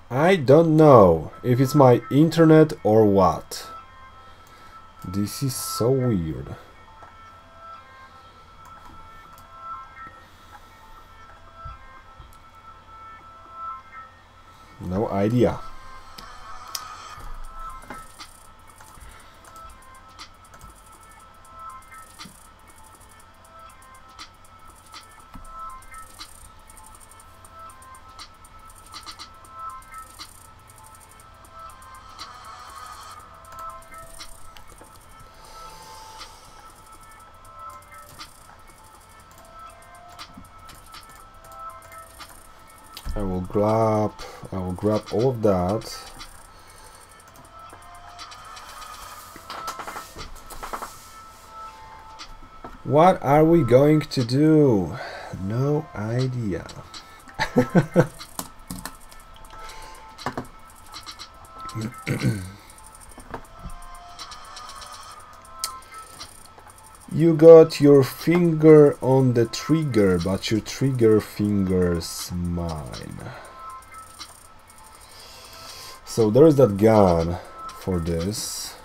I don't know if it's my internet or what. This is so weird. No idea. I will grab all of that. What are we going to do? No idea. You got your finger on the trigger, but your trigger finger's mine. So there's that gun for this.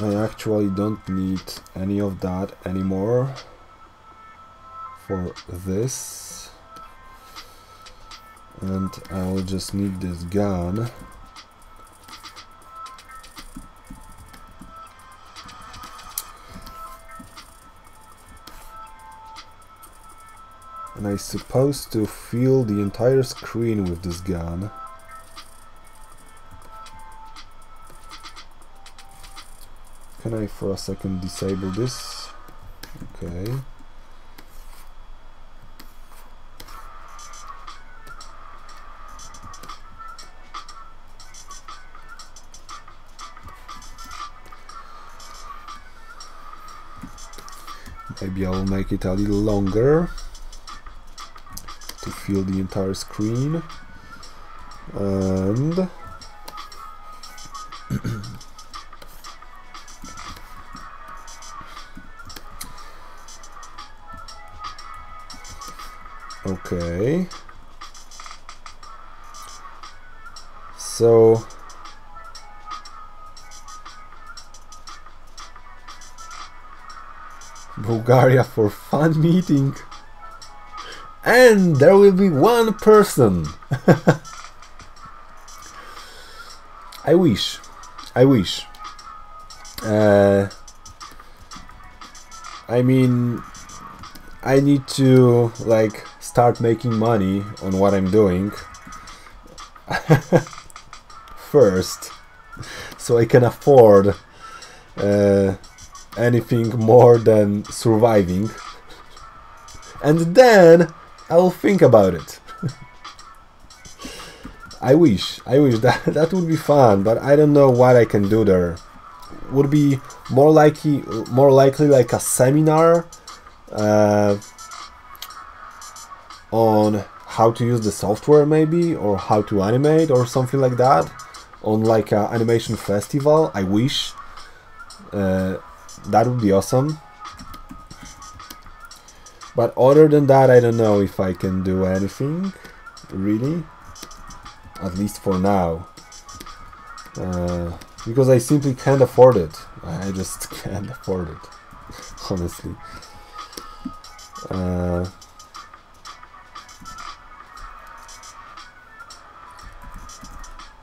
I actually don't need any of that anymore for this. And I will just need this gun. And I'm supposed to fill the entire screen with this gun. Can I for a second disable this? Okay. Maybe I will make it a little longer to fill the entire screen. And okay. So Bulgaria for fun meeting. And there will be one person. I wish. I mean, I need to like start making money on what I'm doing first, so I can afford anything more than surviving, and then I'll think about it. I wish that would be fun, but I don't know what I can do there. Would be more likely like a seminar on how to use the software, maybe, or how to animate or something like that, on like an animation festival. I wish that would be awesome. But other than that, I don't know if I can do anything, really. At least for now. Because I simply can't afford it. I just can't afford it, honestly.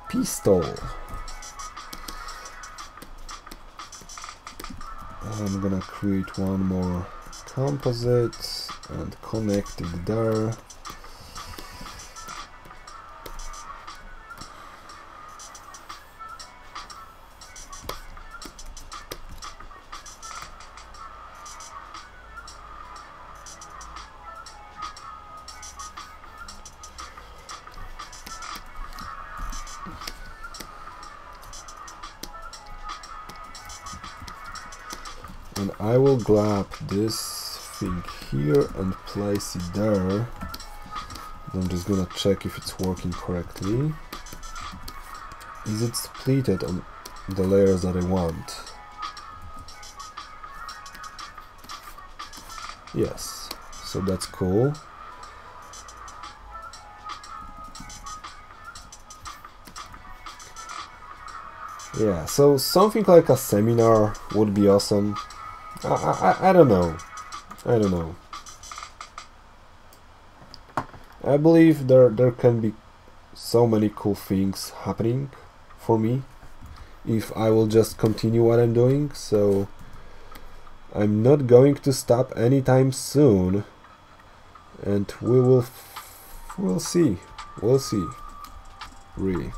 Pistol. I'm gonna create one more composite and connect it there. And I will grab this thing here and place it there. I'm just gonna check if it's working correctly. Is it splitted on the layers that I want? Yes, so that's cool. Yeah, so something like a seminar would be awesome. I don't know. I don't know. I believe there can be so many cool things happening for me if I will just continue what I'm doing, so I'm not going to stop anytime soon, and we'll see. We'll see. Really.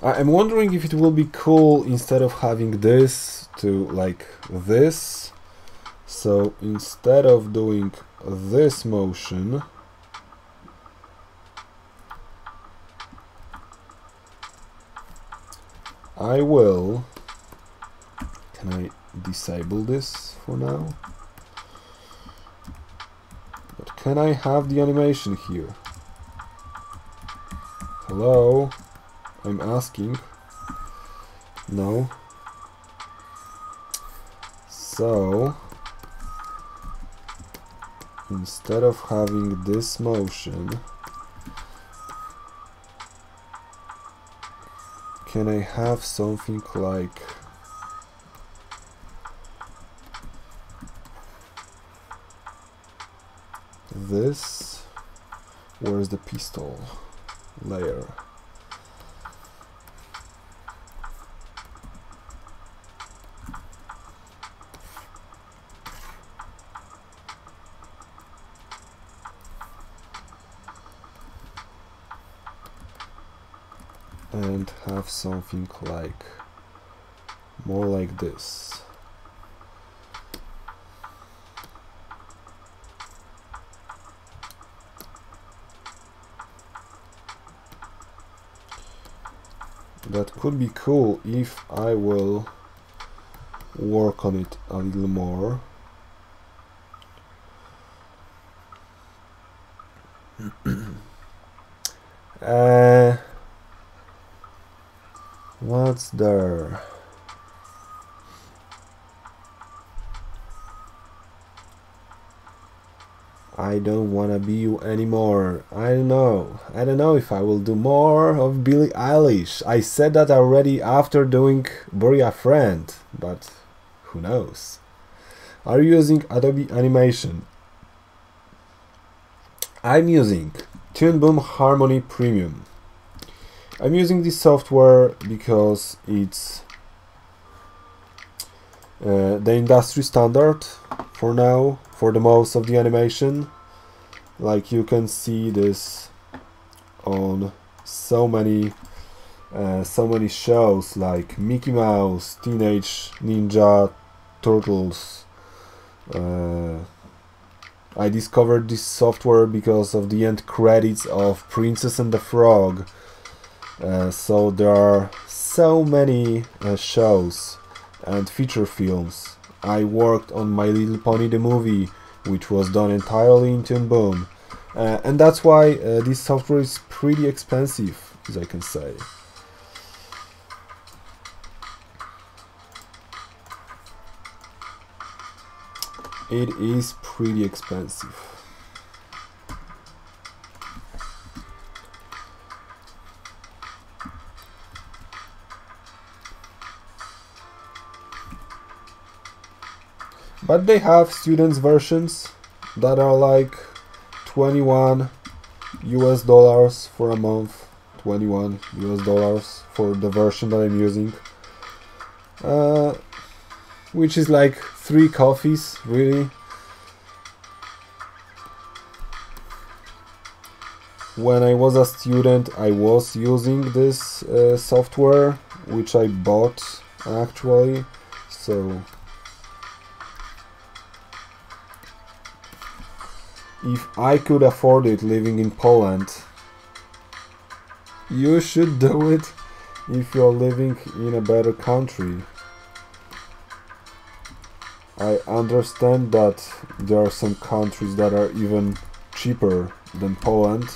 I'm wondering if it will be cool instead of having this to like this. So instead of doing this motion, I will... Can I disable this for now? But can I have the animation here? Hello? I'm asking. No. So instead of having this motion, can I have something like this? Where's the pistol layer? And have something like more like this. That could be cool if I will work on it a little more. What's there? I don't wanna be you anymore. I don't know. I don't know if I will do more of Billie Eilish. I said that already after doing Bury a Friend, but who knows? Are you using Adobe Animation? I'm using Toon Boom Harmony Premium. I'm using this software because it's the industry standard for now, for the most of the animation. Like you can see this on so many shows like Mickey Mouse, Teenage Ninja Turtles. I discovered this software because of the end credits of Princess and the Frog. So there are so many shows and feature films. I worked on My Little Pony the movie, which was done entirely in Toon Boom, and that's why this software is pretty expensive, as I can say. It is pretty expensive. But they have students versions that are like $21 US for a month, $21 US for the version that I'm using, which is like 3 coffees, really. When I was a student, I was using this software, which I bought actually, so If I could afford it living in Poland, you should do it if you're living in a better country. I understand that there are some countries that are even cheaper than Poland,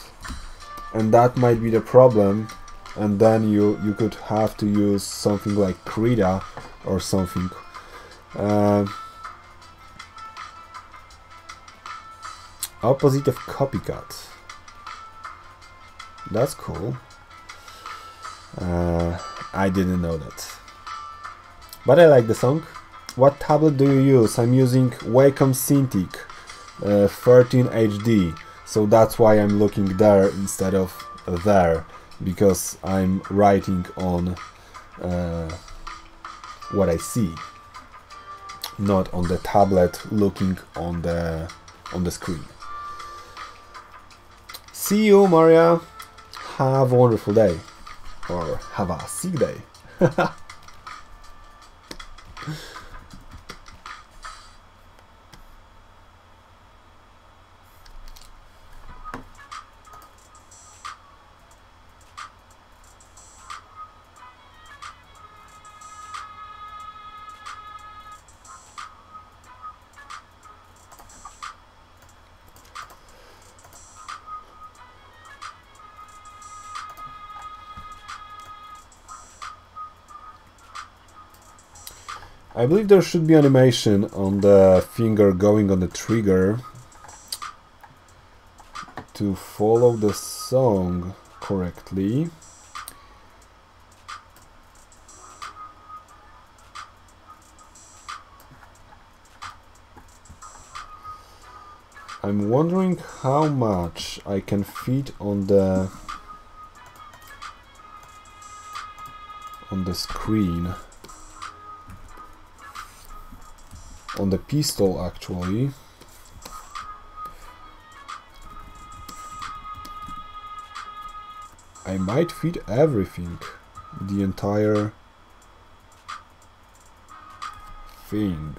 and that might be the problem, and then you could have to use something like Krita or something. Opposite of Copycat. That's cool. I didn't know that. But I like the song. What tablet do you use? I'm using Wacom Cintiq 13 HD. So that's why I'm looking there instead of there. Because I'm writing on what I see. Not on the tablet looking on the screen. See you, Maria. Have a wonderful day. Or have a sick day. I believe there should be animation on the finger going on the trigger to follow the song correctly. I'm wondering how much I can fit on the screen. On the pistol, actually. I might fit everything, the entire thing.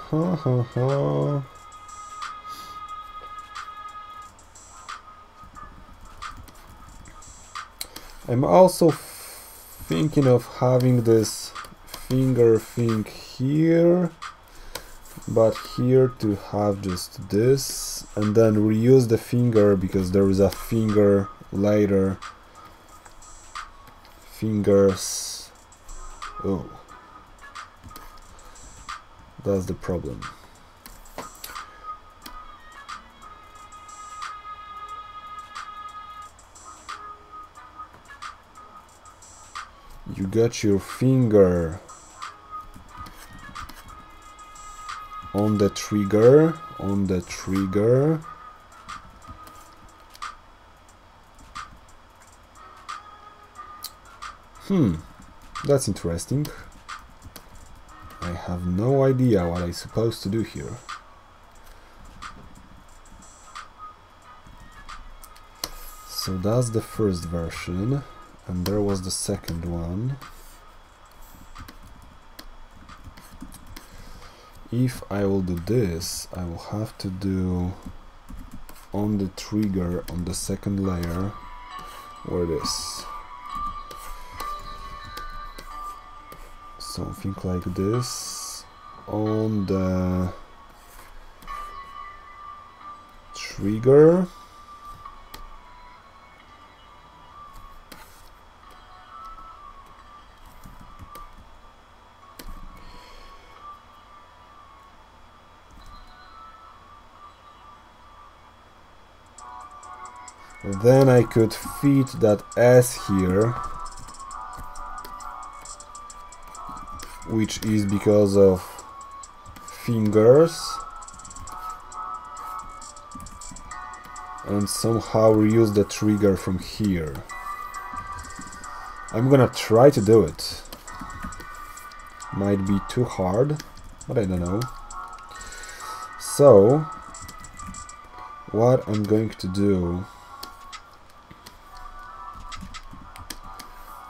Ha ha ha. I'm also thinking of having this finger thing here, but here to have just this, and then reuse the finger because there is a finger later. Fingers. Oh. That's the problem. You got your finger on the trigger, That's interesting. I have no idea what I'm supposed to do here. So that's the first version, and there was the second one. If I will do this, I will have to do on the trigger on the second layer, where it is. Something like this on the trigger. Then I could fit that S here, which is because of fingers, and somehow reuse the trigger from here. I'm gonna try to do it, might be too hard, but I don't know. So what I'm going to do,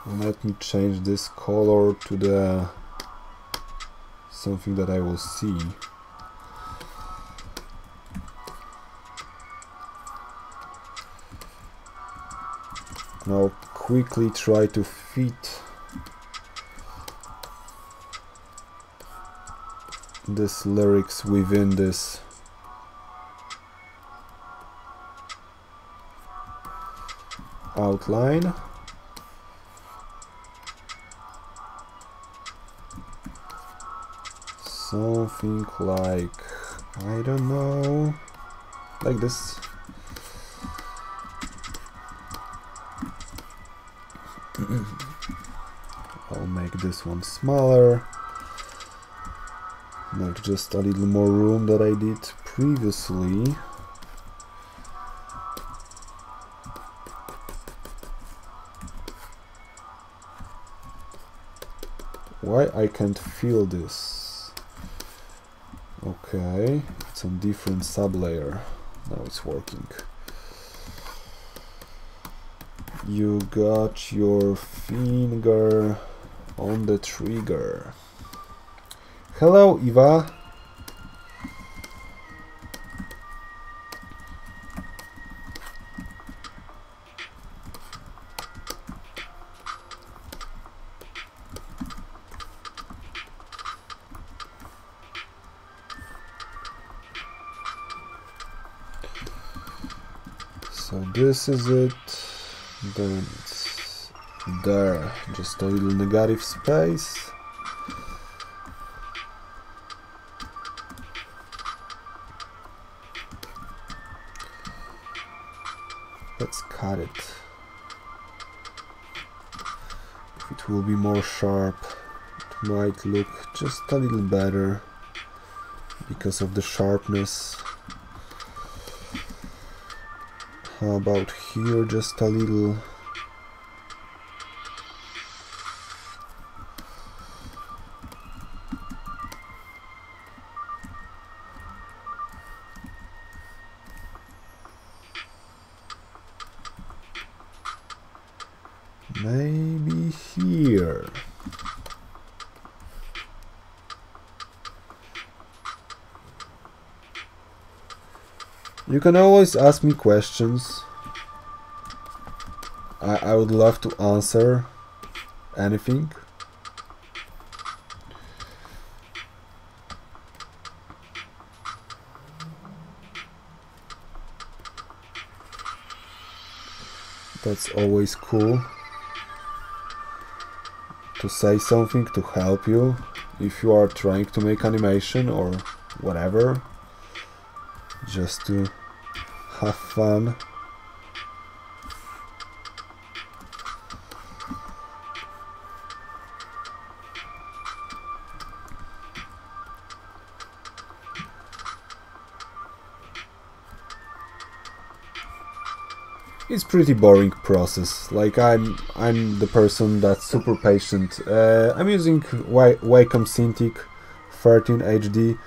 let me change this color to the something that I will see. Now quickly try to fit this lyrics within this outline. Something like, I don't know, like this. I'll make this one smaller, like just a little more room that I did previously. Why I can't feel this? Okay, it's on different sublayer. Now it's working. You got your finger on the trigger. Hello, Eva. So this is it. Then it's there, just a little negative space. Let's cut it. If it will be more sharp, it might look just a little better because of the sharpness. How about here, just a little? Maybe here. You can always ask me questions. I would love to answer anything. That's always cool to say something to help you if you are trying to make animation or whatever, just to have fun. It's pretty boring process. Like I'm the person that's super patient. I'm using Wacom Cintiq 13 HD.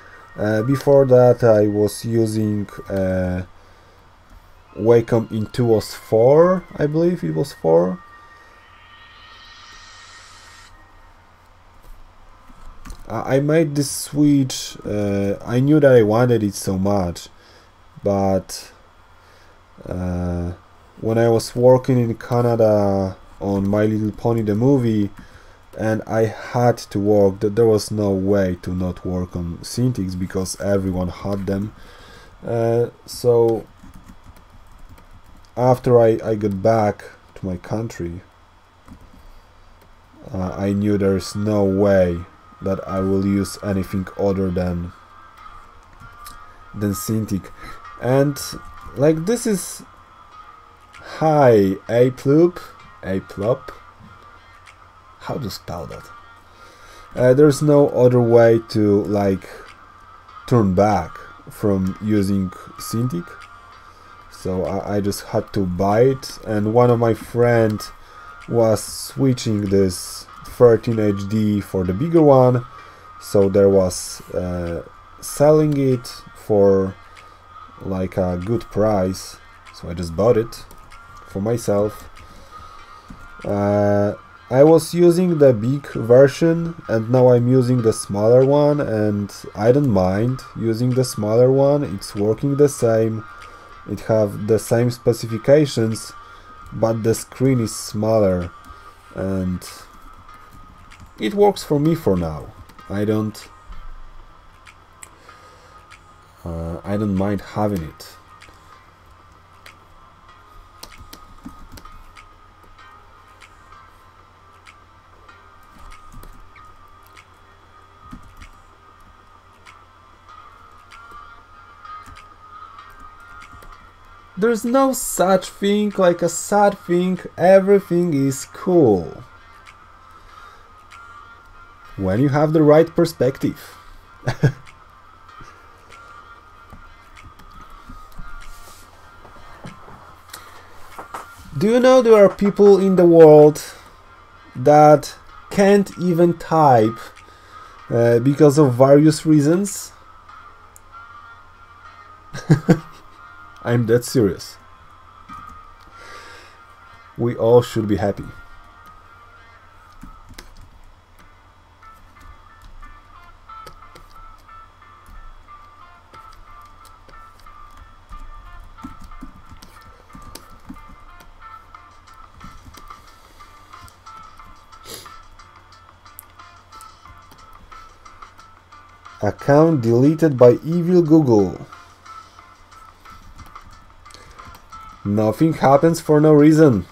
Before that I was using Wacom Intuos 4, I believe it was 4. I made this switch. I knew that I wanted it so much, but when I was working in Canada on My Little Pony the movie, and I had to work, that there was no way to not work on Cintiqs because everyone had them. So after I got back to my country, I knew there's no way that I will use anything other than Cintiq. And like this is hi Aplop, how to spell that? There's no other way to like turn back from using Cintiq, so I just had to buy it. And one of my friends was switching this 13 HD for the bigger one, so there was selling it for like a good price, so I just bought it for myself. I was using the big version and now I'm using the smaller one, and I don't mind using the smaller one. It's working the same, it have the same specifications, but the screen is smaller and it works for me for now. I don't mind having it. There's no such thing like a sad thing, everything is cool. When you have the right perspective. Do you know there are people in the world that can't even type because of various reasons? I'm that serious. We all should be happy. Account deleted by evil Google. Nothing happens for no reason.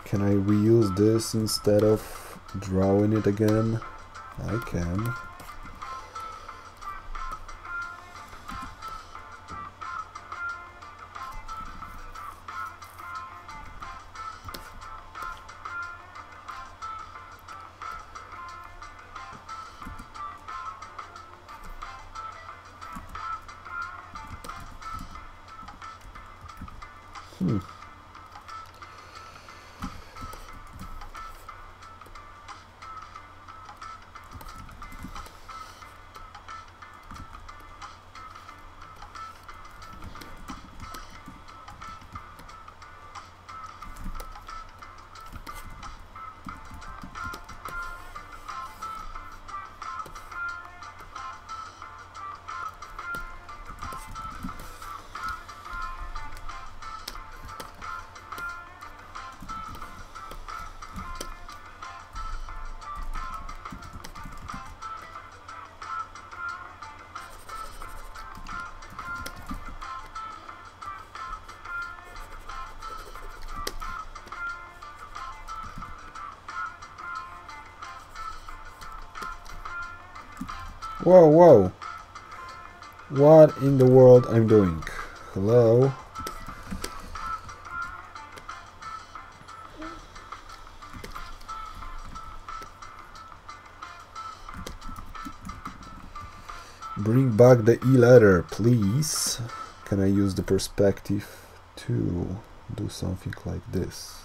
Can I reuse this instead of drawing it again? I can. Whoa, whoa. What in the world I'm doing? Hello? Bring back the e-letter, please. Can I use the perspective to do something like this?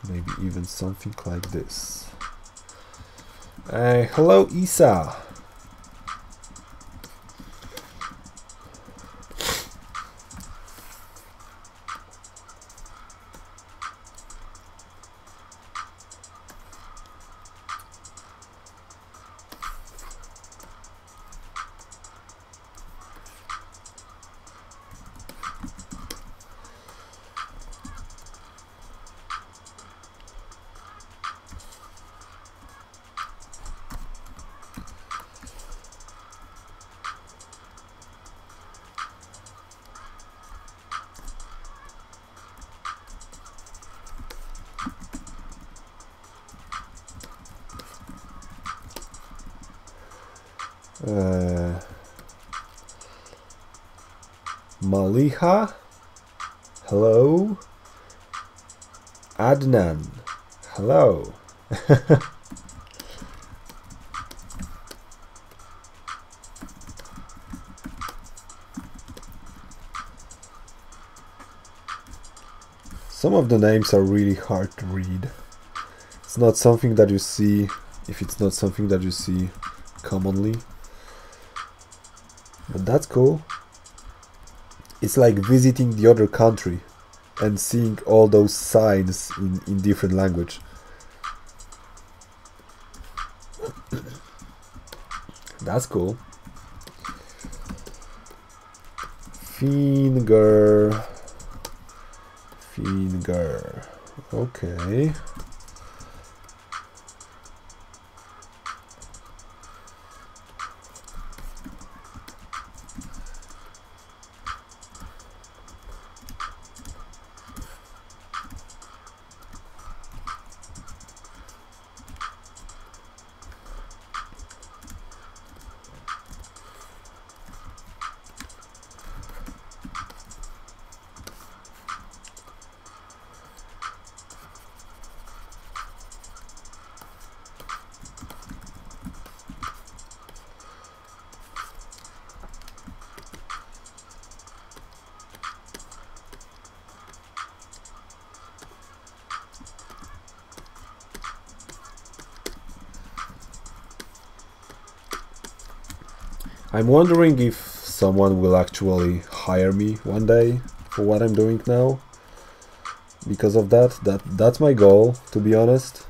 Maybe even something like this. Hello, Isa. Maliha, hello. Adnan, hello. Some of the names are really hard to read. It's not something that you see, if it's not something that you see commonly. But that's cool. It's like visiting the other country and seeing all those signs in different language. That's cool. Finger. Okay. I'm wondering if someone will actually hire me one day for what I'm doing now. Because of that's my goal, to be honest.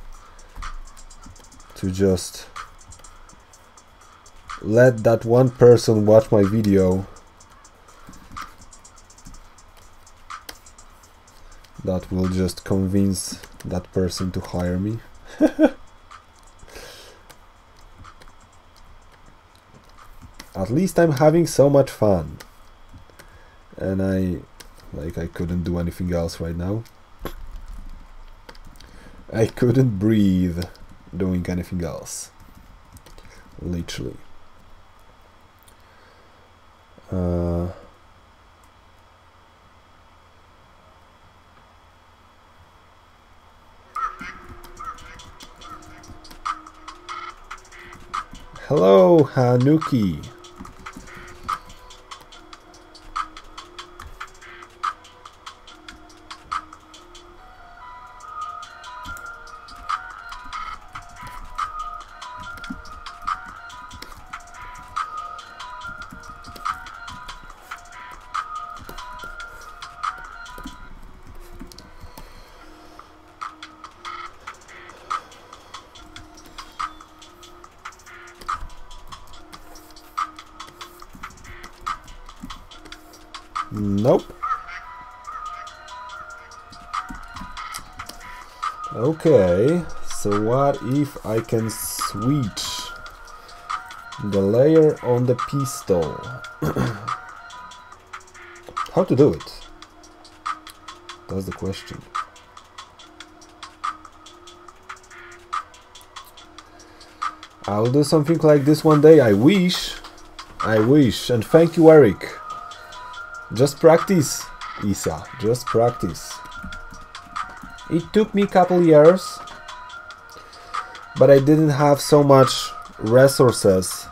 To just let that one person watch my video that will just convince that person to hire me. At least I'm having so much fun, and I couldn't do anything else right now. I couldn't breathe doing anything else, literally. Hello, Hanuki. Nope. Okay, so what if I can switch the layer on the pistol? How to do it? That's the question. I'll do something like this one day. I wish. And thank you, Eric. Just practice, Isa. Just practice. It took me a couple years, but I didn't have so much resources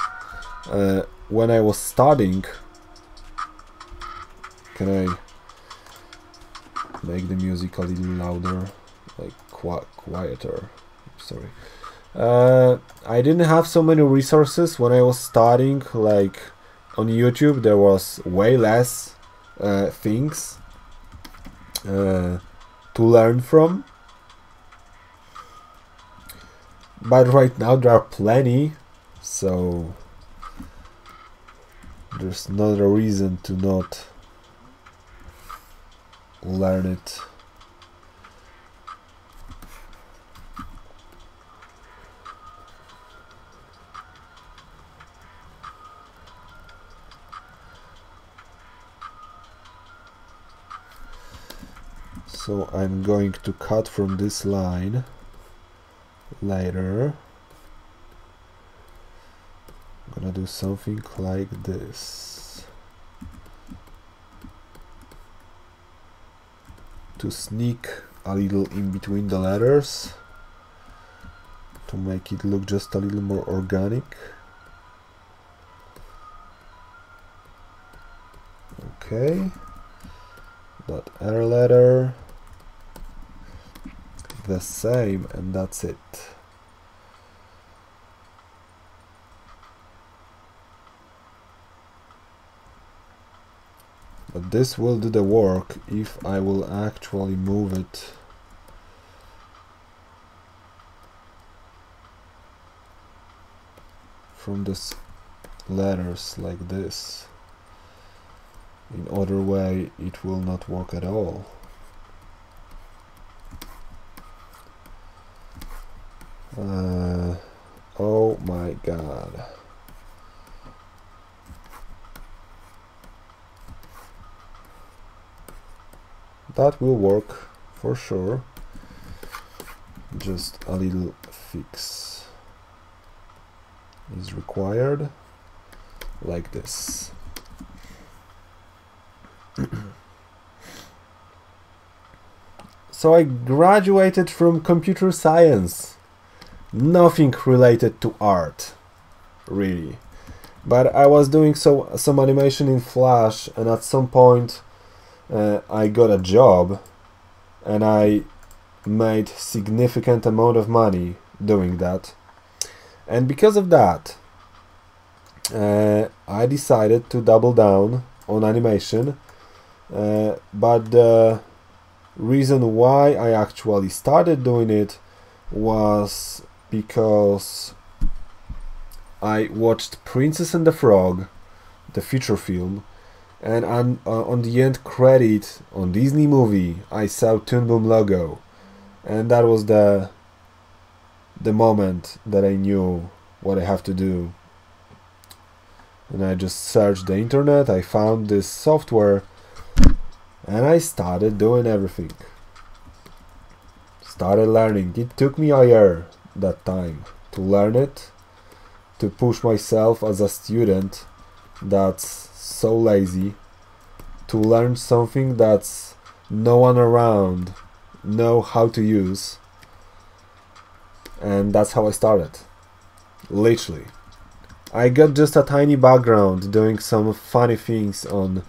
when I was studying. Can I make the music a little louder, like quieter? Sorry. I didn't have so many resources when I was studying. Like on YouTube, there was way less things to learn from, but right now there are plenty, so there's not a reason to not learn it. So I'm going to cut from this line later, I'm gonna do something like this to sneak a little in between the letters to make it look just a little more organic. Okay, that R letter the same, and that's it. But this will do the work if I will actually move it from this letters like this. In other way it will not work at all. Oh my god. That will work for sure. Just a little fix is required, like this. So I graduated from computer science. Nothing related to art, really. But I was doing some animation in Flash, and at some point I got a job and I made significant amount of money doing that. And because of that, I decided to double down on animation. But the reason why I actually started doing it was because I watched Princess and the Frog, the feature film, and on the end credit on Disney movie I saw Toon Boom logo, and that was the moment that I knew what I have to do. And I just searched the internet, I found this software, and I started doing everything. Started learning. It took me a year that time to learn it, to push myself as a student that's so lazy, to learn something that's no one around know how to use. And that's how I started. Literally. I got just a tiny background doing some funny things on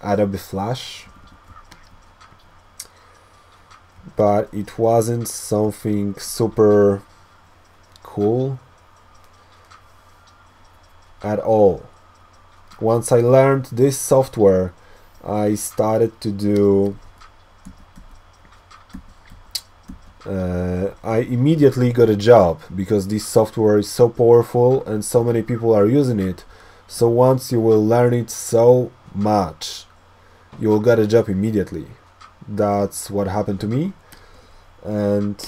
Adobe Flash, but it wasn't something super cool at all. Once I learned this software, I started to do I immediately got a job because this software is so powerful and so many people are using it. So once you will learn it so much, you will get a job immediately. That's what happened to me. And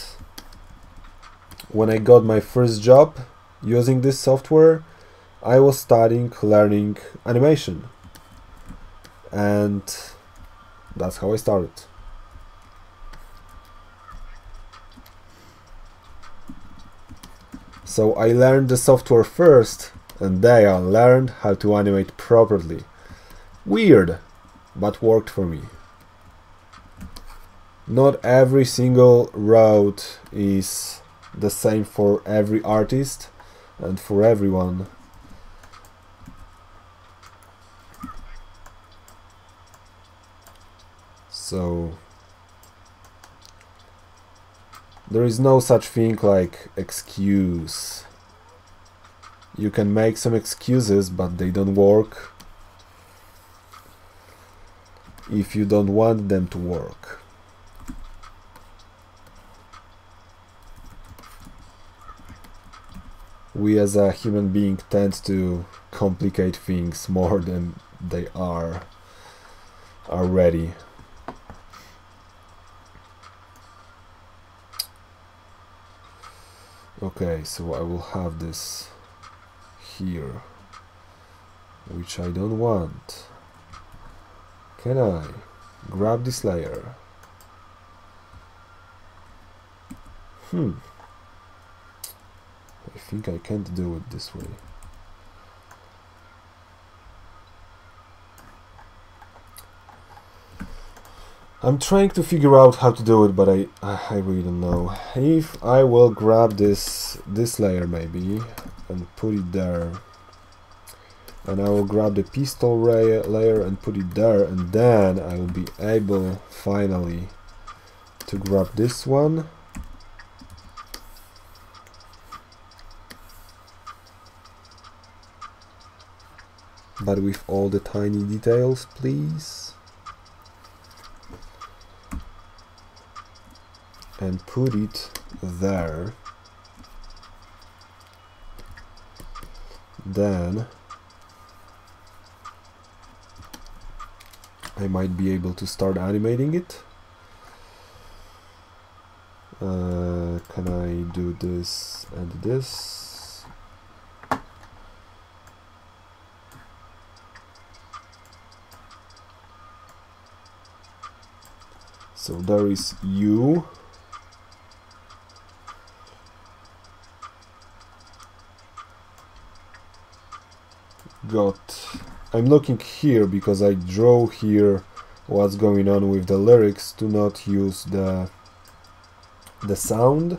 when I got my first job using this software, I was starting learning animation, and that's how I started. So I learned the software first, and then I learned how to animate properly. Weird, but worked for me. Not every single road is the same for every artist and for everyone. So there is no such thing like excuse. You can make some excuses, but they don't work if you don't want them to work. We as a human being tend to complicate things more than they are already. Okay, so I will have this here, which I don't want. Can I grab this layer? I think I can't do it this way. I'm trying to figure out how to do it, but I really don't know. If I will grab this layer maybe and put it there, and I will grab the pistol layer and put it there, and then I will be able finally to grab this one. But with all the tiny details, please. And put it there. Then I might be able to start animating it. Can I do this and this? So there is you. I'm looking here because I draw here what's going on with the lyrics to not use the sound.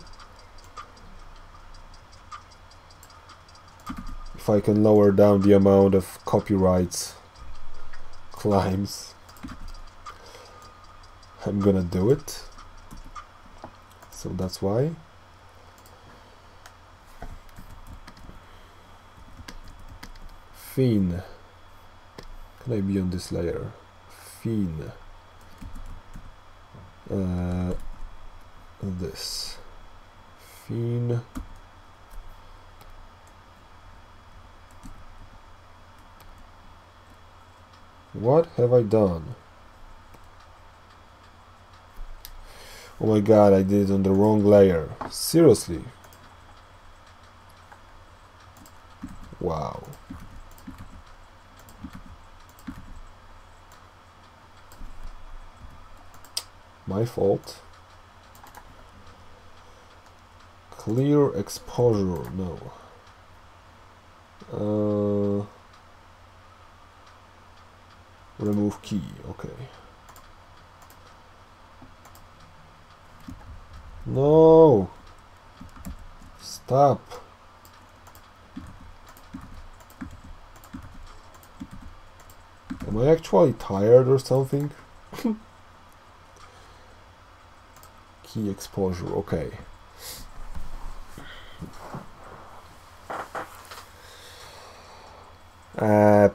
If I can lower down the amount of copyrights claims, I'm gonna do it. So that's why. Fin. Can I be on this layer? Fin. This. Fin. What have I done? Oh my god, I did it on the wrong layer. Seriously? Wow. My fault. Clear exposure, no. Remove key, okay. No! Stop! Am I actually tired or something? Key exposure, okay.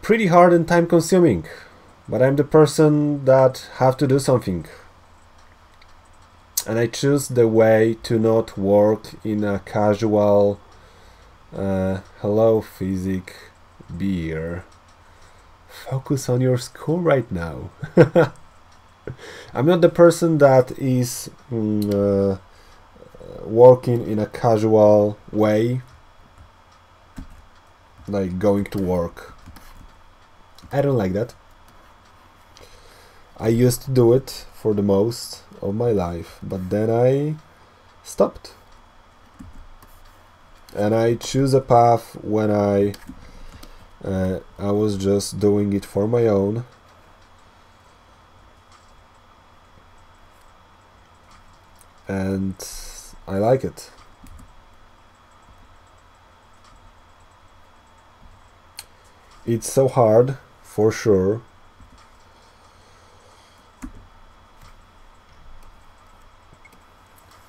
Pretty hard and time consuming, but I'm the person that have to do something. And I choose the way to not work in a casual hello physic beer. Focus on your school right now. I'm not the person that is working in a casual way, like going to work. I don't like that. I used to do it for the most of my life, but then I stopped. And I choose a path when I was just doing it for my own. And I like it. It's so hard, for sure.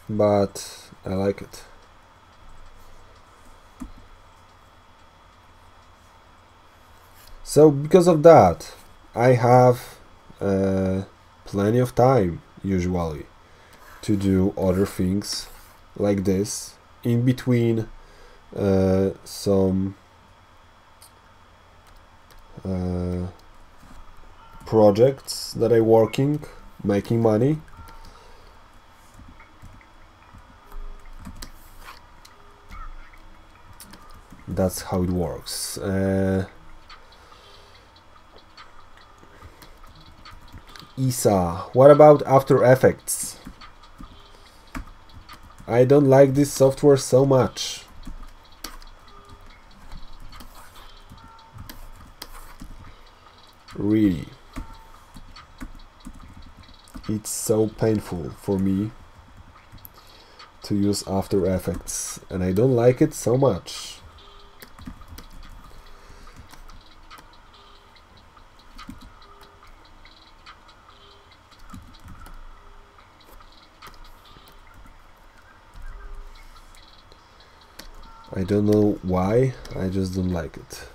But I like it. So because of that, I have plenty of time usually to do other things like this in between some projects that I'm working, making money. That's how it works. Isa, what about After Effects? I don't like this software so much. Really. It's so painful for me to use After Effects, and I don't like it so much. I don't know why, I just don't like it.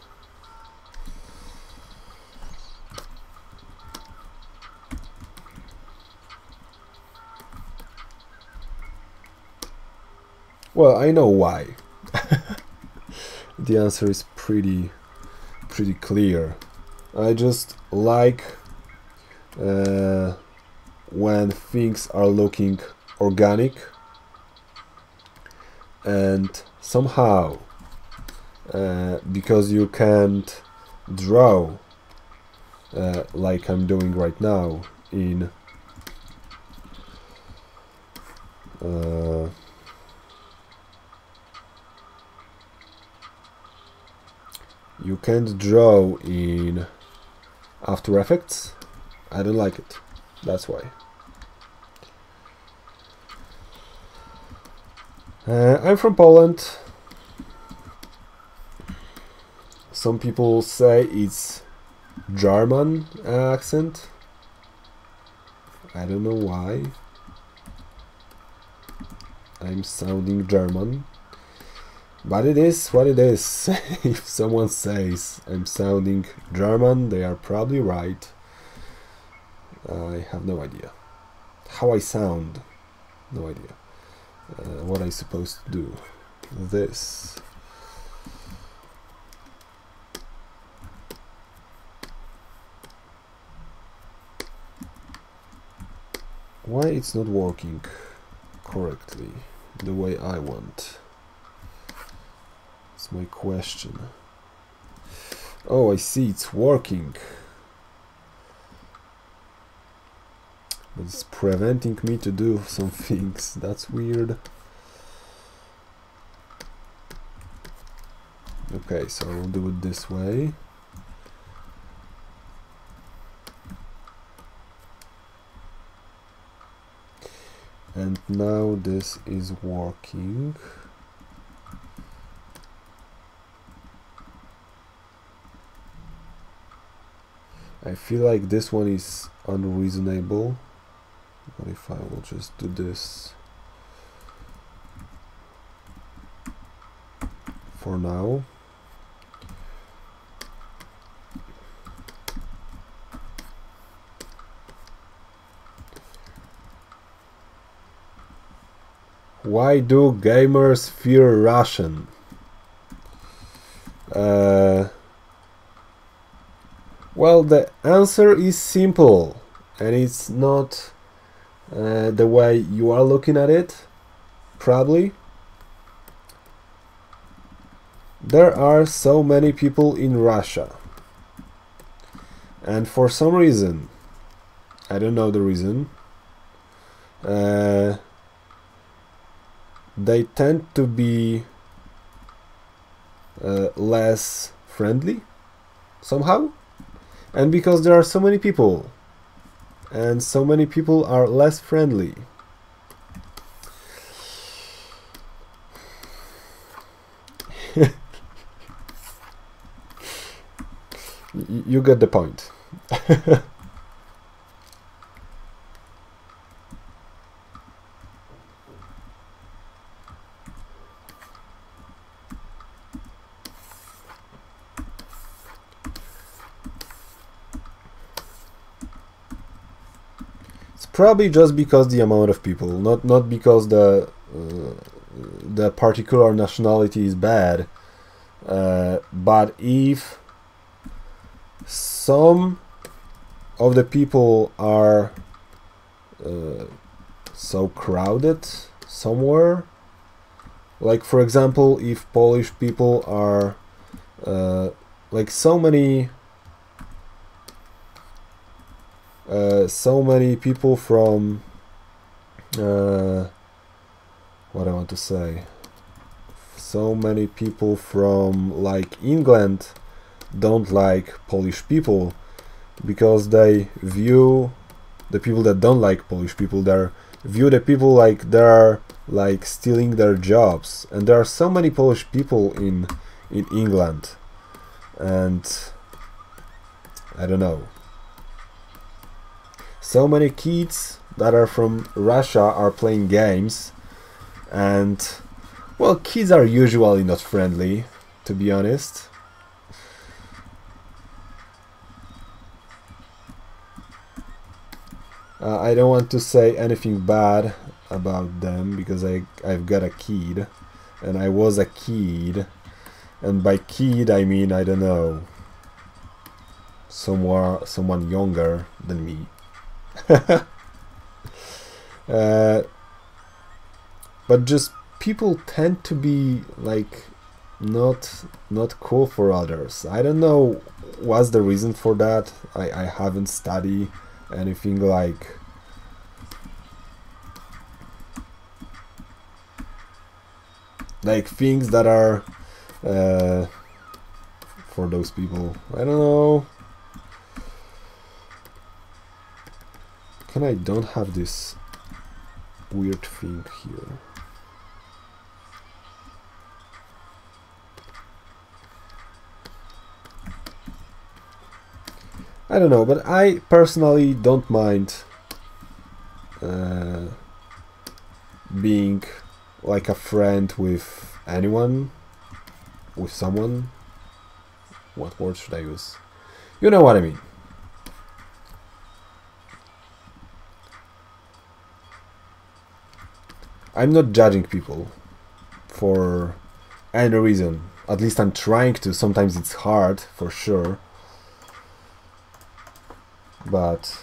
Well, I know why. The answer is pretty clear. I just like when things are looking organic, and somehow because you can't draw like I'm doing right now in you can't draw in After Effects. I don't like it. That's why. I'm from Poland. Some people say it's German accent. I don't know why. I'm sounding German. But it is what it is. If someone says I'm sounding German, they are probably right. I have no idea. How I sound, no idea. What I'm supposed to do. This. Why it's not working correctly the way I want? It's my question. Oh, I see, it's working. But it's preventing me to do some things. That's weird. Okay, so I will do it this way. And now this is working. I feel like this one is unreasonable. What if I will just do this for now? Why do gamers fear Russian? Well, the answer is simple, and it's not the way you are looking at it, probably. There are so many people in Russia, and for some reason, I don't know the reason, they tend to be less friendly somehow, and because there are so many people and so many people are less friendly, you get the point. Probably just because the amount of people, not because the particular nationality is bad, but if some of the people are so crowded somewhere, like for example, if Polish people are like so many people from what I want to say, so many people from like England don't like Polish people, because they view the people that don't like Polish people, they view the people like they're like stealing their jobs. And there are so many Polish people in England, and I don't know, so many kids that are from Russia are playing games, and well, kids are usually not friendly, to be honest. I don't want to say anything bad about them because I've got a kid, and I was a kid, and by kid I mean, I don't know, someone younger than me. But just people tend to be like not cool for others. I don't know what's the reason for that. I haven't studied anything like things that are for those people. I don't know. Can I don't have this weird thing here? I don't know, but I personally don't mind being like a friend with anyone, with someone. What word should I use? You know what I mean. I'm not judging people for any reason. At least I'm trying to. Sometimes it's hard, for sure. But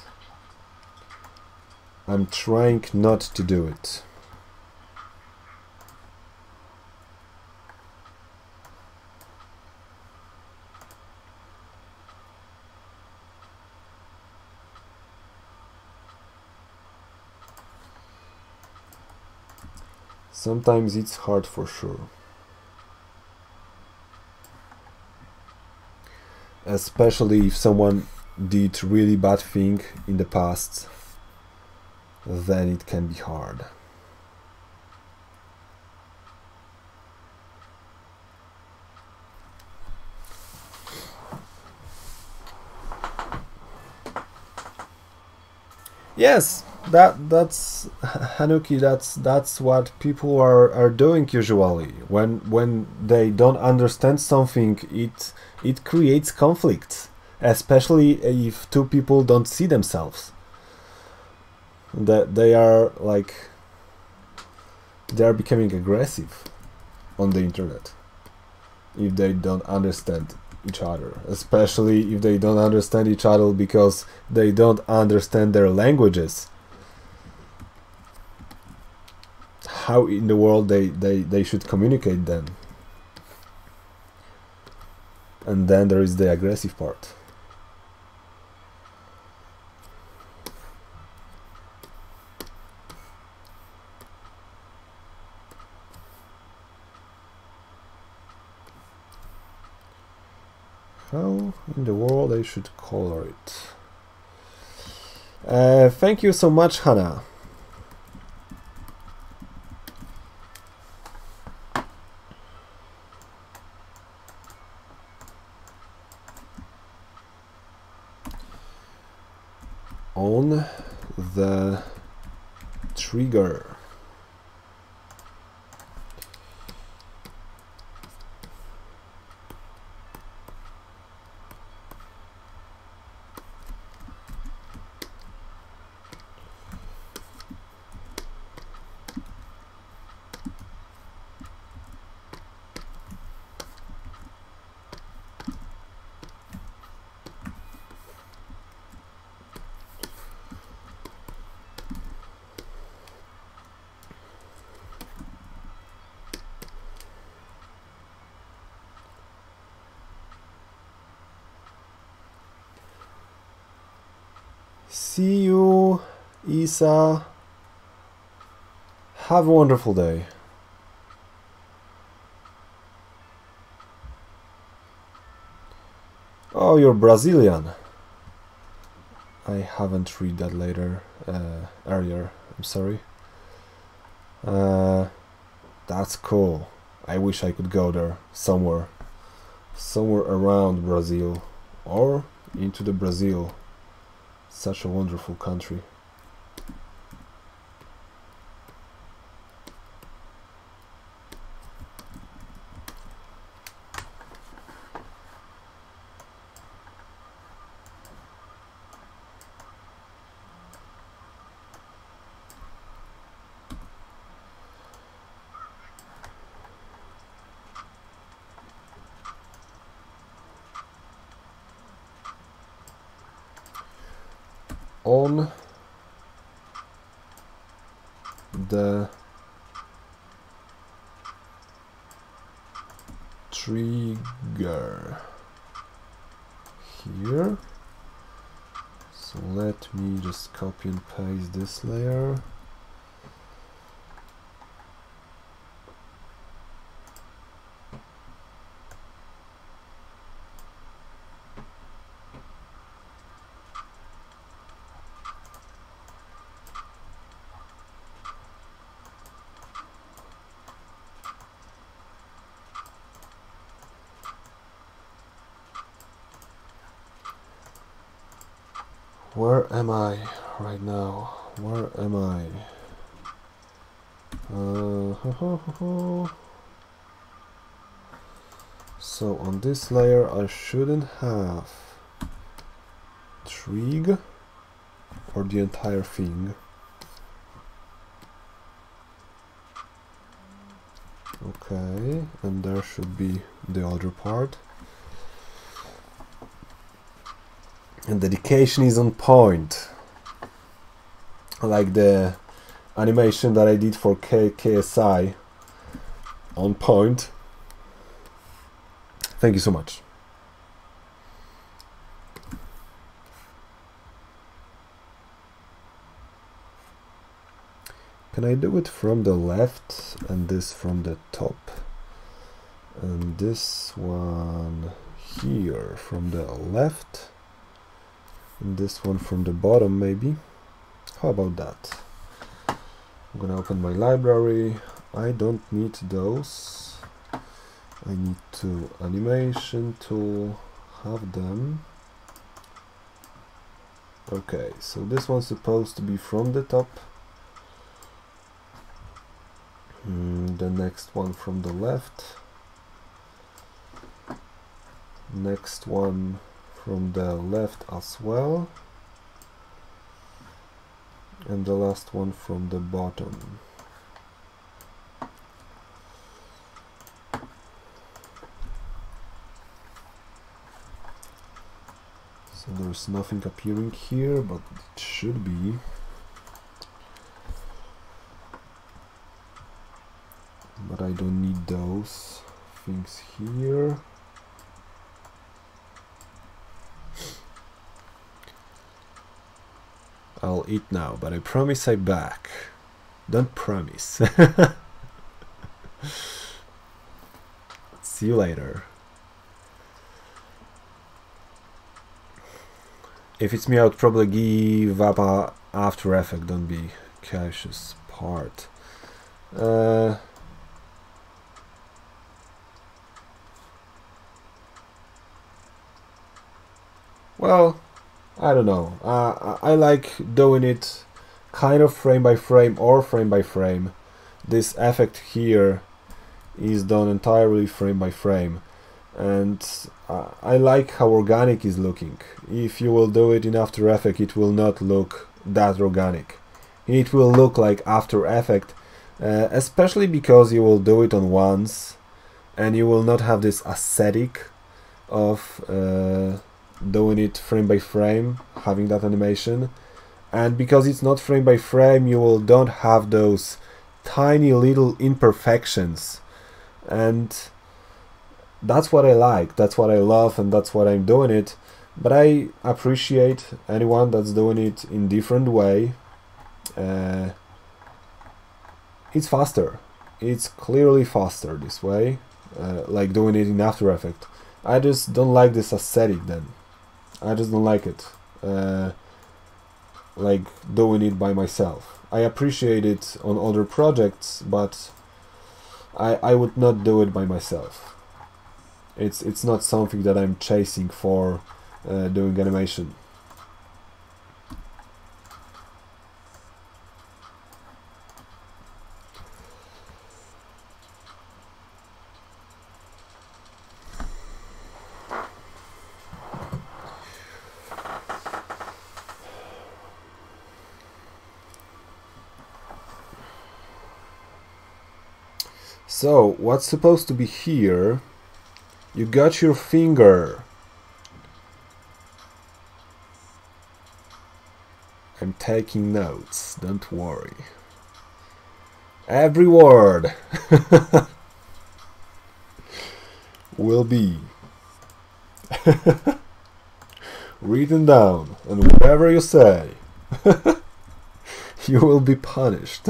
I'm trying not to do it. Sometimes it's hard, for sure. Especially if someone did really bad thing in the past, then it can be hard. Yes, that's Hanuki. That's what people are doing usually. When they don't understand something, it creates conflict, especially if two people don't see themselves. That they are becoming aggressive on the internet if they don't understand each other, especially if they don't understand each other because they don't understand their languages. How in the world they should communicate then? And then there is the aggressive part. How in the world I should color it? Thank you so much, Hannah. On the trigger. See you, Isa. Have a wonderful day. Oh, you're Brazilian. I haven't read that earlier, I'm sorry. That's cool. I wish I could go there somewhere around Brazil or into the Brazil. Such a wonderful country. On the trigger here, so let me just copy and paste this layer. Where am I right now? Where am I? So on this layer I shouldn't have trig or the entire thing. Okay, and there should be the other part. And the dedication is on point, like the animation that I did for KSI, on point. Thank you so much. Can I do it from the left and this from the top? And this one here from the left? And this one from the bottom, maybe. How about that? I'm gonna open my library. I don't need those. I need to animation tool, have them. Okay, so this one's supposed to be from the top. The next one from the left. Next one from the left as well, and the last one from the bottom. So there's nothing appearing here, but it should be. But I don't need those things here. I'll eat now, but I promise I'm back. Don't promise. See you later. If it's me, I would probably give up After Effects. Don't be cautious part. Well, I don't know. I like doing it kind of frame by frame or frame by frame. This effect here is done entirely frame by frame, and I like how organic is looking. If you will do it in After Effects, it will not look that organic. It will look like After Effects, especially because you will do it on once, and you will not have this aesthetic of doing it frame by frame, having that animation. And because it's not frame by frame, you don't have those tiny little imperfections, and that's what I like, that's what I love, and that's what I'm doing it. But I appreciate anyone that's doing it in different way. It's faster, it's clearly faster this way, like doing it in After Effects. I just don't like this aesthetic then. I just don't like it. like doing it by myself. I appreciate it on other projects, but I would not do it by myself. It's not something that I'm chasing for doing animation. So, what's supposed to be here? You got your finger. I'm taking notes, don't worry. Every word will be written down, and whatever you say, you will be punished.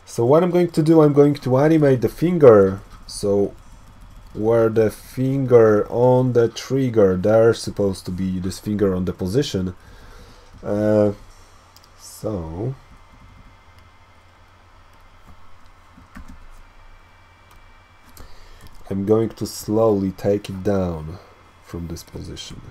So what I'm going to do, I'm going to animate the finger, so where the finger on the trigger, there's supposed to be this finger on the position. So I'm going to slowly take it down from this position.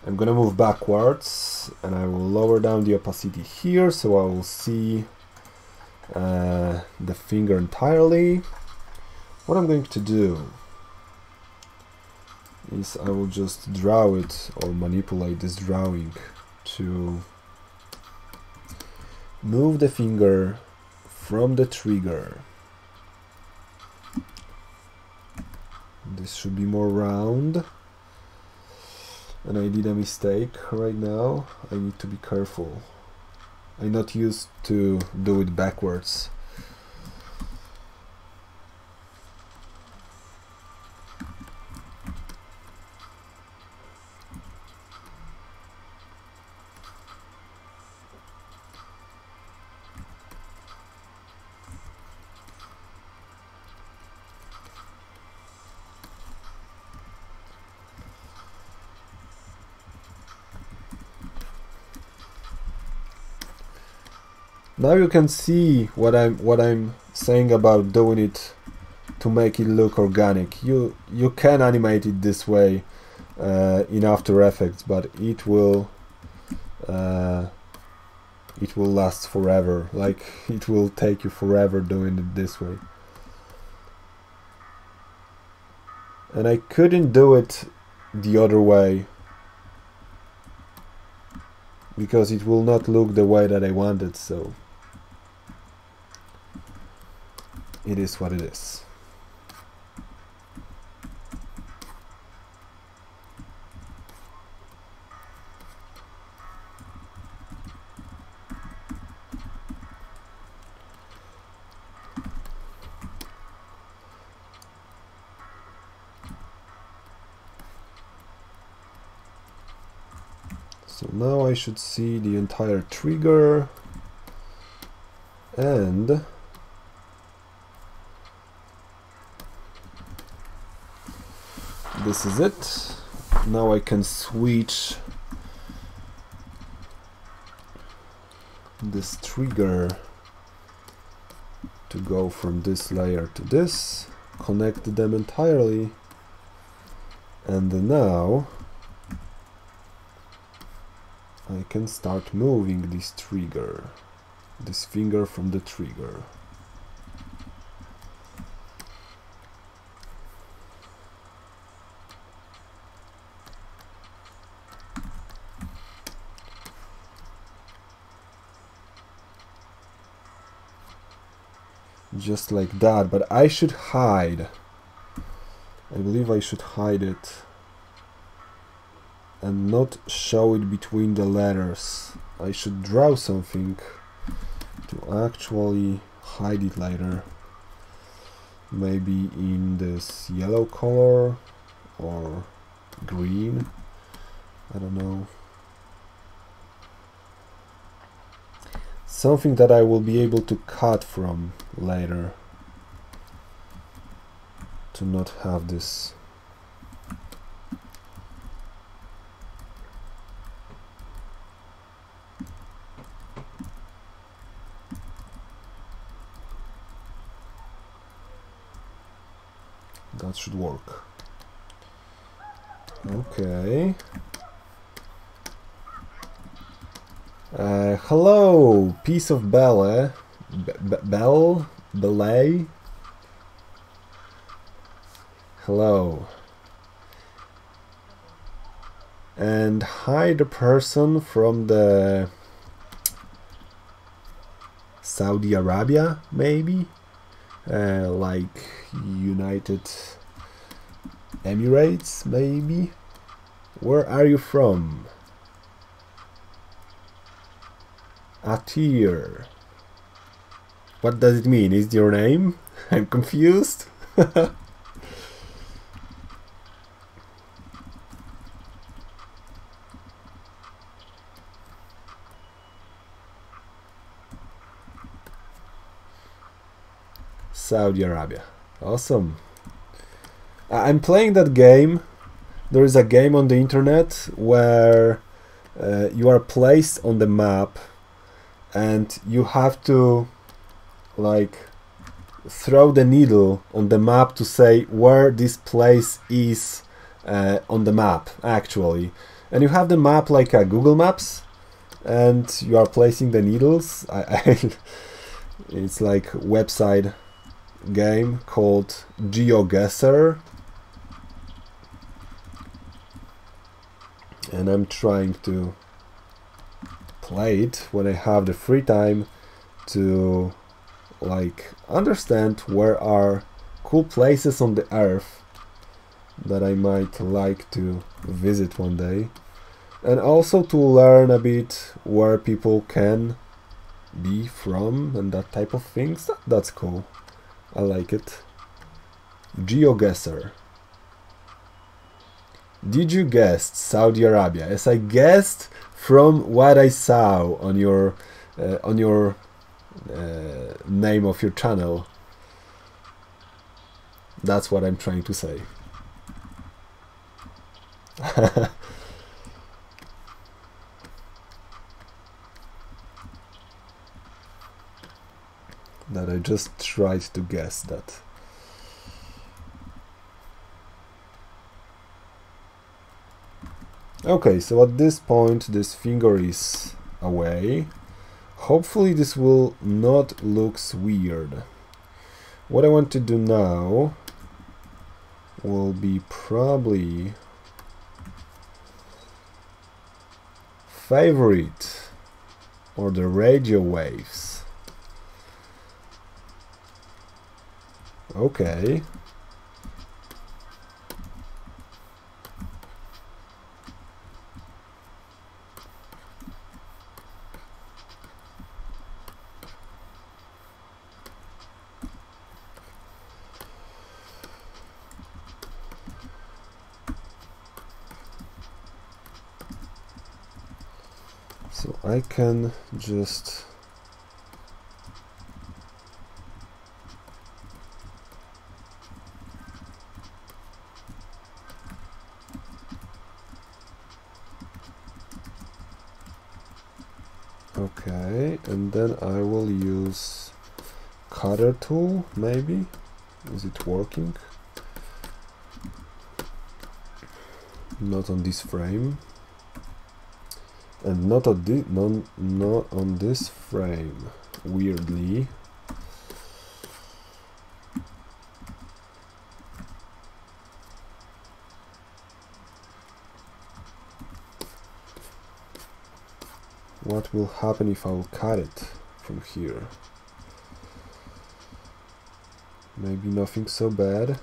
I'm gonna move backwards and I will lower down the opacity here so I will see the finger entirely. What I'm going to do is I will just draw it or manipulate this drawing to move the finger from the trigger. This should be more round. And I did a mistake right now. I need to be careful. I'm not used to do it backwards. Now you can see what I'm saying about doing it to make it look organic. You can animate it this way in After Effects, but it will last forever. Like, it will take you forever doing it this way. And I couldn't do it the other way because it will not look the way that I wanted, so it is what it is. So now I should see the entire trigger, and this is it. Now I can switch this trigger to go from this layer to this, connect them entirely, and now I can start moving this trigger, this finger from the trigger. Just like that, but I should hide. I believe I should hide it and not show it between the letters. I should draw something to actually hide it later. maybe in this yellow color or green, I don't know. Something that I will be able to cut from later to not have this. That should work. Okay. Hello, piece of ballet. Ballet. Hello. And hi, the person from the Saudi Arabia, maybe, like United Emirates, maybe. Where are you from? Atir. What does it mean? Is it your name? I'm confused. Saudi Arabia. Awesome. I'm playing that game. There is a game on the internet where you are placed on the map and you have to like throw the needle on the map to say where this place is on the map actually. And you have the map like a Google Maps and you are placing the needles. It's like website game called GeoGuessr, and I'm trying to play it when I have the free time to like understand where are cool places on the earth that I might like to visit one day, and also to learn a bit where people can be from and that type of things. That's cool. I like it. GeoGuessr. Did you guess Saudi Arabia? Yes, I guessed from what I saw on your name of your channel. That's what I'm trying to say. That I just tried to guess that. Okay, so at this point this finger is away. Hopefully this will not look weird. What I want to do now will be probably favorite or the radio waves. Okay. So I can just okay, and then I will use cutter tool, maybe. Is it working? Not on this frame. And not on this frame, weirdly. What will happen if I will cut it from here? Maybe nothing so bad.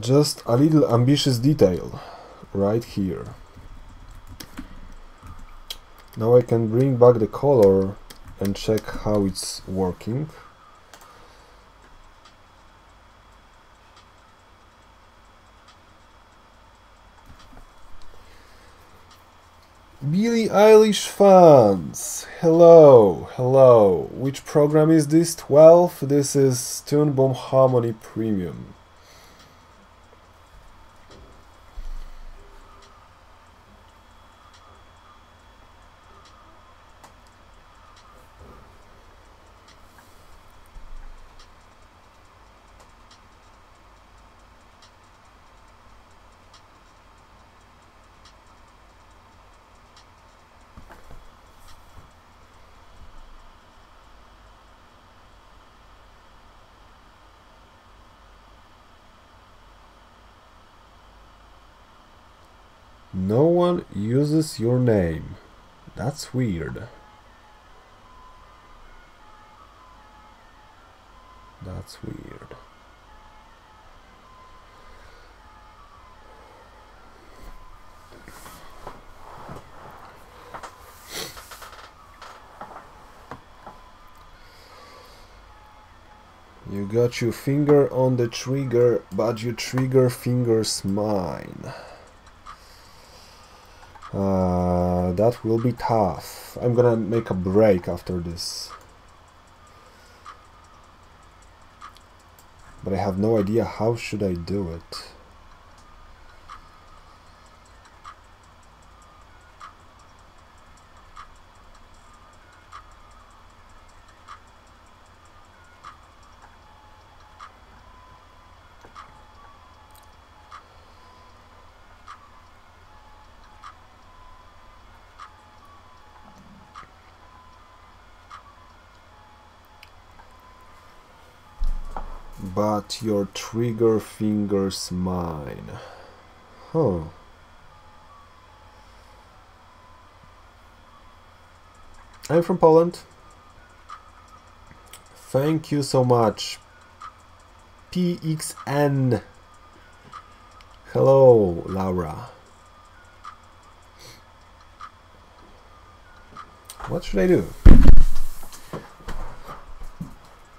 Just a little ambitious detail right here. Now I can bring back the color and check how it's working. Billie Eilish fans, hello, hello. Which program is this? 12? This is Tune Boom Harmony Premium. No one uses your name. That's weird. That's weird. You got your finger on the trigger, but your trigger finger's mine. That will be tough. I'm gonna make a break after this. But I have no idea how should I do it. But your trigger finger's mine. Huh. I'm from Poland. Thank you so much. PXN. Hello, Laura. What should I do?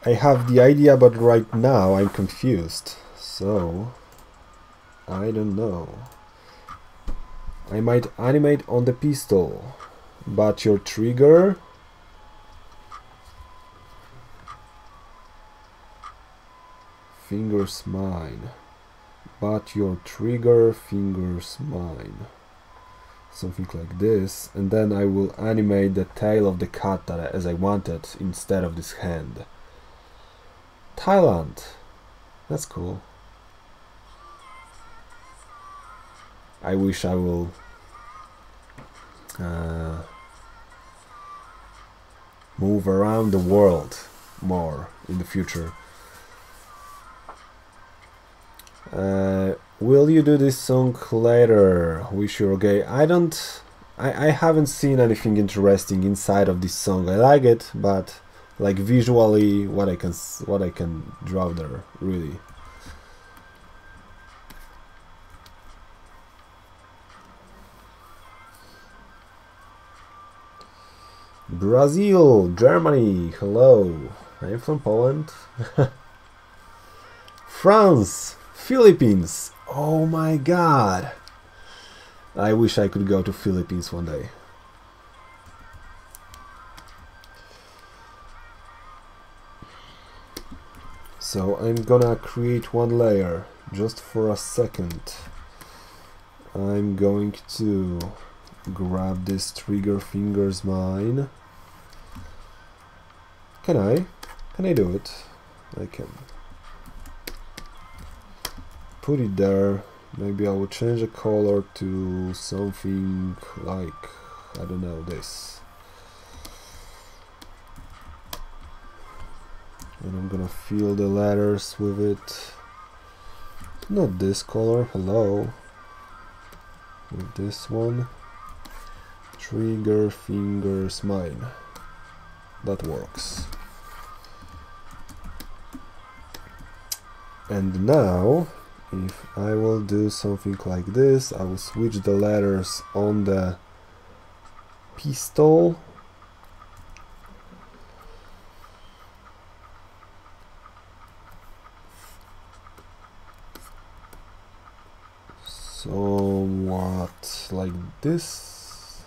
I have the idea, but right now I'm confused. So, I don't know. I might animate on the pistol, but your trigger? Fingers mine. But your trigger, fingers mine. Something like this, and then I will animate the tail of the cat as I wanted instead of this hand. Thailand. That's cool. I wish I will move around the world more in the future. Will you do this song later? Wish you're gay. I haven't seen anything interesting inside of this song. I like it, but like visually, what I can draw there, really. Brazil, Germany, hello. I'm from Poland. France, Philippines. Oh my god. I wish I could go to Philippines one day. So I'm gonna create one layer just for a second. I'm going to grab this trigger fingers mine. Can I do it? I can. Put it there. Maybe I will change the color to something like, I don't know, this. And I'm gonna fill the letters with it. Not this color, hello. With this one. Trigger fingers mine. That works. And now, if I will do something like this, I will switch the letters on the pistol. Somewhat like this.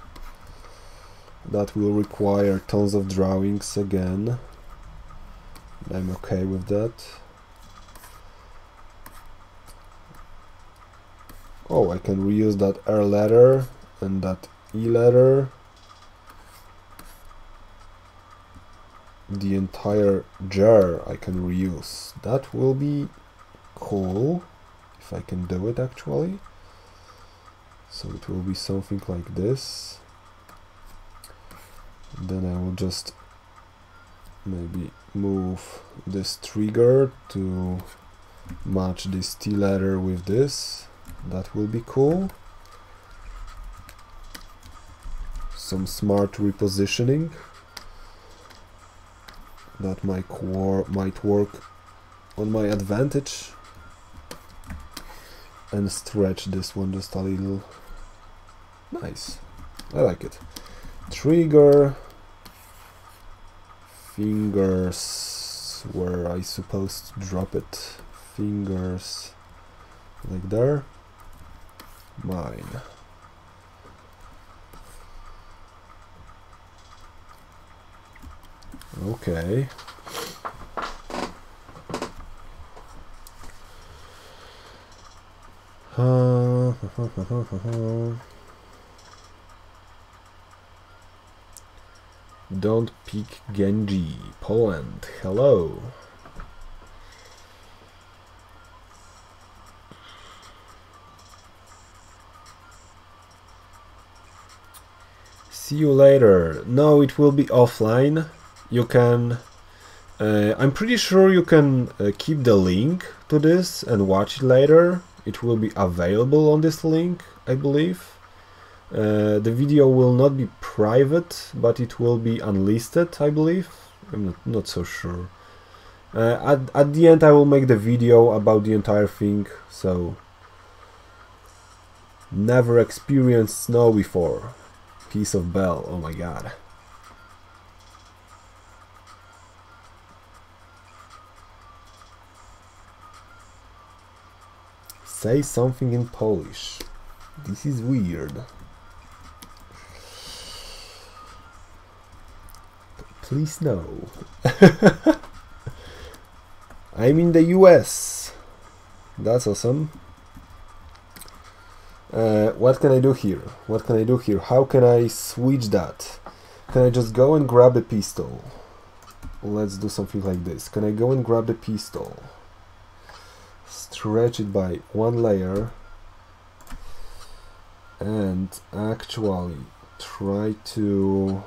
That will require tons of drawings again. I'm okay with that. Oh, I can reuse that R letter and that E letter. The entire jar I can reuse. That will be cool if I can do it actually. So it will be something like this. Then I will just maybe move this trigger to match this T letter with this. That will be cool. Some smart repositioning. That might work on my advantage. And stretch this one just a little. Nice. I like it. Trigger. Fingers. Where I supposed to drop it? Fingers. Like there. Mine. Okay. Don't pick Genji. Poland. Hello. See you later. No, it will be offline. You can I'm pretty sure you can keep the link to this and watch it later. It will be available on this link, I believe. The video will not be private, but it will be unlisted, I believe. I'm not so sure. At the end I will make the video about the entire thing, so... Never experienced snow before. Piece of bell, oh my god. Say something in Polish. This is weird. Please no. I'm in the US. That's awesome. What can I do here? What can I do here? How can I switch that? Can I just go and grab the pistol? Let's do something like this. Can I go and grab the pistol? Stretch it by one layer and actually try to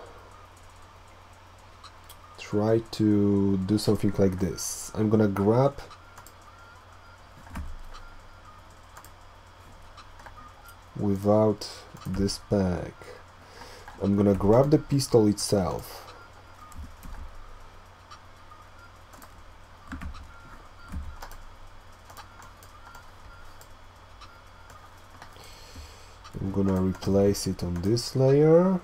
do something like this. I'm gonna grab without this pack. I'm gonna grab the pistol itself. I'm gonna replace it on this layer,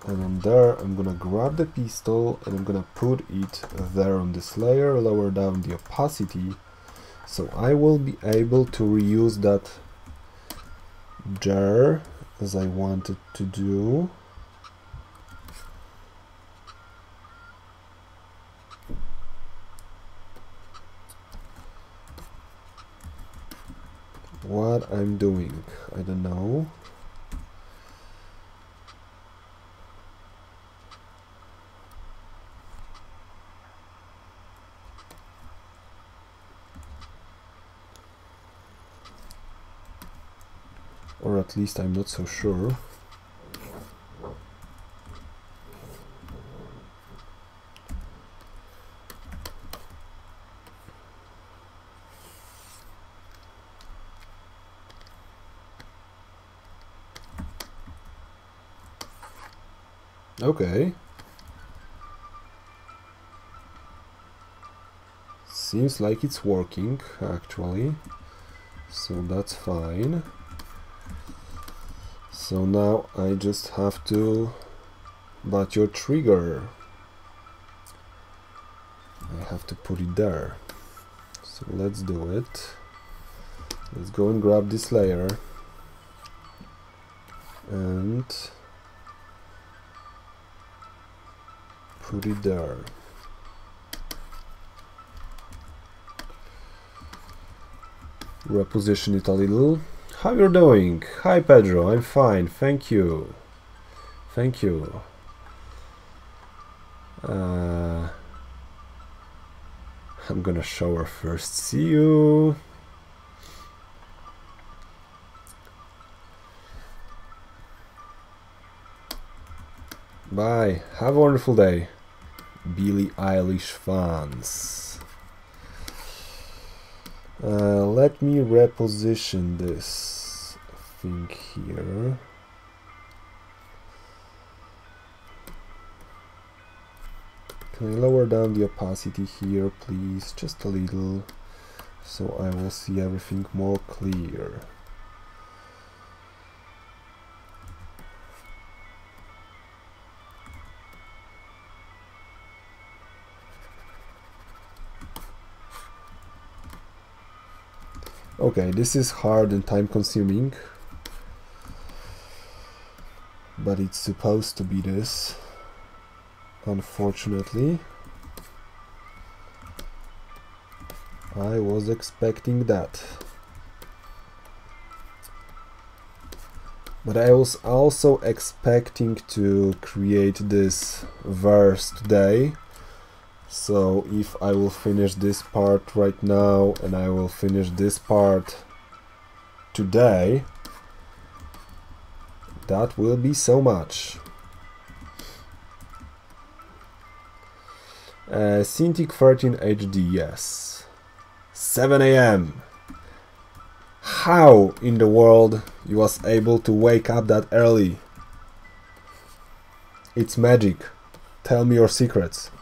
and on there I'm gonna grab the pistol and I'm gonna put it there on this layer, lower down the opacity, so I will be able to reuse that jar as I wanted to do. What I'm doing, I don't know. Or at least I'm not so sure. Okay. Seems like it's working, actually. So that's fine. So now I just have to, but your trigger, I have to put it there. So let's do it. Let's go and grab this layer and put it there. Reposition it a little. How you're doing? Hi Pedro, I'm fine, thank you. Thank you. I'm gonna shower first. See you. Bye. Have a wonderful day. Billie Eilish fans. Let me reposition this thing here. Can I lower down the opacity here, please? Just a little, so I will see everything more clear. Okay, this is hard and time consuming, but it's supposed to be this, unfortunately. I was expecting that. But I was also expecting to create this verse today. So if I will finish this part right now and I will finish this part today, that will be so much. Cintiq 13 HD, yes. 7 AM. How in the world you was able to wake up that early? It's magic. Tell me your secrets.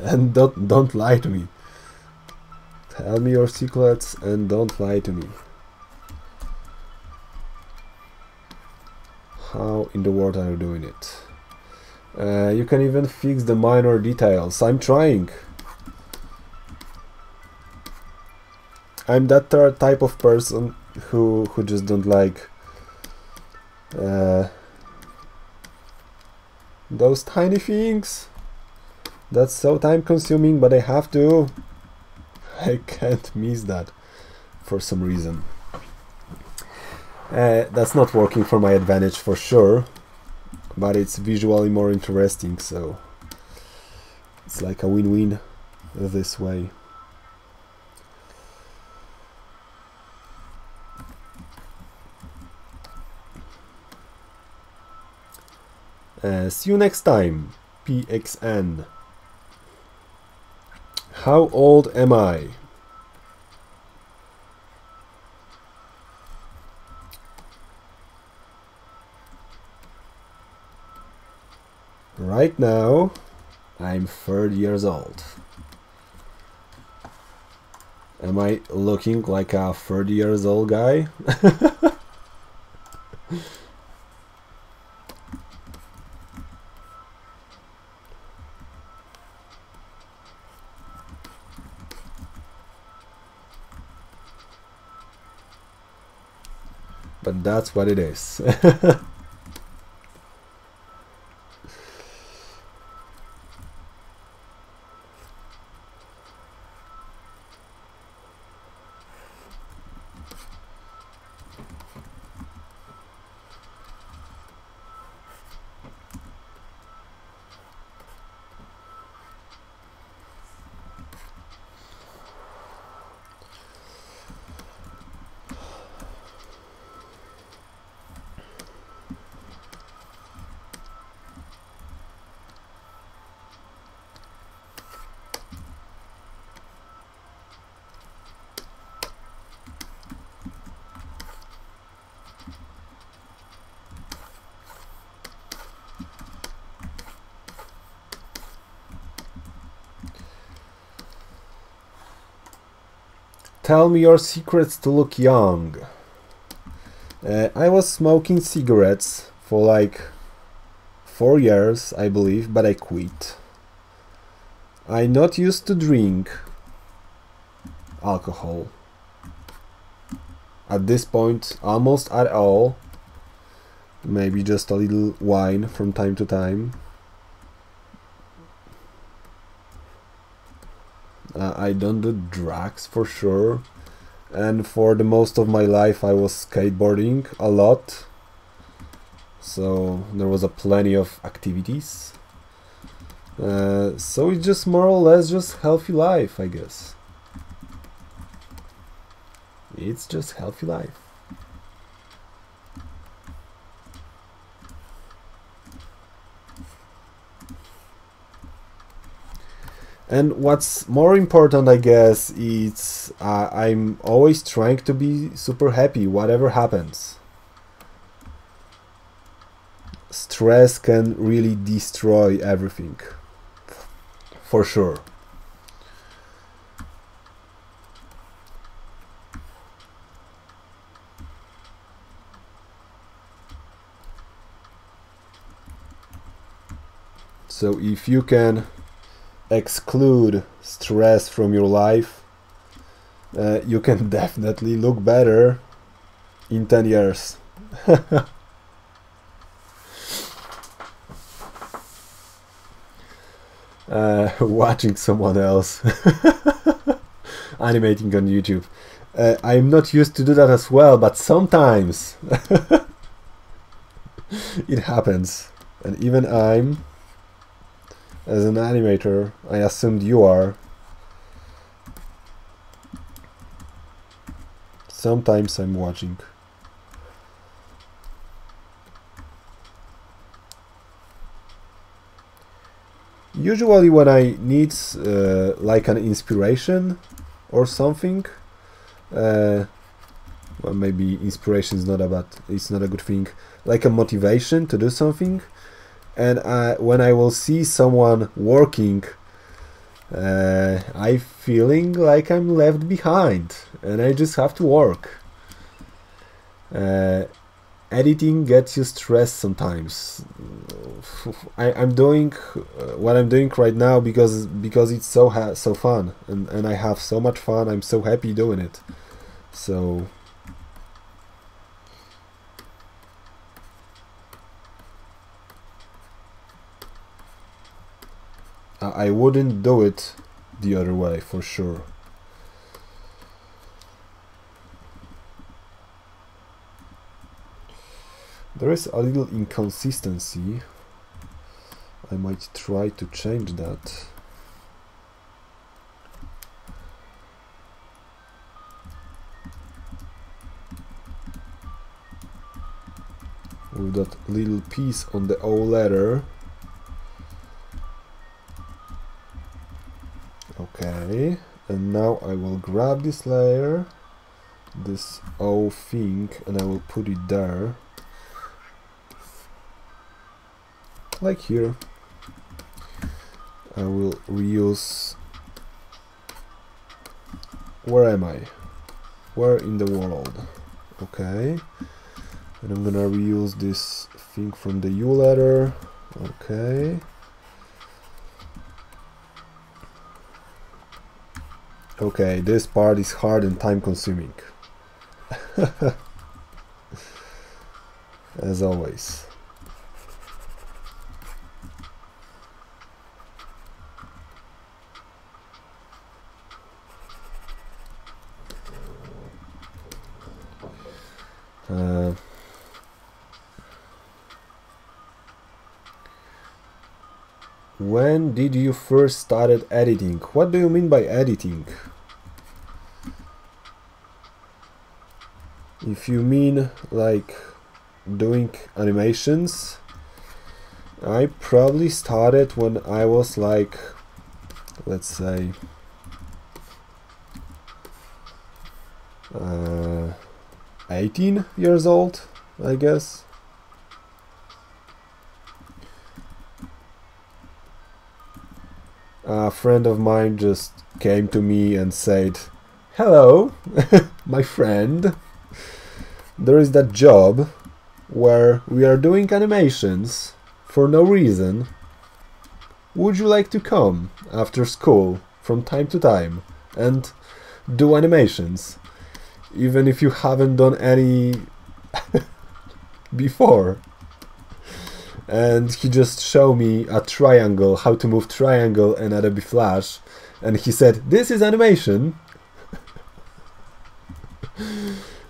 And don't lie to me. Tell me your secrets and don't lie to me. How in the world are you doing it? You can even fix the minor details. I'm trying. I'm that type of person who just don't like those tiny things. That's so time consuming, but I have to. I can't miss that for some reason. That's not working for my advantage for sure, but it's visually more interesting, so it's like a win-win this way. See you next time, PXN. How old am I? Right now, I'm 30 years old. Am I looking like a 30 years old guy? But that's what it is. Tell me your secrets to look young. I was smoking cigarettes for like 4 years, I believe, but I quit. I not used to drink alcohol. At this point, almost at all. Maybe just a little wine from time to time. I don't do drugs for sure. And for the most of my life I was skateboarding a lot. So there was a plenty of activities. So it's just more or less just healthy life, I guess. It's just healthy life. And what's more important, I guess, is I'm always trying to be super happy, whatever happens. Stress can really destroy everything, for sure. So if you can exclude stress from your life, you can definitely look better in 10 years. Watching someone else animating on YouTube. I'm not used to do that as well, but sometimes it happens. And even I'm, as an animator, I assumed you are. Sometimes I'm watching. Usually when I need like an inspiration or something, well, maybe inspiration is not it's not a good thing, like a motivation to do something, and when I will see someone working, I feeling like I'm left behind and I just have to work. Editing gets you stressed sometimes. I'm doing what I'm doing right now because it's so fun, and I have so much fun. I'm so happy doing it. So I wouldn't do it the other way for sure. There is a little inconsistency. I might try to change that. With that little piece on the O letter. Okay, and now I will grab this layer, this O thing, and I will put it there. Like here. I will reuse. Where am I? Where in the world? Okay. And I'm gonna reuse this thing from the U letter. Okay. Okay, this part is hard and time consuming. As always. When did you first started editing? What do you mean by editing? If you mean like doing animations, I probably started when I was like, let's say, 18 years old, I guess. A friend of mine just came to me and said, hello, my friend, there is that job where we are doing animations for no reason. Would you like to come after school from time to time and do animations, even if you haven't done any before? And he just showed me a triangle, how to move triangle in Adobe Flash, and he said, this is animation.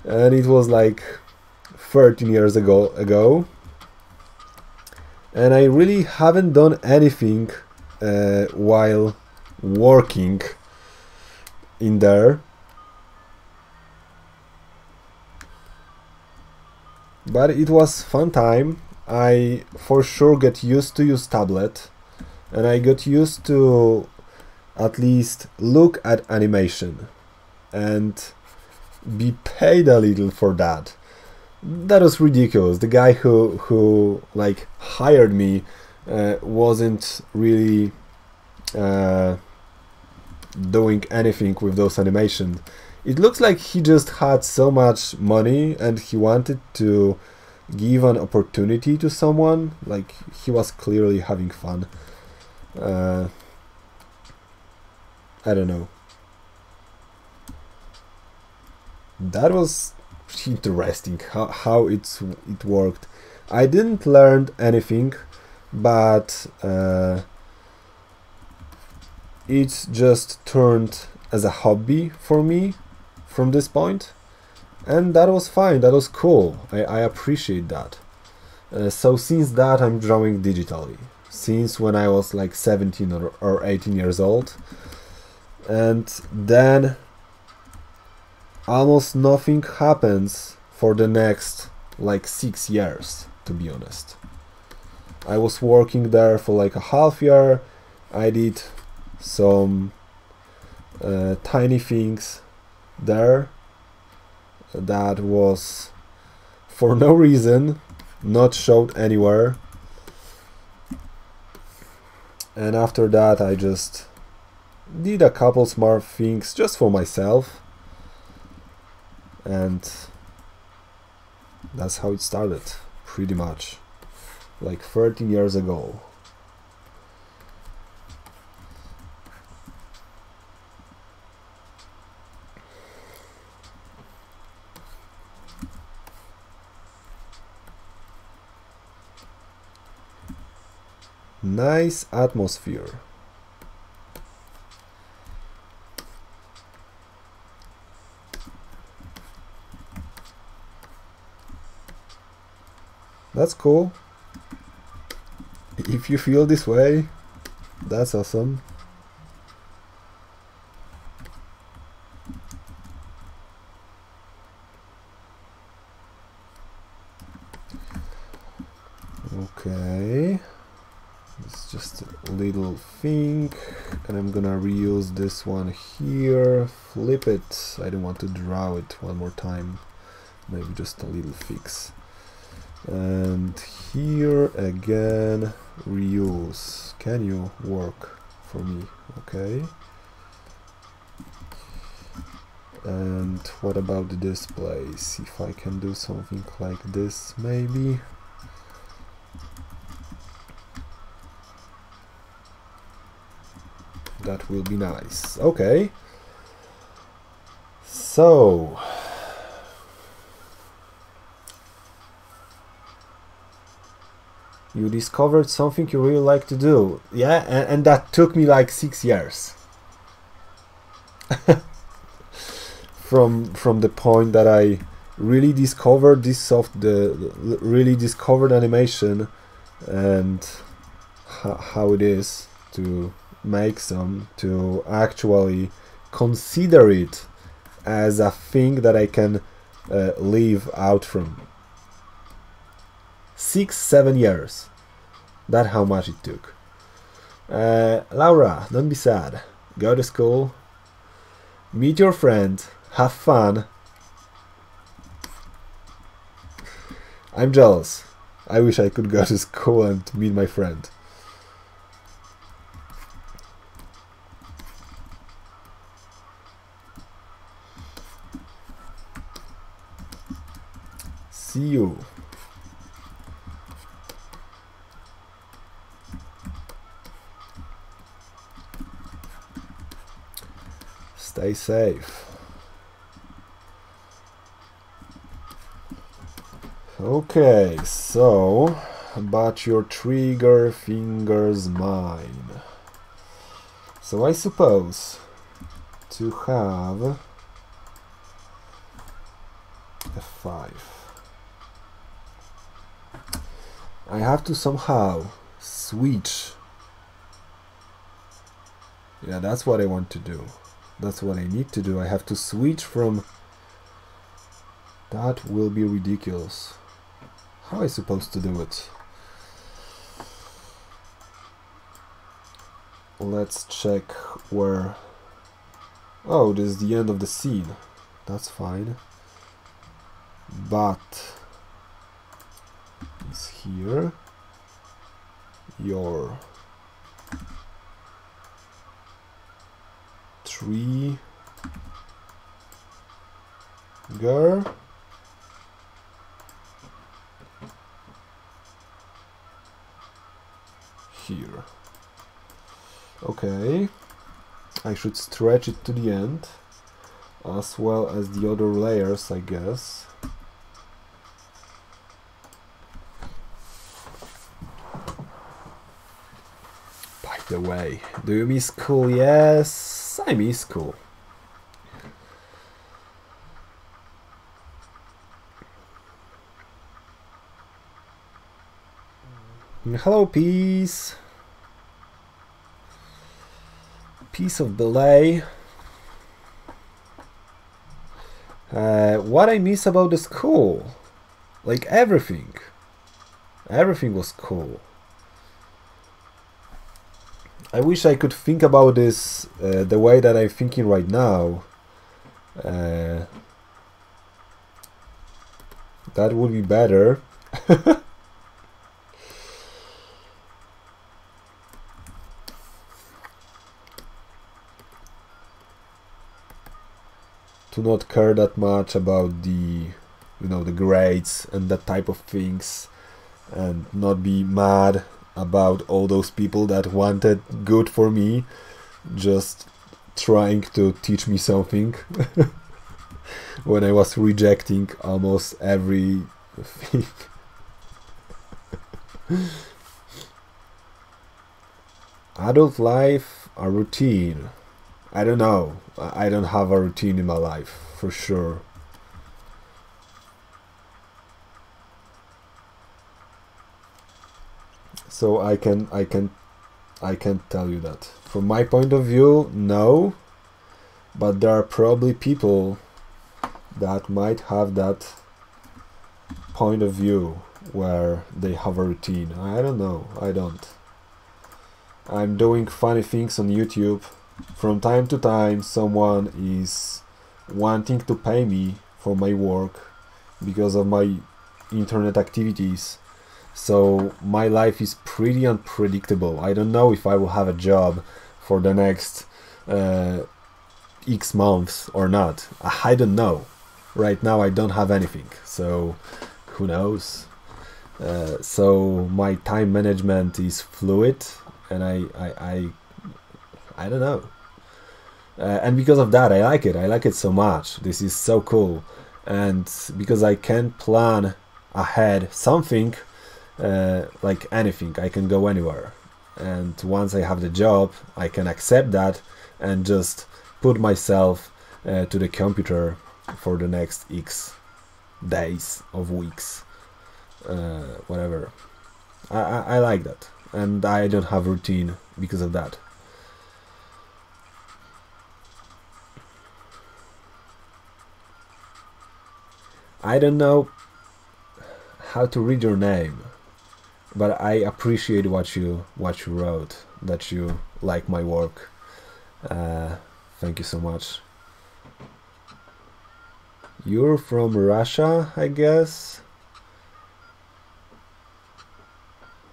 And it was like 13 years ago. And I really haven't done anything while working in there. But it was fun time. I for sure get used to use tablet, and I got used to at least look at animation and be paid a little for that. That was ridiculous. The guy who like hired me wasn't really doing anything with those animations. It looks like he just had so much money and he wanted to give an opportunity to someone. Like, he was clearly having fun. I don't know. That was interesting how it worked. I didn't learn anything, but it just turned as a hobby for me from this point, and that was fine. That was cool. I appreciate that. So since that, I'm drawing digitally since when I was like 17 or 18 years old, and then almost nothing happens for the next like 6 years, to be honest. I was working there for like a half year. I did some tiny things there that was for no reason, not showed anywhere. And after that I just did a couple smart things just for myself, and that's how it started, pretty much, like 13 years ago. Nice atmosphere. That's cool. If you feel this way, that's awesome. Okay, it's just a little thing, and I'm gonna reuse this one here, flip it. I don't want to draw it one more time, maybe just a little fix. And here again, reuse. Can you work for me? Okay. And what about the displays? If I can do something like this, maybe. That will be nice. Okay. So you discovered something you really like to do. Yeah, and that took me like 6 years. From the point that I really discovered this really discovered animation and how it is to make some, to actually consider it as a thing that I can live out from. 6-7 years. That's how much it took. Laura, don't be sad. Go to school, meet your friend, have fun. I'm jealous. I wish I could go to school and meet my friend. See you. Stay safe. Okay, so about your trigger fingers mine. So I suppose to have F5. I have to somehow switch. Yeah, that's what I want to do. That's what I need to do. I have to switch from... That will be ridiculous. How am I supposed to do it? Let's check where... Oh, this is the end of the scene. That's fine. But is here your trigger here. Okay, I should stretch it to the end as well as the other layers, I guess. By the way, do you miss school? Yes, I miss school. Hello, peace. Piece of delay. What I miss about the school? Like everything. Everything was cool. I wish I could think about this the way that I'm thinking right now. That would be better. To not care that much about the, the grades and that type of things, and not be mad about all those people that wanted good for me, just trying to teach me something when I was rejecting almost everything. Adult life, a routine. I don't know. I don't have a routine in my life, for sure. So I can't tell you that. From my point of view, no. But there are probably people that might have that point of view where they have a routine. I don't know. I don't. I'm doing funny things on YouTube. From time to time, someone is wanting to pay me for my work because of my internet activities. So my life is pretty unpredictable. I don't know if I will have a job for the next X months or not. I don't know. Right now I don't have anything. So who knows? So my time management is fluid, and I don't know. And because of that, I like it. I like it so much. This is so cool. And because I can plan ahead something, like anything, I can go anywhere. And once I have the job, I can accept that and just put myself to the computer for the next X days of weeks, whatever. I like that. And I don't have routine because of that. I don't know how to read your name, but I appreciate what you wrote, that you like my work. Thank you so much. You're from Russia, I guess.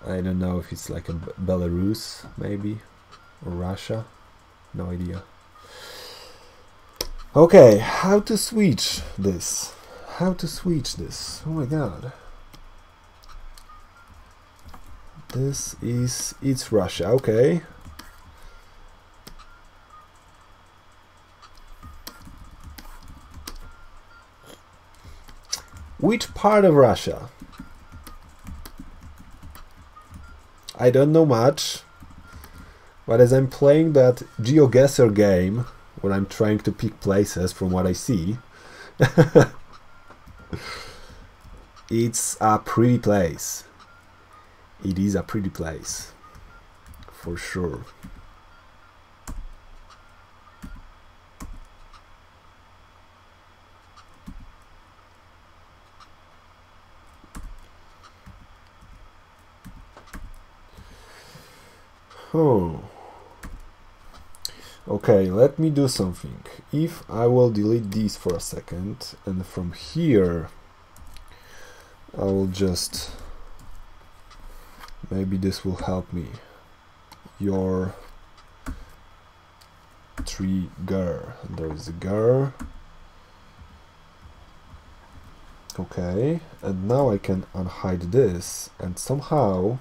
I don't know if it's like a Belarus, maybe, or Russia. No idea. Okay, how to switch this? how to switch this? Oh my god. It's Russia, okay. Which part of Russia? I don't know much, but as I'm playing that GeoGuessr game, when I'm trying to pick places from what I see, it's a pretty place. It is a pretty place, for sure. Oh. Okay, let me do something. If I will delete these for a second, and from here I will just, maybe this will help me. Your trigger. There is a girl. Okay, and now I can unhide this, and somehow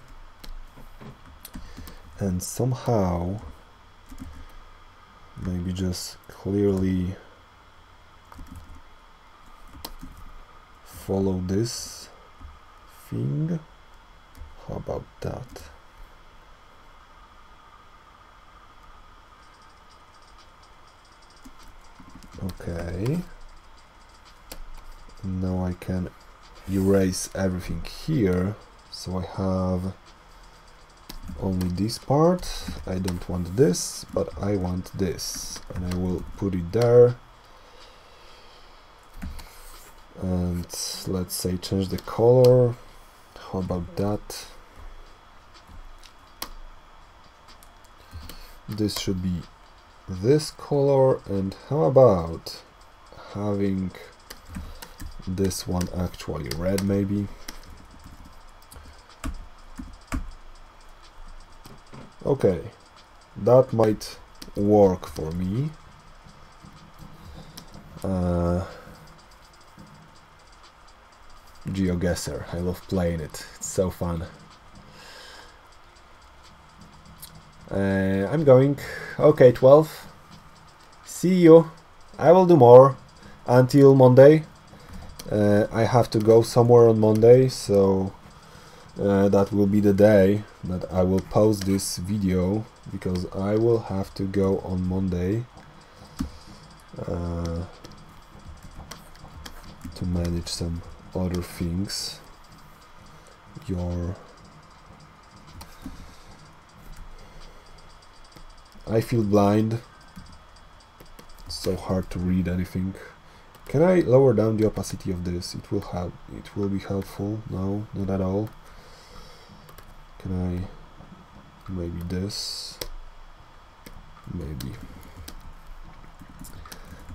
maybe just clearly follow this thing. How about that? Okay. Now I can erase everything here, so I have only this part. I don't want this, but I want this, and I will put it there. And let's say change the color. How about that? This should be this color, and how about having this one actually red, maybe? Okay, that might work for me. GeoGuessr, I love playing it, it's so fun. I'm going. Okay, 12. See you. I will do more until Monday. I have to go somewhere on Monday, so that will be the day that I will post this video, because I will have to go on Monday to manage some other things. I feel blind. It's so hard to read anything. Can I lower down the opacity of this? It will be helpful. No, not at all. Can I maybe this? Maybe.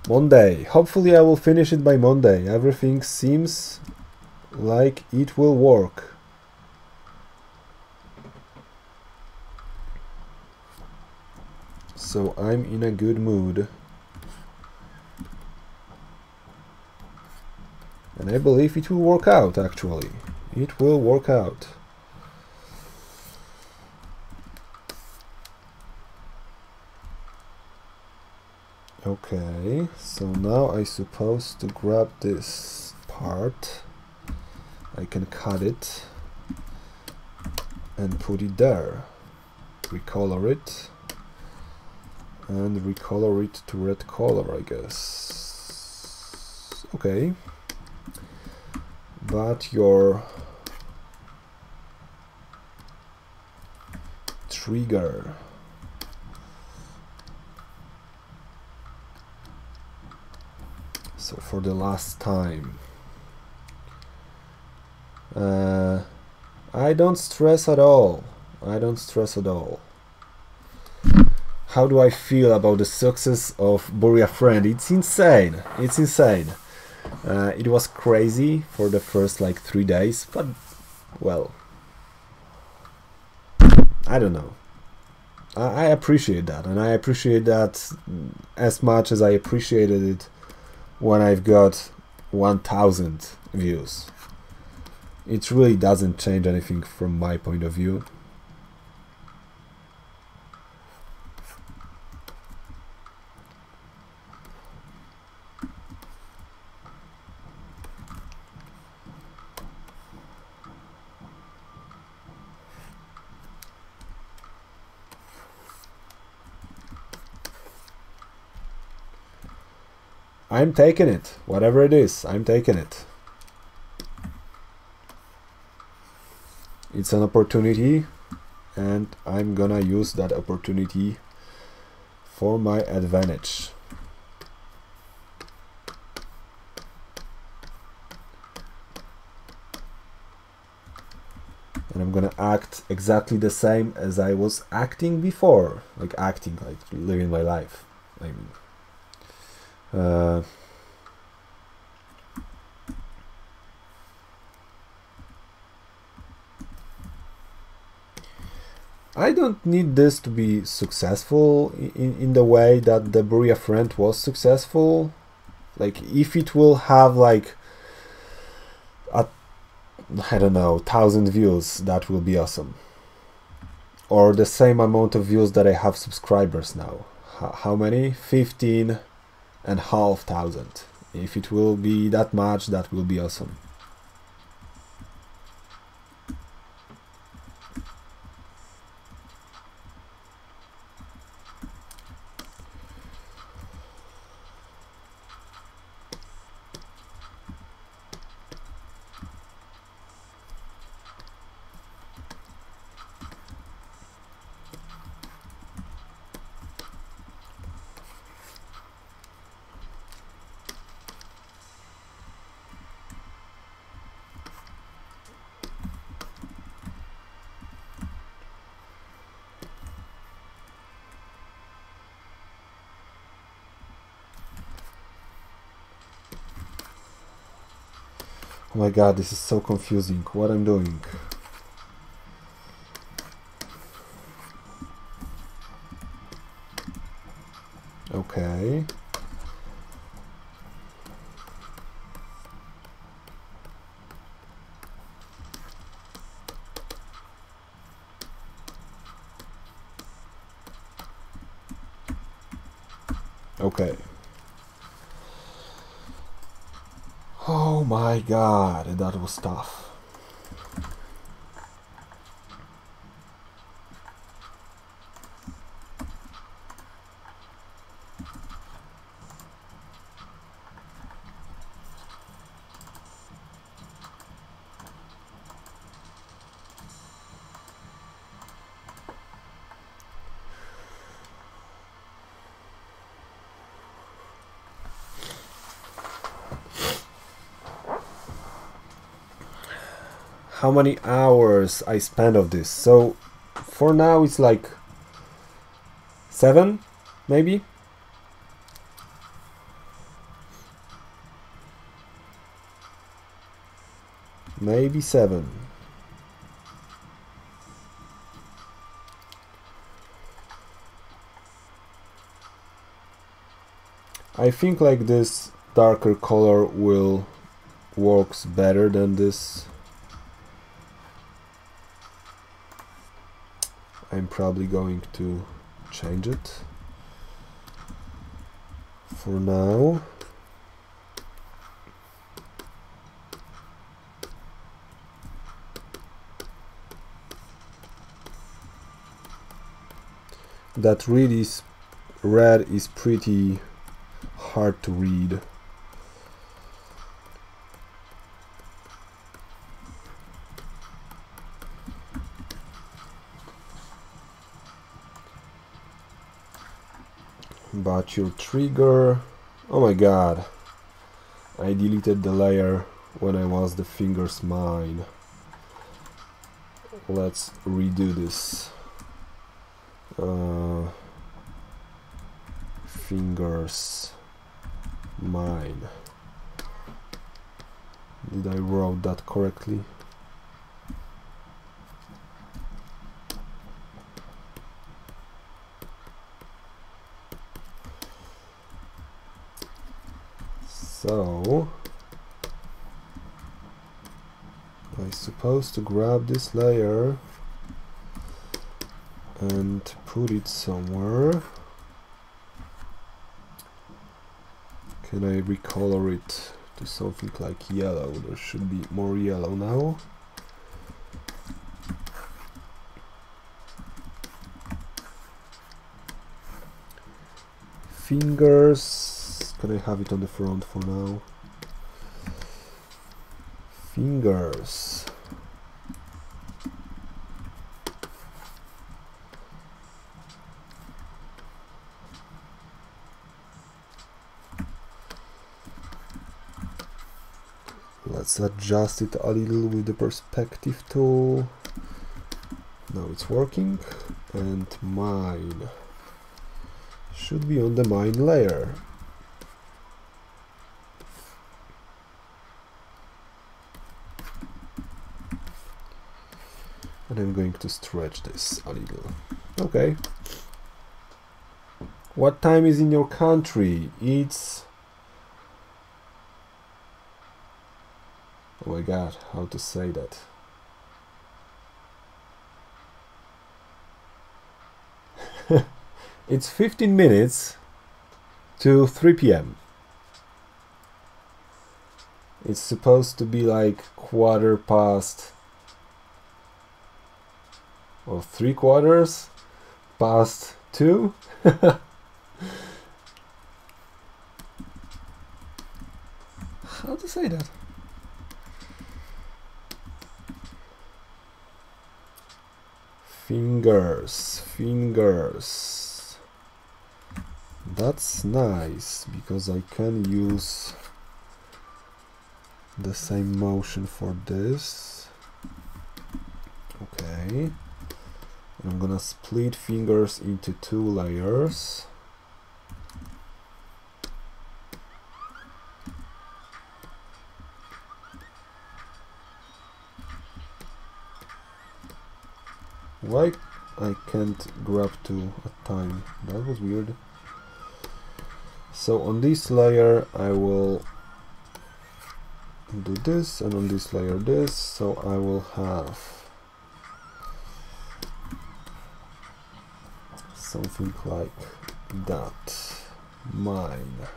Monday. Hopefully I will finish it by Monday. Everything seems like it will work. So I'm in a good mood. And I believe it will work out, actually. It will work out. Okay, so now I suppose to grab this part. I can cut it and put it there. Recolor it. And recolor it to red color, I guess. Okay. But your trigger, so for the last time, I don't stress at all. I don't stress at all. How do I feel about the success of Bury a Friend? It's insane. It's insane. It was crazy for the first like 3 days, but well, I don't know. I appreciate that, and I appreciate that as much as I appreciated it when I've got 1000 views. It really doesn't change anything from my point of view. I'm taking it, whatever it is, I'm taking it. It's an opportunity, and I'm gonna use that opportunity for my advantage. And I'm gonna act exactly the same as I was acting before, like living my life. I mean, I don't need this to be successful in the way that the Buria friend was successful. Like, if it will have like I don't know, 1000 views, that will be awesome. Or the same amount of views that I have subscribers now. How many? 15,500. If it will be that much, that will be awesome. Oh my god, this is so confusing. What I'm doing. Okay. Okay. Oh my god, that was tough. How many hours I spent of this? So for now it's like 7 maybe. Maybe 7. I think like this darker color will works better than this. I'm probably going to change it for now. That red is pretty hard to read. But your trigger, oh my god, I deleted the layer when I was the fingers mine. Let's redo this. Fingers mine. Did I wrote that correctly? So supposed to grab this layer and put it somewhere. Can I recolor it to something like yellow? There should be more yellow now. Fingers, can I have it on the front for now? Fingers. Let's adjust it a little with the perspective tool. Now it's working. And mine should be on the mine layer. And I'm going to stretch this a little. Okay. What time is in your country? It's... oh my god, how to say that? It's 15 minutes to 3 p.m. It's supposed to be like 1/4 or 3/4 past 2. How to say that? Fingers, fingers. That's nice because I can use the same motion for this. Okay. I'm gonna split fingers into 2 layers. Why I can't grab 2 at a time? That was weird. So on this layer I will do this, and on this layer this, so I will have something like that. Mine.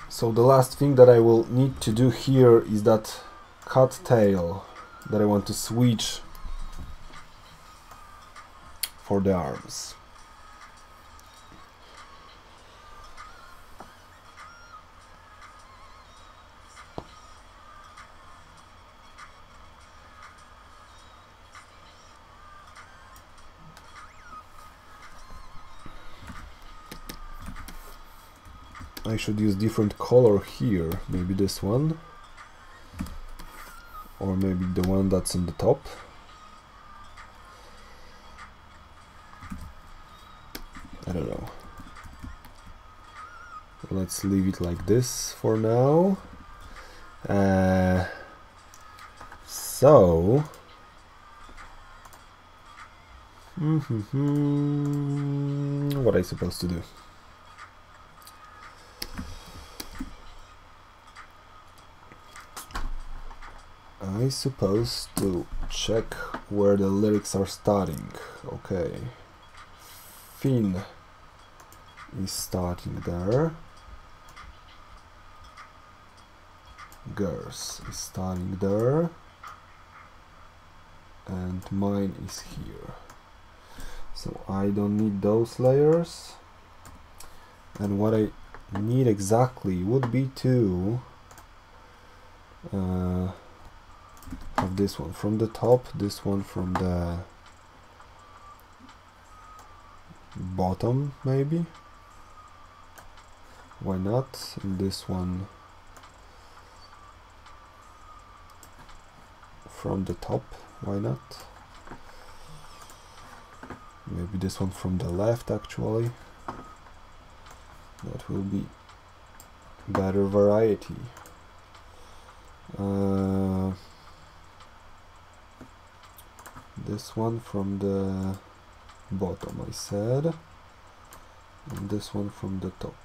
So the last thing that I will need to do here is that cut tail that I want to switch for the arms. I should use different color here, maybe this one, or maybe the one that's on the top. I don't know. Let's leave it like this for now. So what am I supposed to do? I'm supposed to check where the lyrics are starting. Okay, Finn is starting there. Girls is starting there. And mine is here. So I don't need those layers. And what I need exactly would be to have this one from the top, this one from the bottom, maybe. Why not? And this one from the top, why not? Maybe this one from the left, actually. That will be better variety. This one from the bottom, I said, and this one from the top.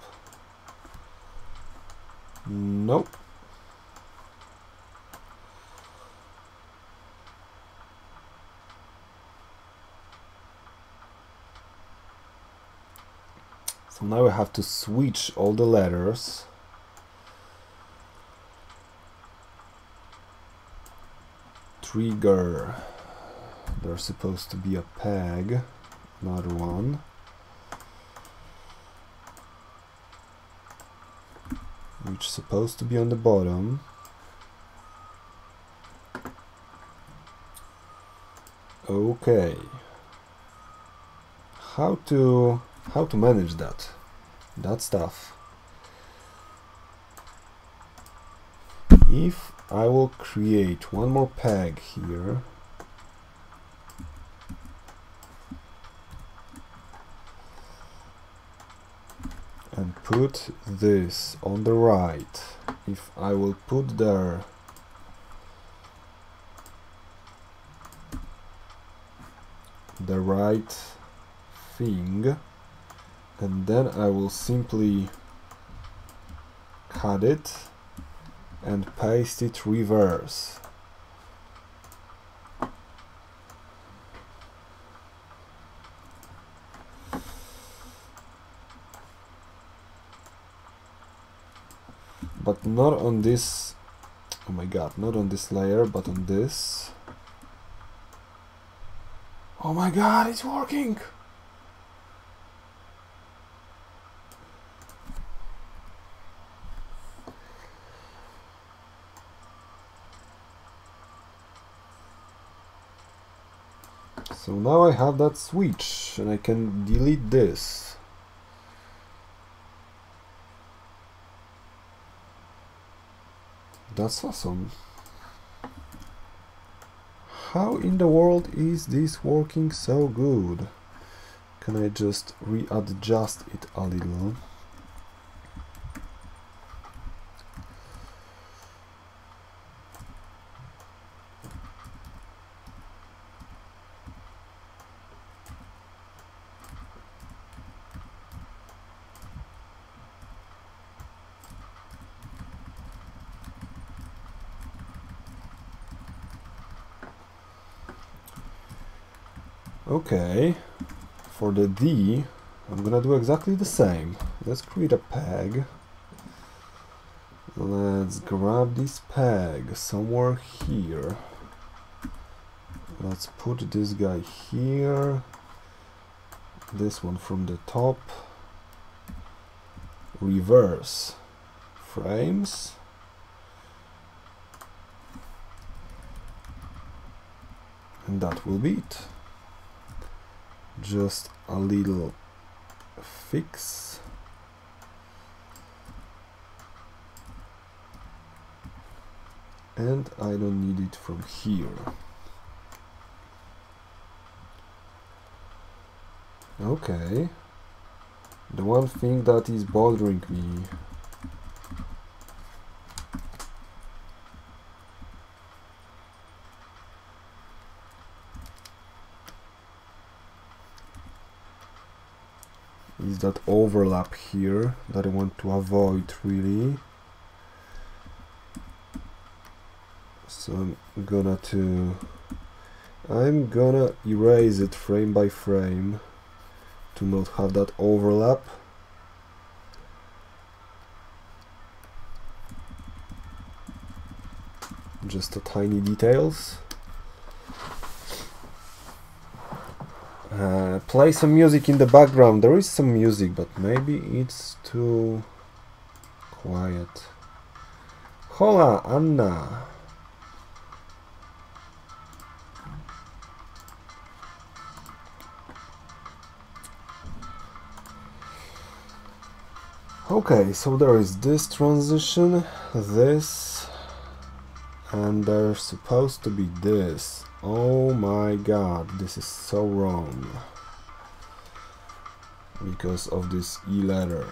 Nope. So now we have to switch all the letters. Trigger. There's supposed to be a peg, another one. Which is supposed to be on the bottom. Okay. How to manage that stuff? If I will create one more peg here, and put this on the right, if I will put there the right thing, and then I will simply cut it and paste it reverse. But not on this, oh my god, not on this layer, but on this. Oh my god, it's working! So now I have that switch and I can delete this. That's awesome. How in the world is this working so good? Can I just readjust it a little? Okay, for the D, I'm gonna do exactly the same. Let's create a peg. Let's grab this peg somewhere here. Let's put this guy here. This one from the top. Reverse frames. And that will be it. Just a little fix. And I don't need it from here. Okay. The one thing that is bothering me is that overlap here that I want to avoid really. So I'm gonna erase it frame by frame to not have that overlap. Just the tiny details. Play some music in the background. There is some music, but maybe it's too quiet. Hola, Anna. Okay, so there is this transition, this, and there's supposed to be this. Oh my god, this is so wrong. Because of this E letter.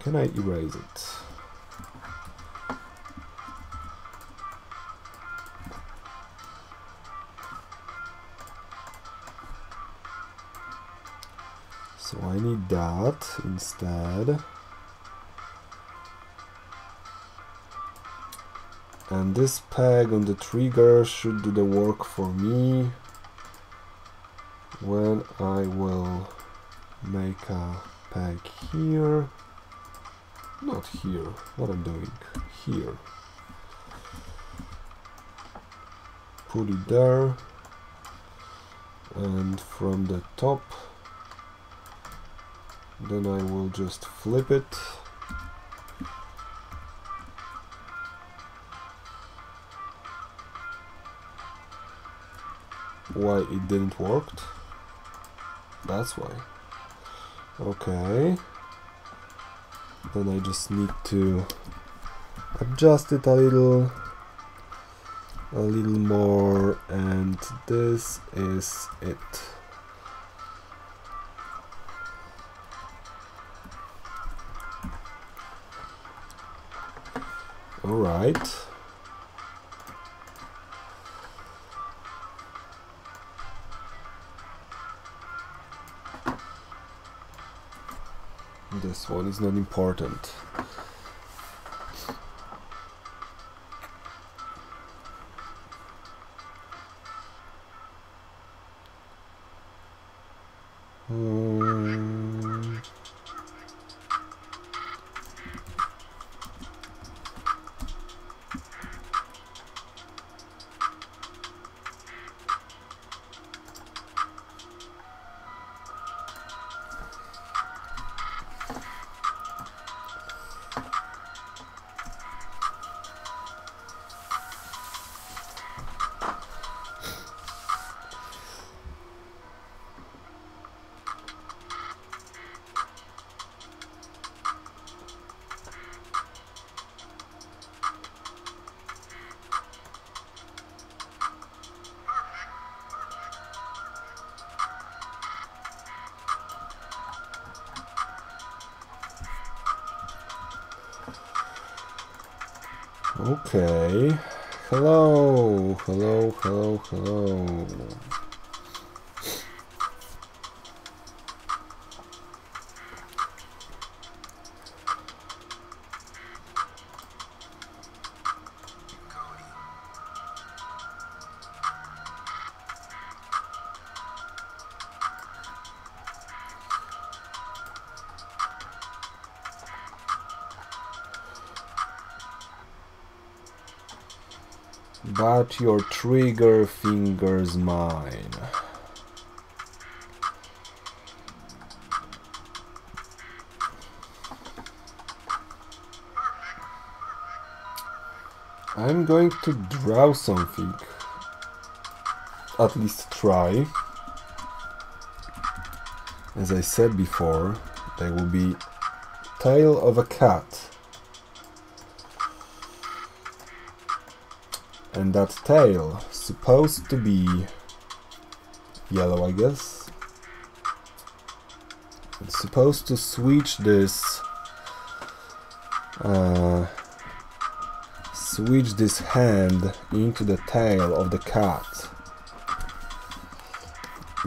Can I erase it? So I need that instead. And this peg on the trigger should do the work for me when I will make a peg here. Not here, what I'm doing, here. Put it there, and from the top, then I will just flip it. Why it didn't work? That's why. Okay. Then I just need to adjust it a little more, and this is it. All right. This one is not important. Okay. Hello. But your trigger finger's mine. I'm going to draw something. At least try. As I said before, there will be tail of a cat. And that tail supposed to be yellow, I guess. It's supposed to switch this hand into the tail of the cat,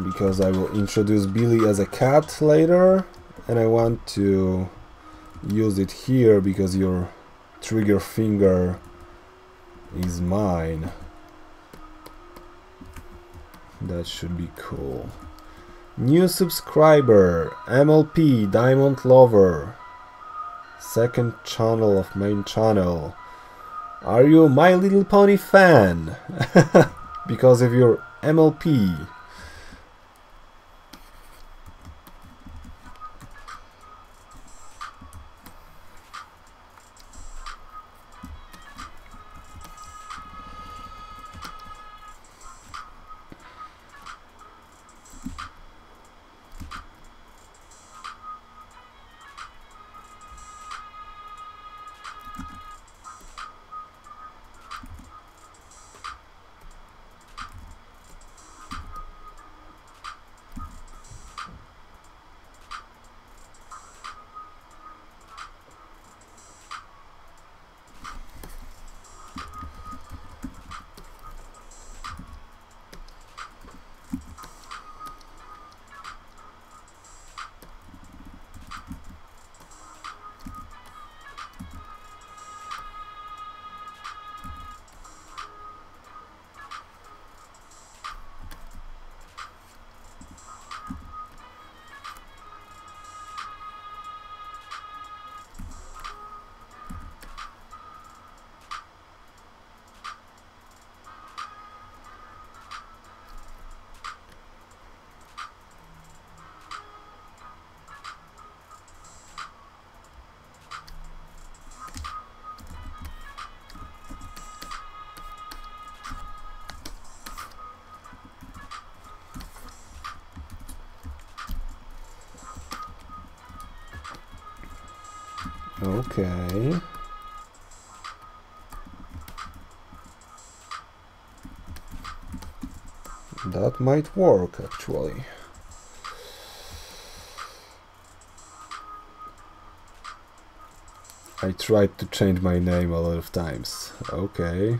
because I will introduce Billie as a cat later, and I want to use it here because your trigger finger is mine. That should be cool. New subscriber, MLP Diamond Lover, second channel of main channel. Are you My Little Pony fan? Because of your MLP. Okay. That might work actually. I tried to change my name a lot of times. Okay.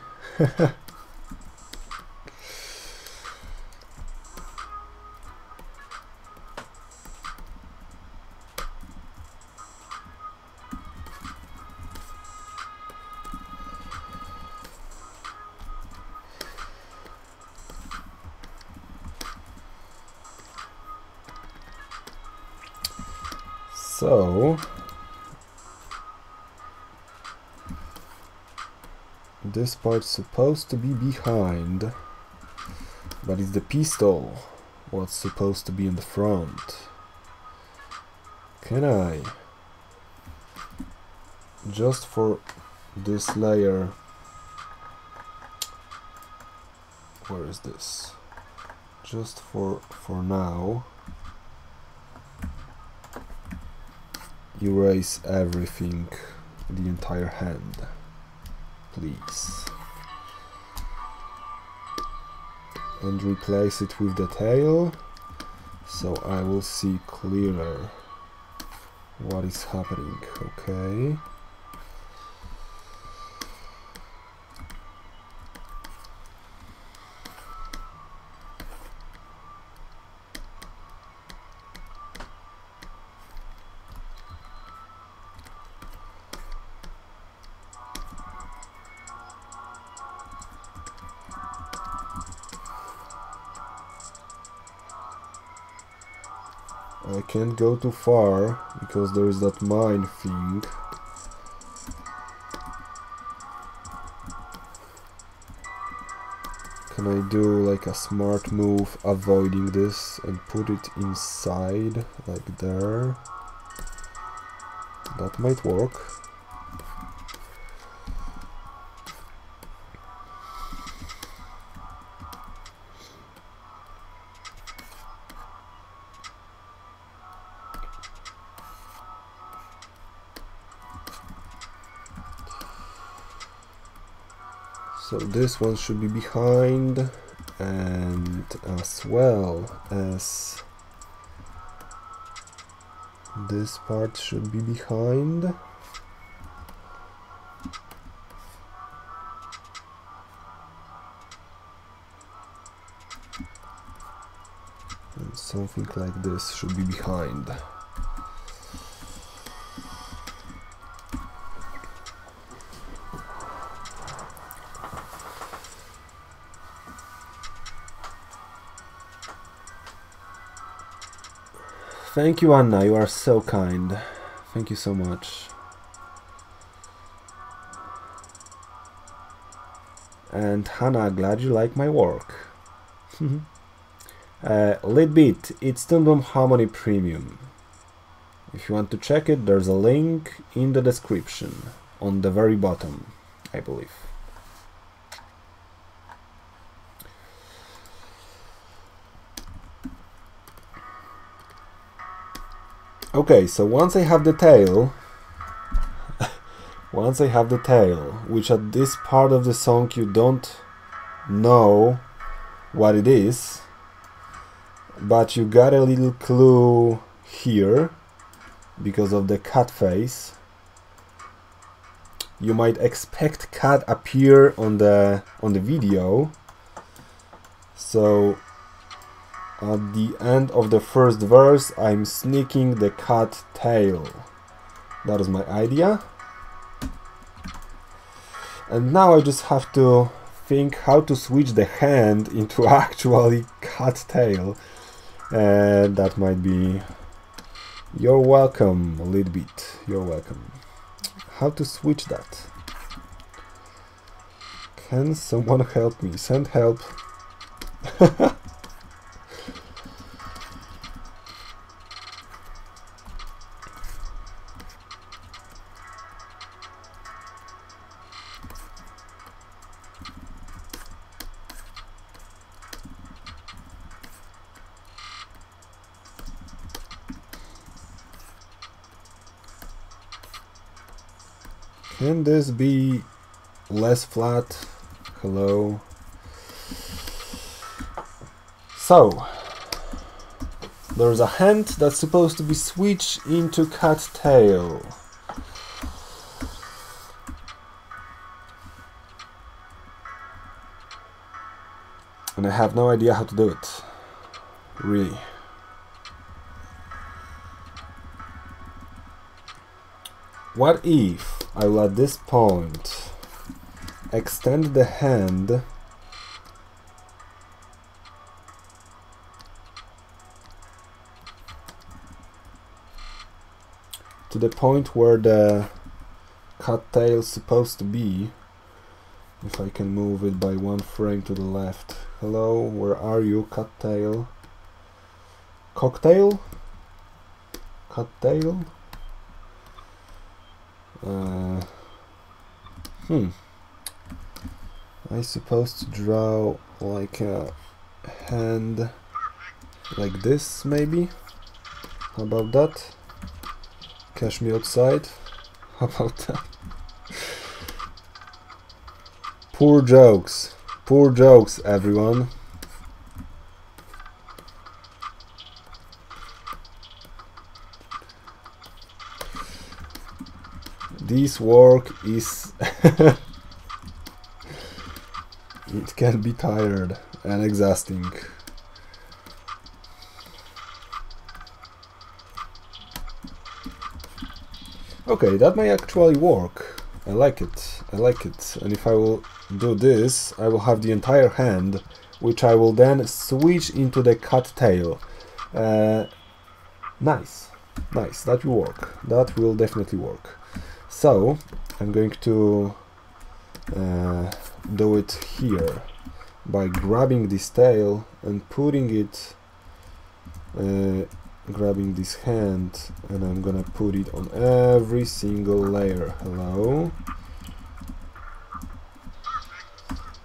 So this part's supposed to be behind, but it's the pistol what's supposed to be in the front. Can I, just for this layer, where is this? Just for now, erase everything, the entire hand, please, and replace it with the tail, so I will see clearer what is happening. Okay. I can't go too far because there is that mine thing. Can I do like a smart move avoiding this and put it inside, like there? That might work. So this one should be behind, and as well as this part should be behind. And something like this should be behind. Thank you, Anna, you are so kind. Thank you so much. And Hannah, glad you like my work. Litbit, it's Tundum Harmony Premium. If you want to check it, there's a link in the description, on the very bottom, I believe. Okay, so once I have the tail, which at this part of the song you don't know what it is, but you got a little clue here because of the cat face. You might expect cat appear on the video. So at the end of the first verse, I'm sneaking the cat tail. That is my idea. And now I just have to think how to switch the hand into actually cat tail. And that might be... You're welcome, Litbit. You're welcome. How to switch that? Can someone help me? Send help. Can this be less flat? Hello. So there's a hand that's supposed to be switched into cat tail. And I have no idea how to do it. Really. What if I will at this point extend the hand to the point where the cat tail is supposed to be? If I can move it by one frame to the left. Hello, where are you, cat tail? Cocktail? Cat tail? I supposed to draw like a hand like this, maybe? How about that? Cash me outside? How about that? Poor jokes, everyone. This work is it can be tired and exhausting. Okay, that may actually work. I like it. And if I will do this, I will have the entire hand, which I will then switch into the cat tail. Nice. That will work. That will definitely work. So I'm going to do it here by grabbing this tail and putting it, grabbing this hand, and I'm gonna put it on every single layer. Hello.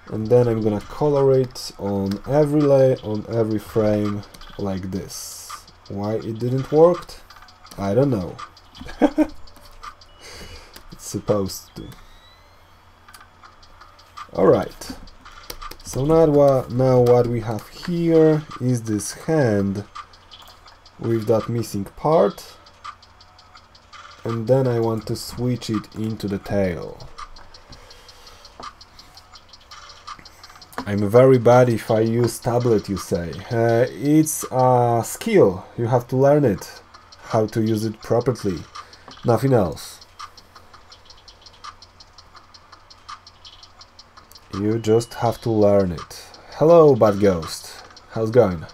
And then I'm gonna color it on every layer, on every frame, like this. Why it didn't work? I don't know. It's supposed to. Alright. So now what we have here is this hand with that missing part, and then I want to switch it into the tail. I'm very bad if I use tablet, you say. It's a skill, you have to learn it, how to use it properly, nothing else. You just have to learn it. Hello, Bad Ghost, how's it going?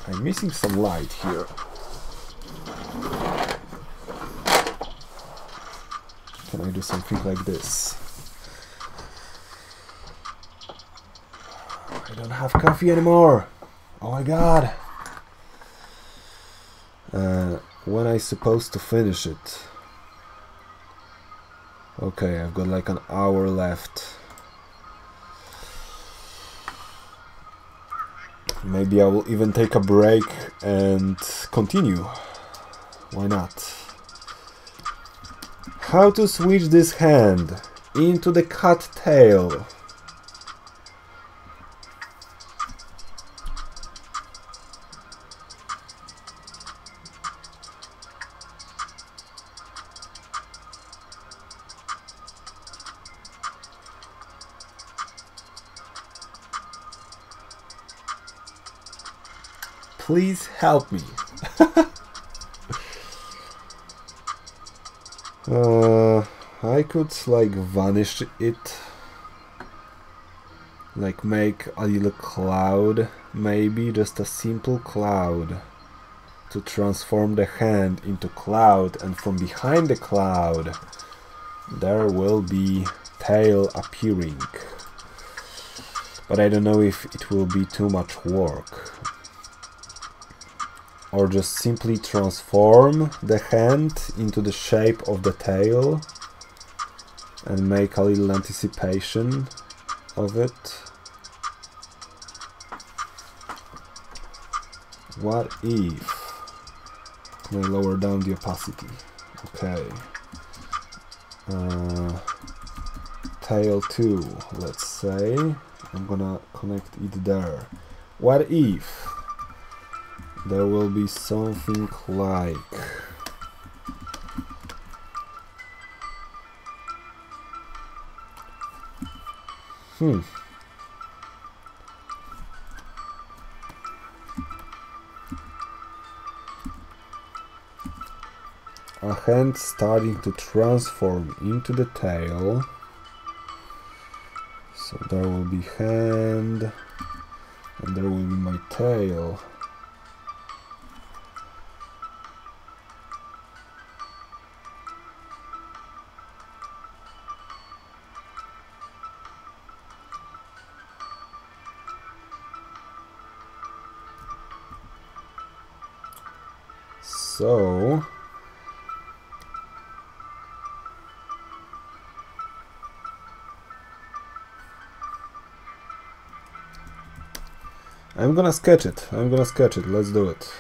I'm missing some light here. Can I do something like this? I don't have coffee anymore. Oh my god. When I supposed to finish it? Okay, I've got like an hour left. Maybe I will even take a break and continue. Why not? How to switch this hand into the cat tail? Please help me. I could like vanish it, like make a little cloud, maybe just a simple cloud, to transform the hand into cloud, and from behind the cloud there will be tail appearing. But I don't know if it will be too much work. Or just simply transform the hand into the shape of the tail and make a little anticipation of it. What if? Can I lower down the opacity? Okay. Tail 2, let's say. I'm gonna connect it there. What if there will be something like a hand starting to transform into the tail. So there will be hand and there will be my tail. So I'm gonna sketch it. Let's do it.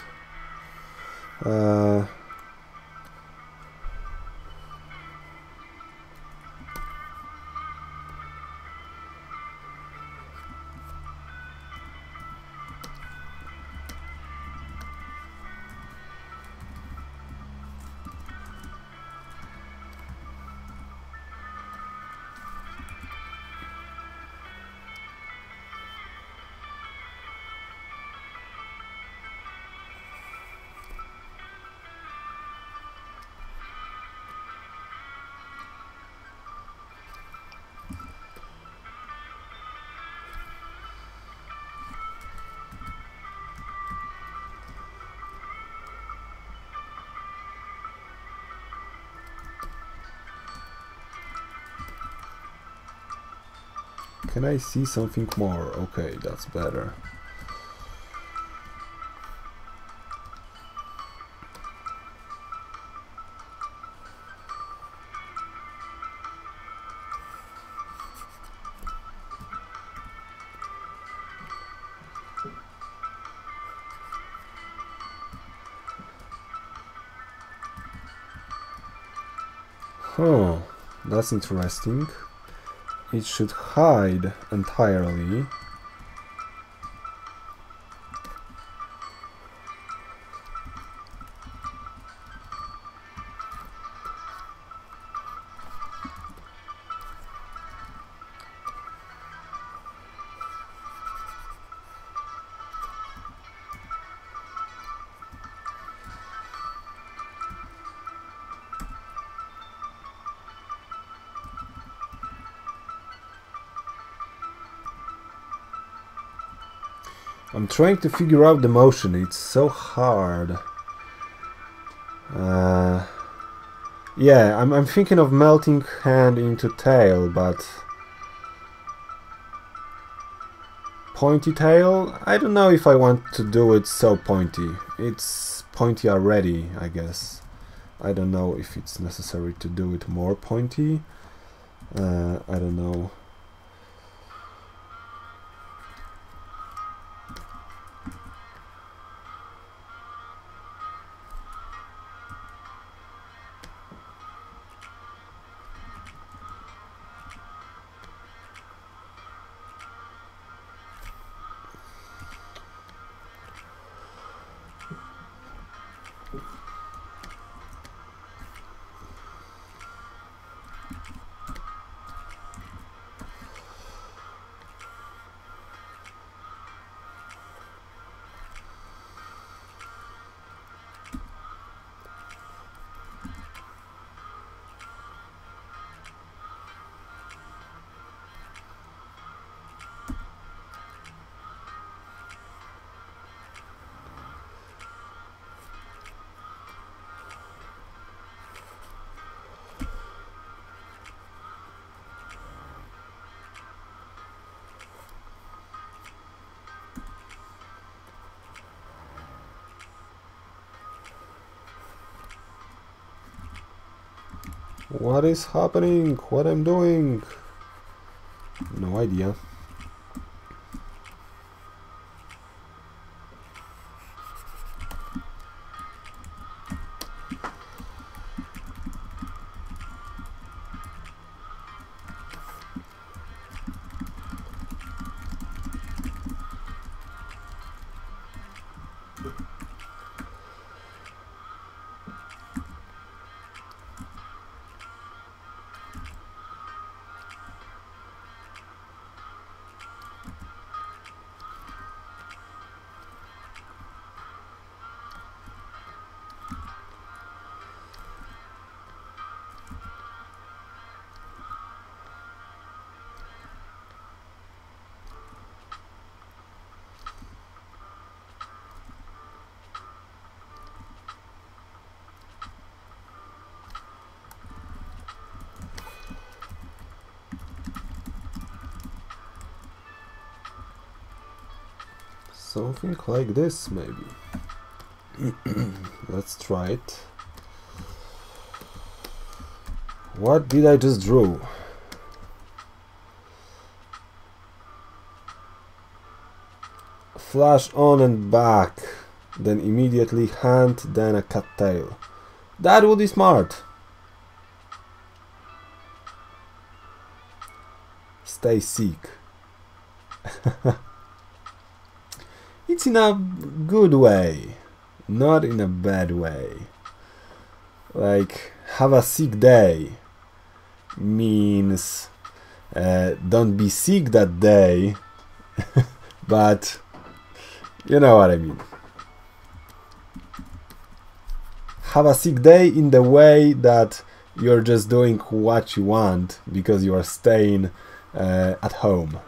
Can I see something more? Okay, that's better. Oh, that's interesting. It should hide entirely. I'm trying to figure out the motion. It's so hard. Yeah, I'm thinking of melting hand into tail, but pointy tail? I don't know if I want to do it so pointy. It's pointy already, I guess. I don't know if it's necessary to do it more pointy. I don't know. What is happening? What I'm doing? No idea. Something like this, maybe. Let's try it. What did I just draw? Flash on and back, then immediately hand, then a cat tail. That would be smart. Stay sick. It's in a good way, not in a bad way. Like, have a sick day means don't be sick that day, but you know what I mean. Have a sick day in the way that you're just doing what you want because you are staying at home.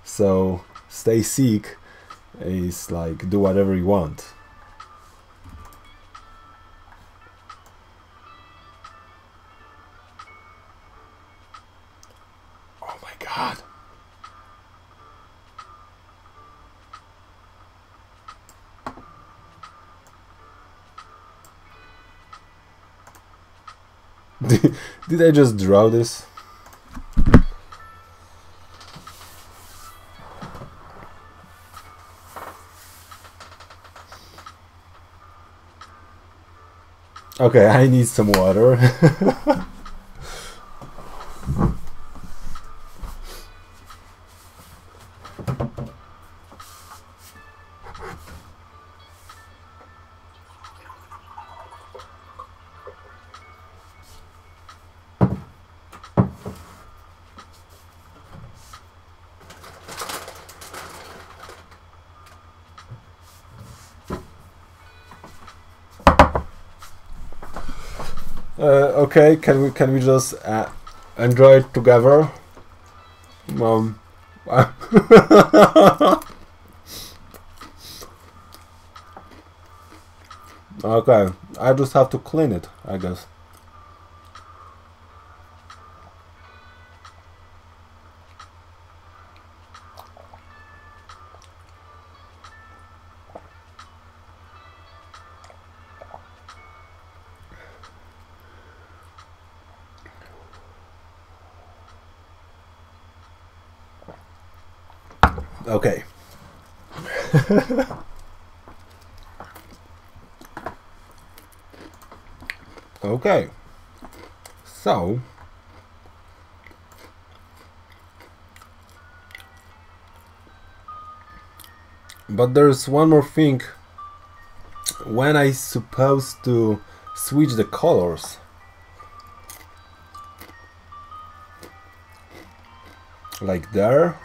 So stay sick is like do whatever you want. Oh my god. Did I just draw this? Okay, I need some water. Okay, can we just enjoy it together? Okay, I just have to clean it, I guess. Okay. Okay. So but there's one more thing. When I supposed to switch the colors, like there.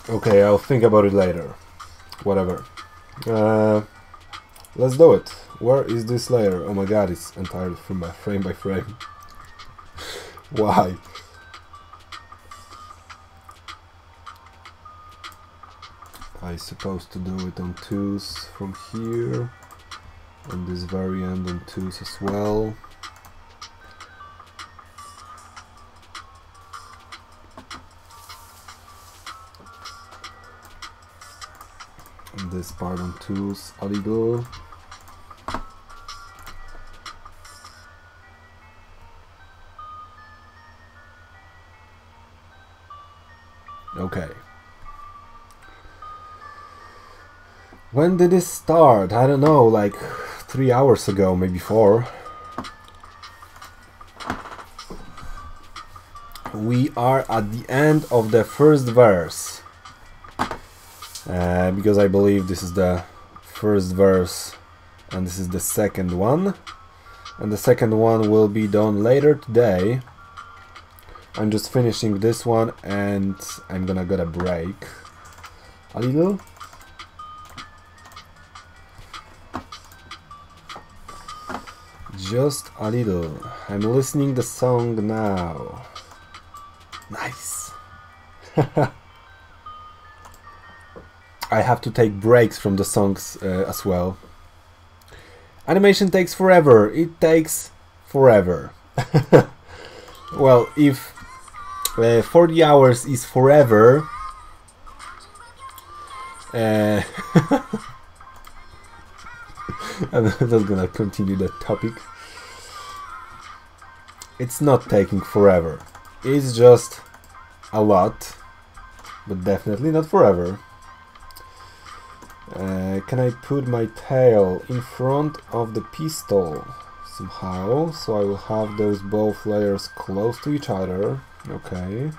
Okay, I'll think about it later. Whatever. Let's do it. Where is this layer? Oh my god, it's entirely from my frame by frame. Why? I supposed to do it on 2s from here, and this variant on 2s as well. And this part on 2s a little. Okay. When did this start? I don't know, like 3 hours ago, maybe 4. We are at the end of the first verse. because I believe this is the first verse and this is the second one, and the second one will be done later today. I'm just finishing this one and I'm gonna get a break a little. Just a little. I'm listening the song now. Nice. I have to take breaks from the songs as well. Animation takes forever. It takes forever. Well, if 40 hours is forever, I'm not gonna continue that topic. It's not taking forever. It's just a lot, but definitely not forever. Can I put my tail in front of the pistol somehow, so I will have those both layers close to each other? Okay.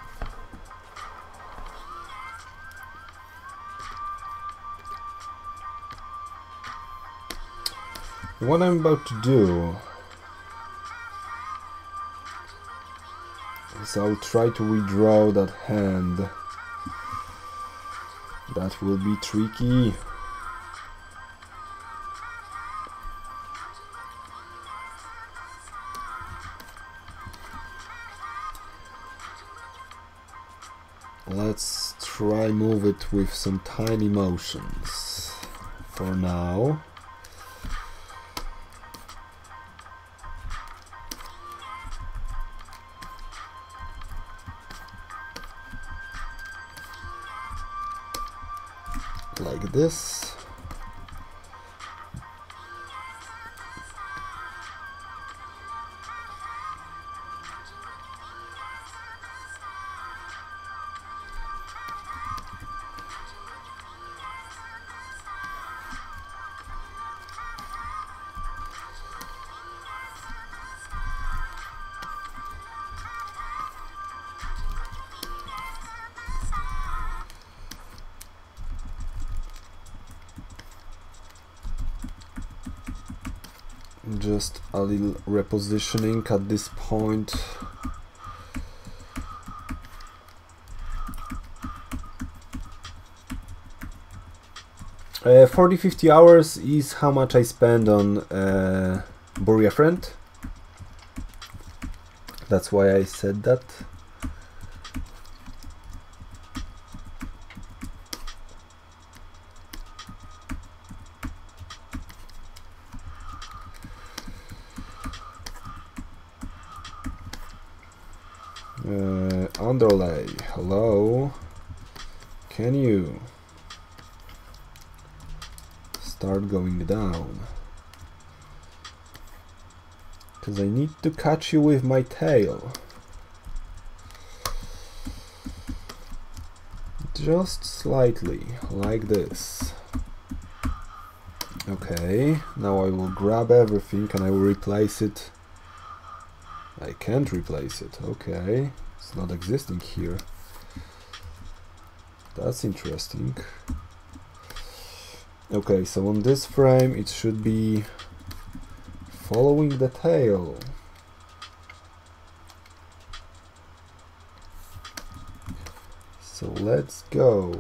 What I'm about to do is I'll try to redraw that hand. That will be tricky. Let's try move it with some tiny motions for now. Like this. Just a little repositioning at this point. Uh, 40-50 hours is how much I spend on Bury a Friend. That's why I said that. Underlay, hello, can you start going down? Because I need to catch you with my tail. Just slightly, like this. Okay, now I will grab everything and I will replace it. I can't replace it, okay. It's not existing here. That's interesting. Okay, so on this frame it should be following the tail. So let's go.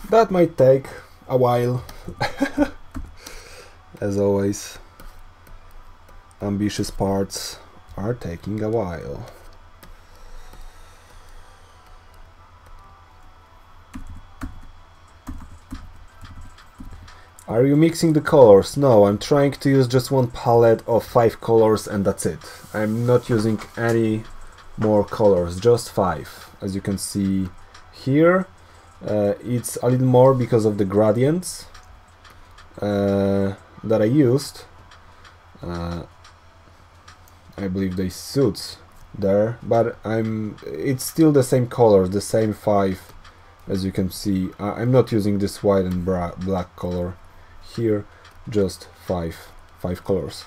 That might take a while. As always, ambitious parts are taking a while. Are you mixing the colors? No, I'm trying to use just one palette of 5 colors and that's it. I'm not using any more colors, just 5. As you can see here, it's a little more because of the gradients that I used. I believe they suit there, but it's still the same colors, the same 5. As you can see, I'm not using this white and black color here, just 5 colors.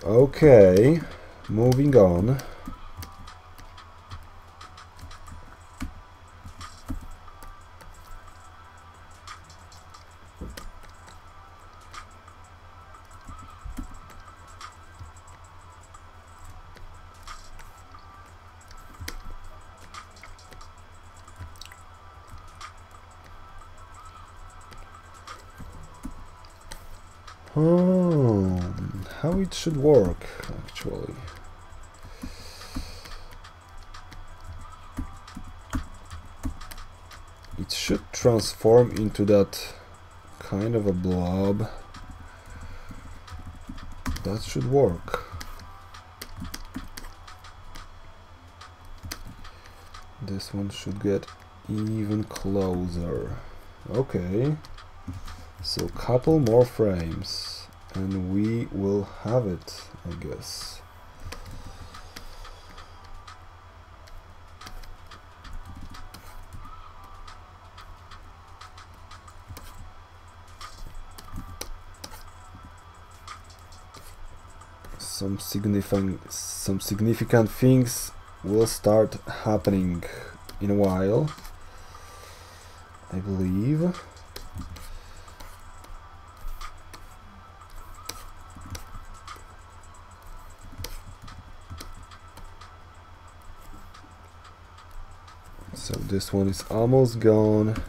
Okay, moving on. How it should work actually. It should transform into that kind of a blob. That should work. This one should get even closer. Okay. So couple more frames and we will have it, I guess. Some significant things will start happening in a while, I believe. So this one is almost gone.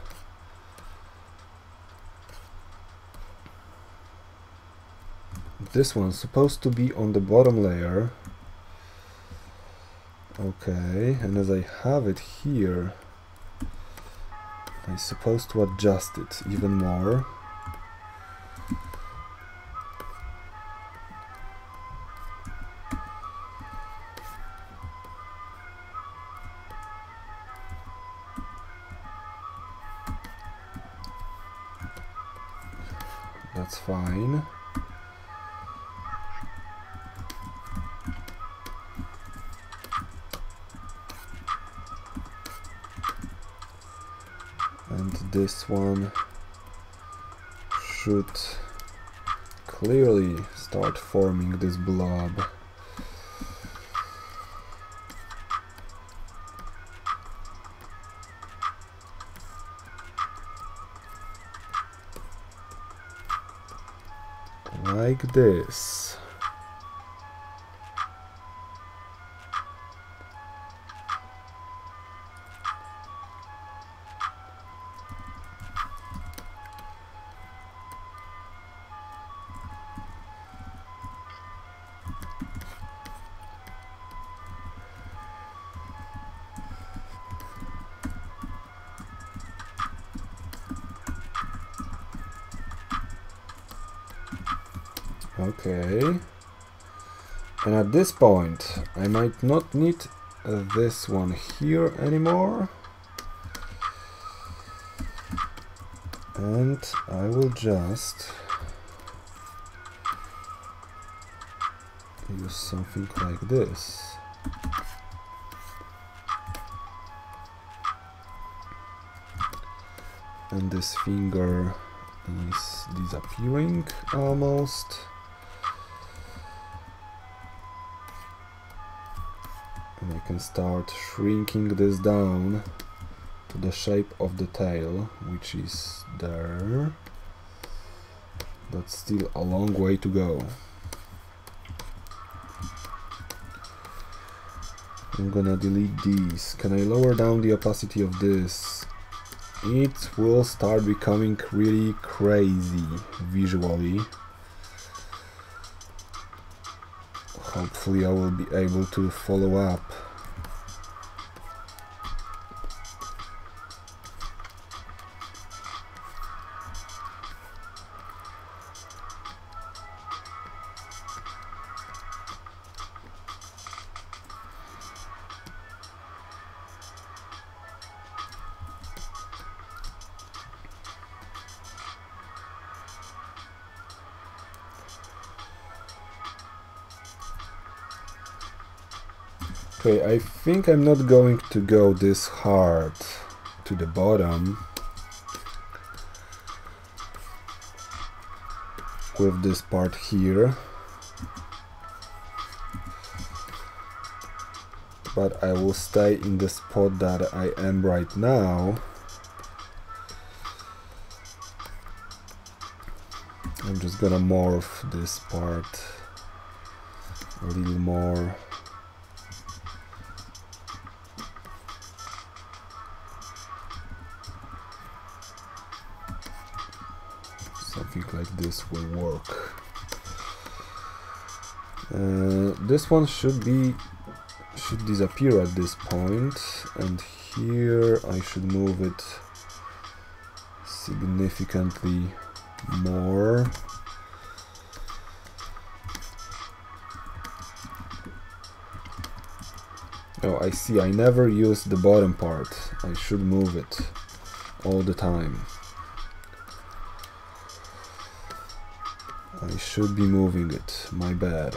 This one's supposed to be on the bottom layer. Okay, and as I have it here, I'm supposed to adjust it even more. That's fine. And this one should clearly start forming this blob. Like this. Okay, and at this point I might not need this one here anymore, and I will just use something like this. And this finger is disappearing almost. And I can start shrinking this down to the shape of the tail, which is there. That's still a long way to go. I'm gonna delete these. Can I lower down the opacity of this? It will start becoming really crazy visually. Hopefully I will be able to follow up. Okay, I think I'm not going to go this hard to the bottom with this part here, but I will stay in the spot that I am right now. I'm just gonna morph this part a little more. Something like this will work. This one should disappear at this point, and here I should move it significantly more. Oh, I see, I never use the bottom part. I should move it all the time. I should be moving it, my bad.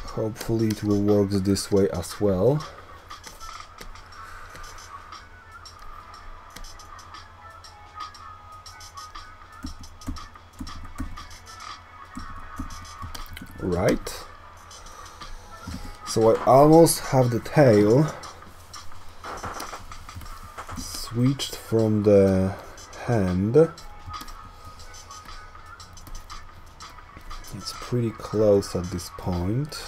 Hopefully it will work this way as well. Right. So I almost have the tail switched from the hand. It's pretty close at this point.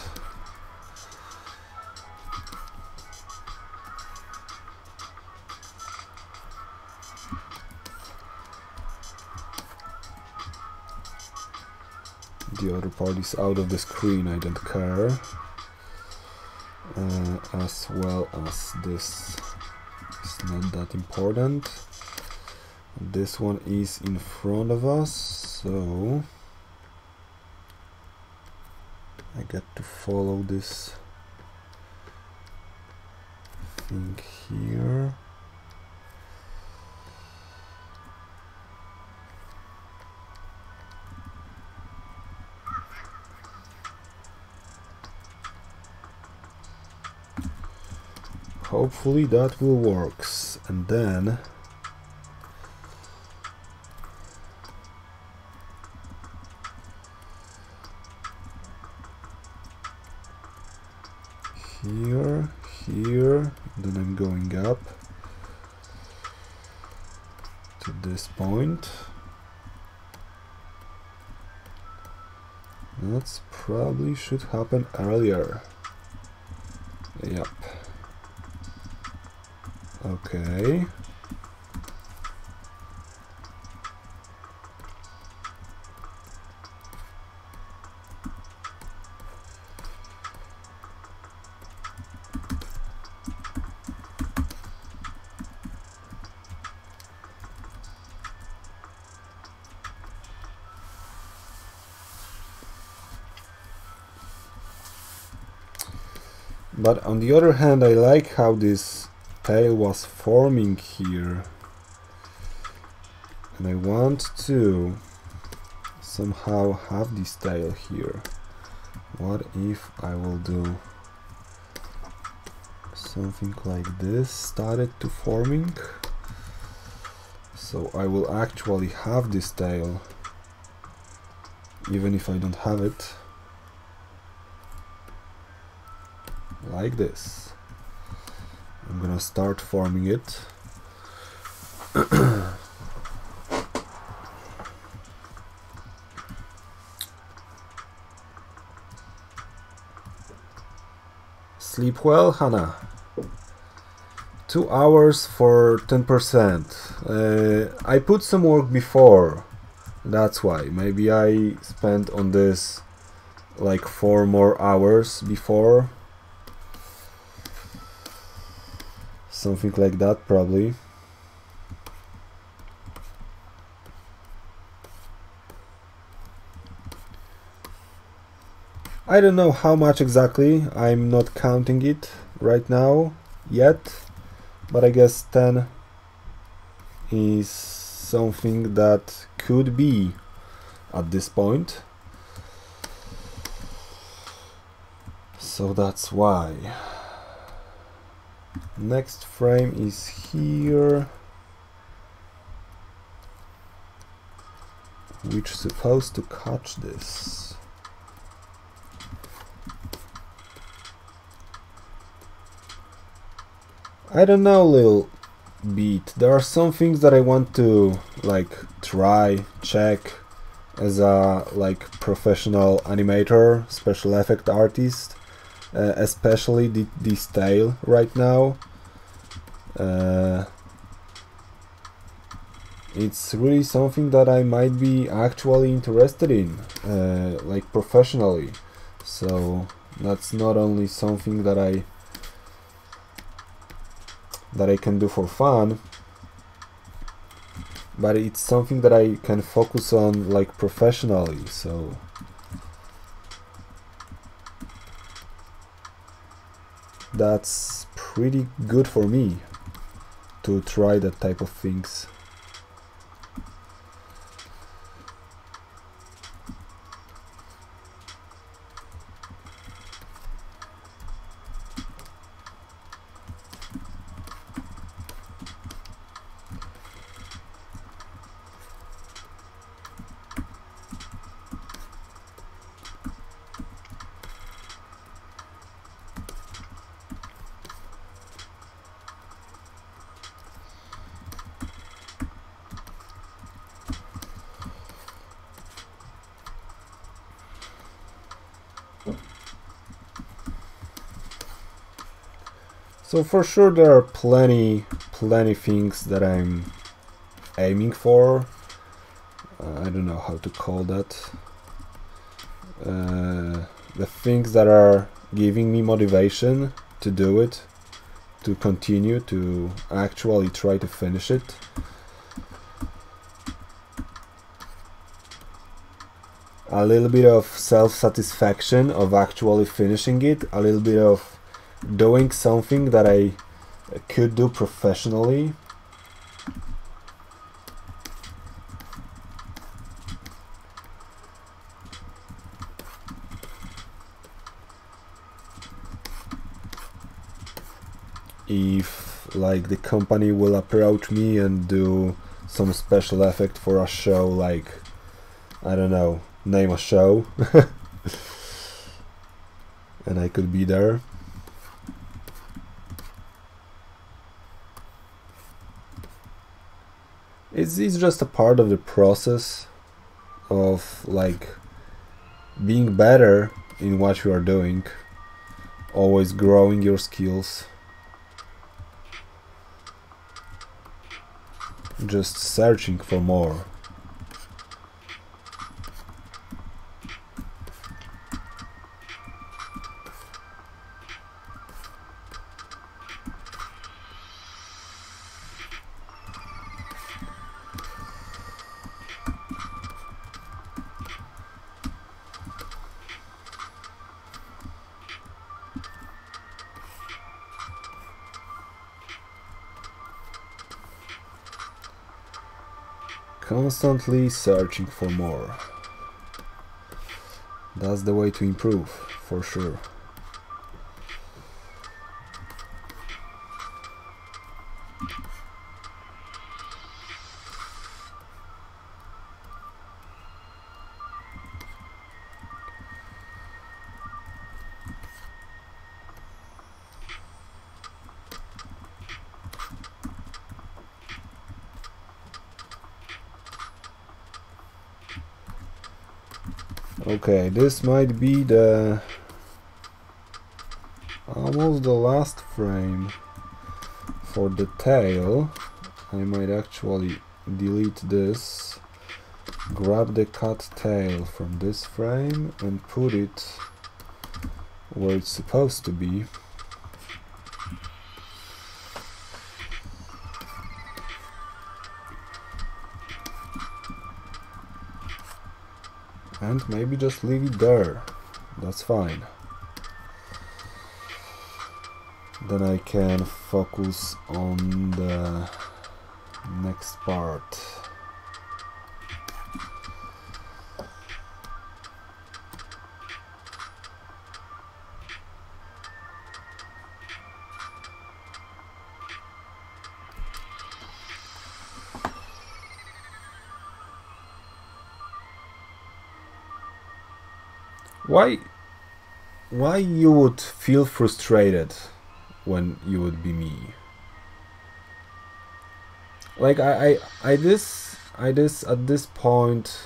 The other part is out of the screen, I don't care. As well as this is not that important. This one is in front of us, so I get to follow this thing here. Hopefully that will work, and then here, then I'm going up to this point. That's probably should happen earlier. Yep. Okay. But on the other hand, I like how this tail was forming here, and I want to somehow have this tail here. What if I will do something like this, started to forming, so I will actually have this tail even if I don't have it, like this. I'm gonna start forming it. Sleep well, Hannah. 2 hours for 10%. I put some work before, that's why. Maybe I spent on this like 4 more hours before. Something like that, probably. I don't know how much exactly, I'm not counting it right now yet, but I guess 10 is something that could be at this point. So that's why. Next frame is here, which is supposed to catch this. I don't know, little bit. There are some things that I want to like try, check as a like professional animator, special effect artist, especially this tail right now. It's really something that I might be actually interested in, like professionally. So that's not only something that I can do for fun, but it's something that I can focus on like professionally. So that's pretty good for me to try that type of things. So for sure there are plenty things that I'm aiming for. I don't know how to call that. The things that are giving me motivation to do it, to continue, to actually try to finish it. A little bit of self-satisfaction of actually finishing it, a little bit of doing something that I could do professionally. If like the company will approach me and do some special effect for a show, like I don't know, name a show, and I could be there. It's just a part of the process of like being better in what you are doing, always growing your skills, just searching for more. Constantly searching for more. That's the way to improve, for sure. Okay, this might be the almost the last frame for the tail. I might actually delete this, grab the cut tail from this frame and put it where it's supposed to be. And maybe just leave it there. That's fine. Then I can focus on the next part. Why you would feel frustrated when you would be me? Like at this point,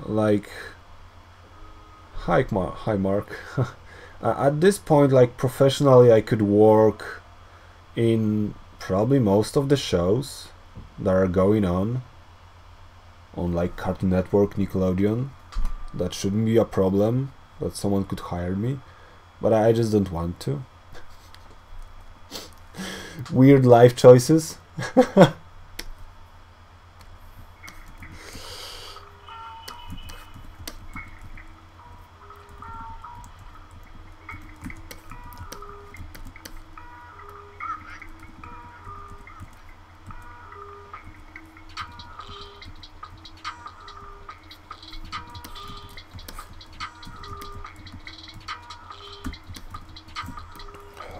like, hi Mark. At this point, like, professionally, I could work in probably most of the shows that are going on like Cartoon Network, Nickelodeon. That shouldn't be a problem, that someone could hire me, but I just don't want to. Weird life choices.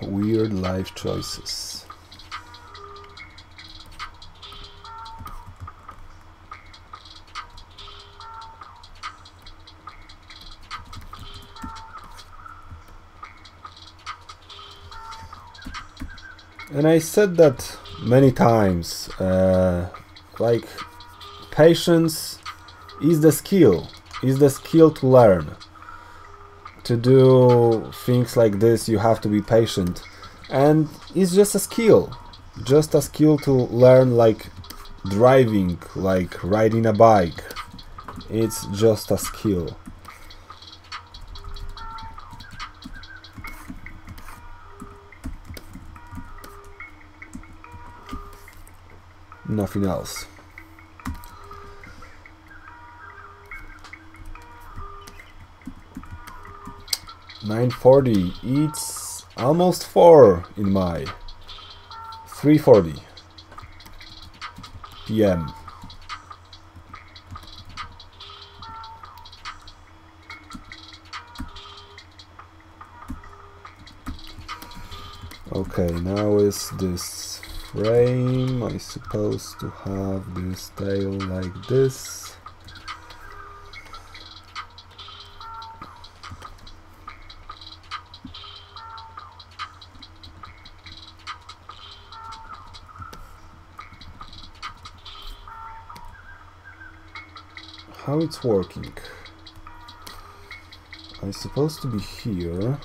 Weird life choices. And I said that many times, like, patience is the skill to learn. To do things like this, you have to be patient, and it's just a skill to learn, like driving, like riding a bike. It's just a skill. Nothing else. $9:40. It's almost 4 in my 3:40 p.m. Okay, now is this frame. I'm supposed to have this tail like this. How it's working? I'm supposed to be here.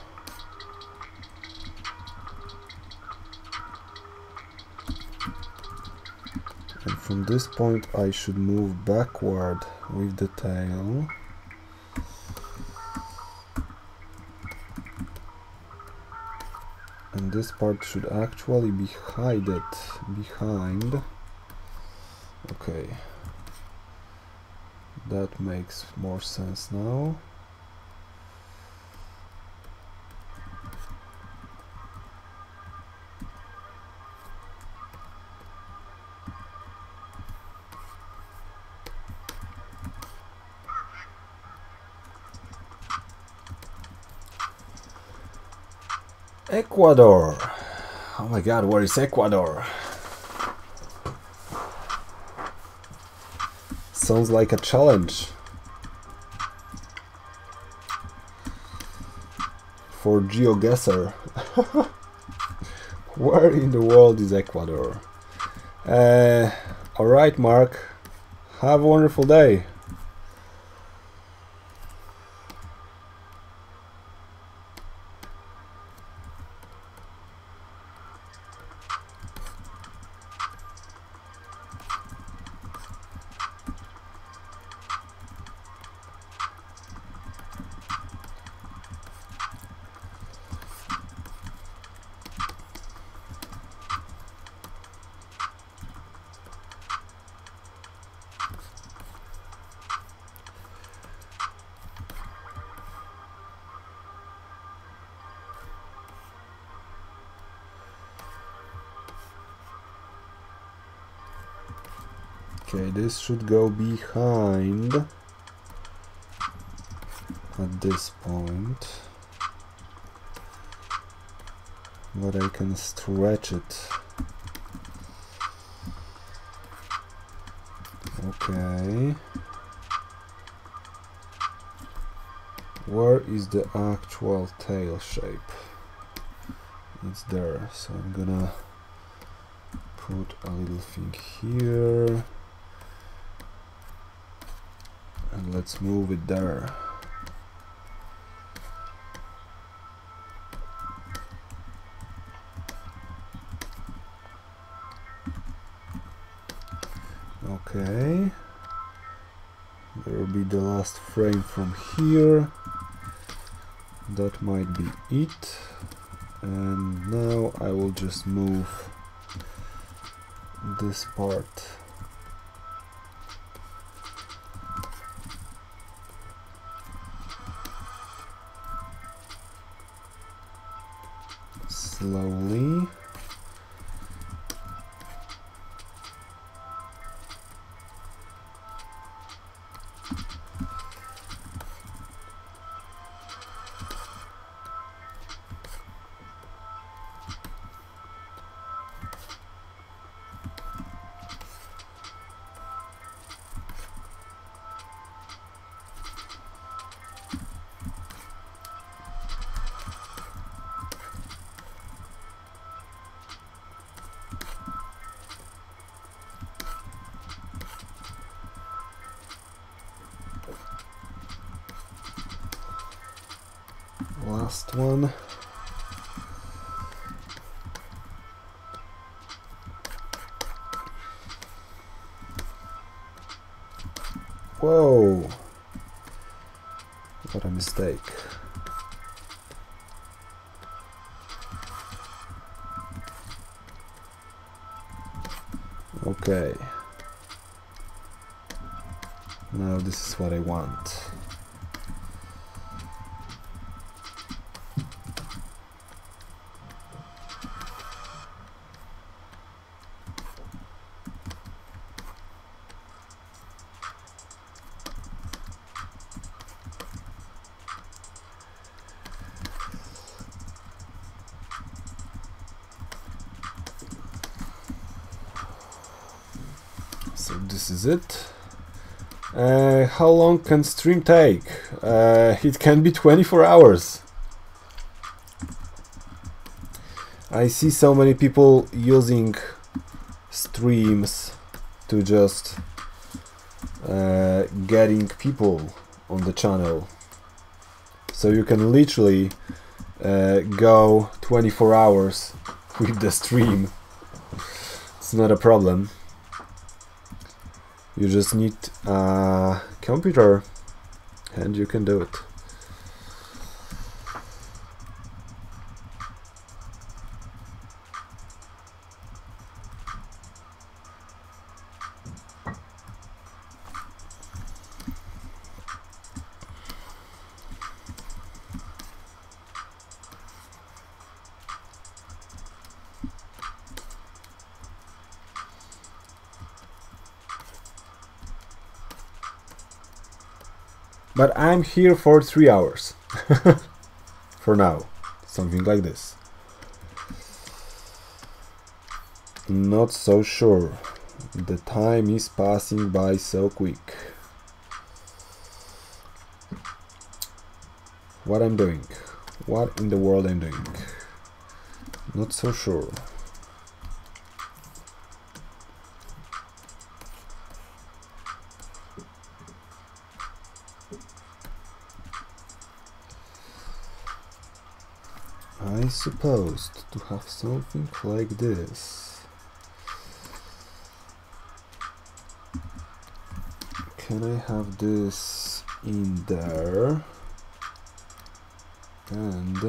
And from this point I should move backward with the tail. And this part should actually be behind. Okay. That makes more sense now. Ecuador. Oh my god, where is Ecuador? Sounds like a challenge for GeoGuessr. Where in the world is Ecuador? Alright, Mark. Have a wonderful day. Okay, this should go behind at this point, but I can stretch it. Okay. Where is the actual tail shape? It's there, so I'm gonna put a little thing here and let's move it there. Okay, there will be the last frame from here. That might be it. And now I will just move this part. Slowly. Last one. Whoa! What a mistake. Okay. Now this is what I want. So this is it. How long can stream take? It can be 24 hours. I see so many people using streams to just getting people on the channel. So you can literally go 24 hours with the stream. It's not a problem. You just need a computer and you can do it. But I'm here for 3 hours. For now. Something like this. Not so sure. The time is passing by so quick. What I'm doing? What in the world I'm doing? Not so sure. I supposed to have something like this. Can I have this in there? And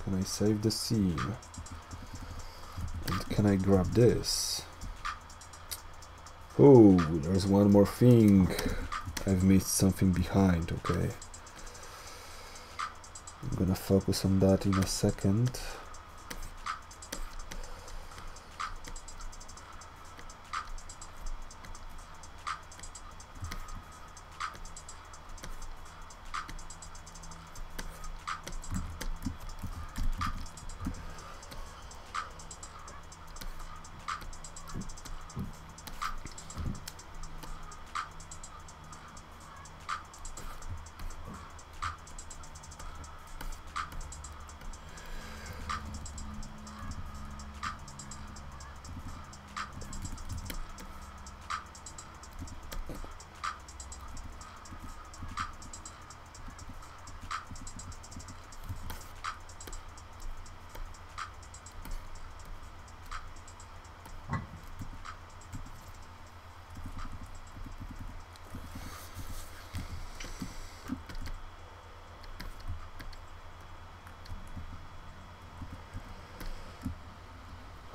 can I save the scene? And can I grab this? Oh, there's one more thing. I've missed something behind, okay. I'm gonna focus on that in a second.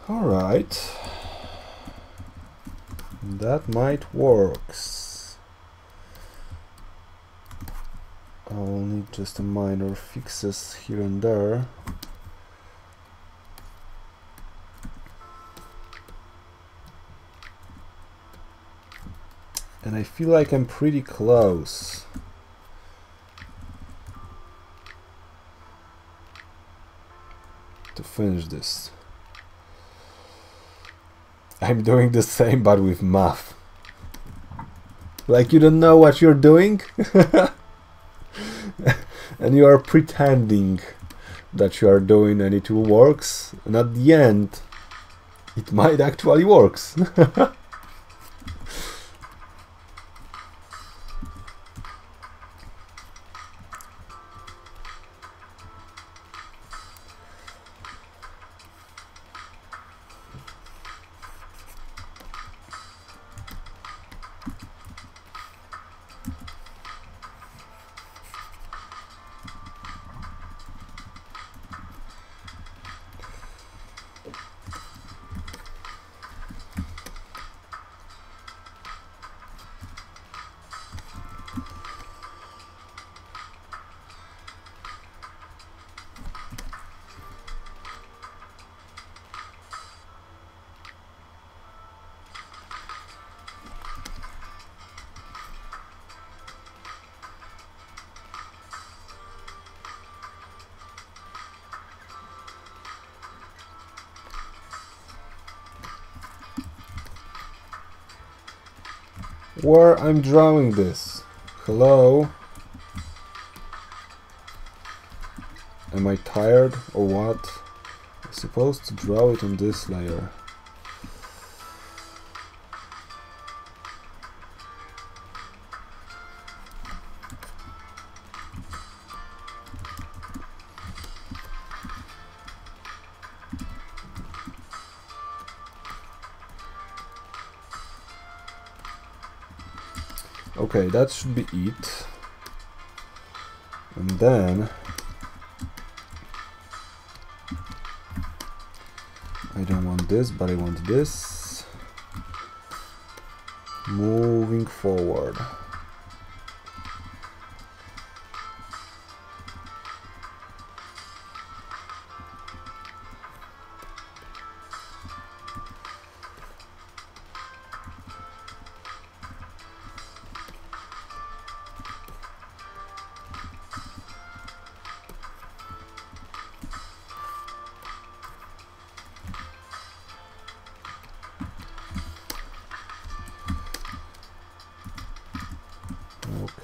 Alright. That might work. I'll need just a minor fixes here and there. And I feel like I'm pretty close. To finish this. I'm doing the same but with math. Like you don't know what you're doing and you are pretending that you are doing and it works, and at the end it might actually works. Where I'm drawing this? Hello? Am I tired or what? I'm supposed to draw it on this layer. Okay, that should be it. And then I don't want this, but I want this. Moving forward.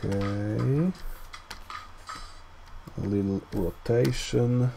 Okay, a little rotation.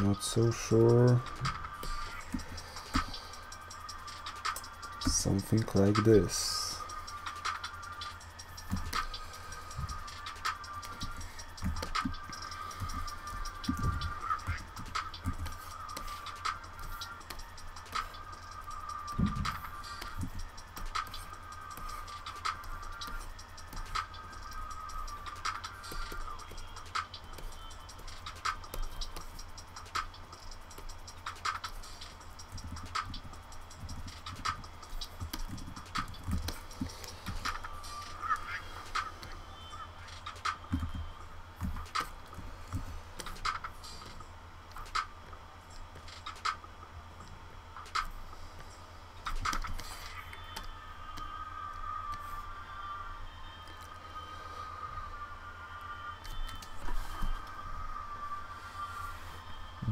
Not so sure. Something like this.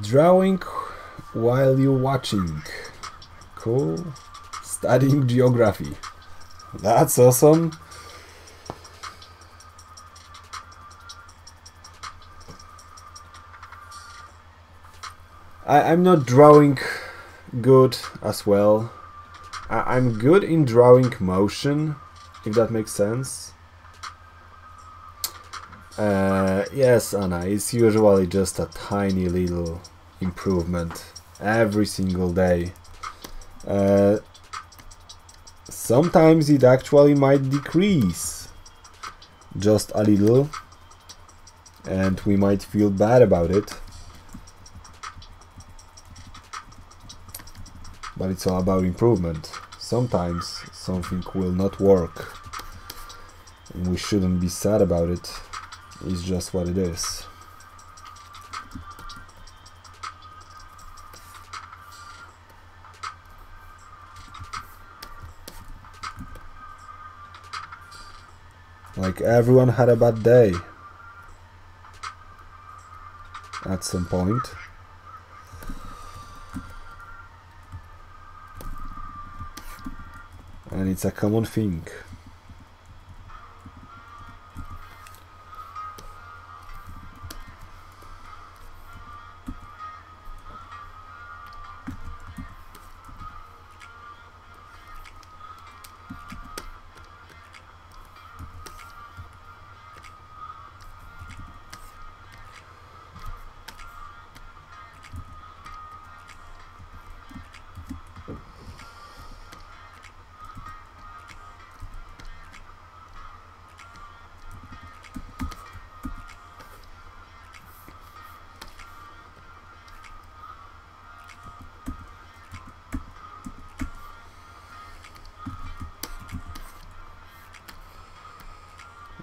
Drawing while you're watching. Cool. Studying geography. That's awesome. I'm not drawing good as well. I'm good in drawing motion, if that makes sense. Yes, Anna, it's usually just a tiny little improvement every single day. Sometimes it actually might decrease just a little, and we might feel bad about it. But it's all about improvement. Sometimes something will not work, and we shouldn't be sad about it. It's just what it is. Like, everyone had a bad day at some point. And it's a common thing.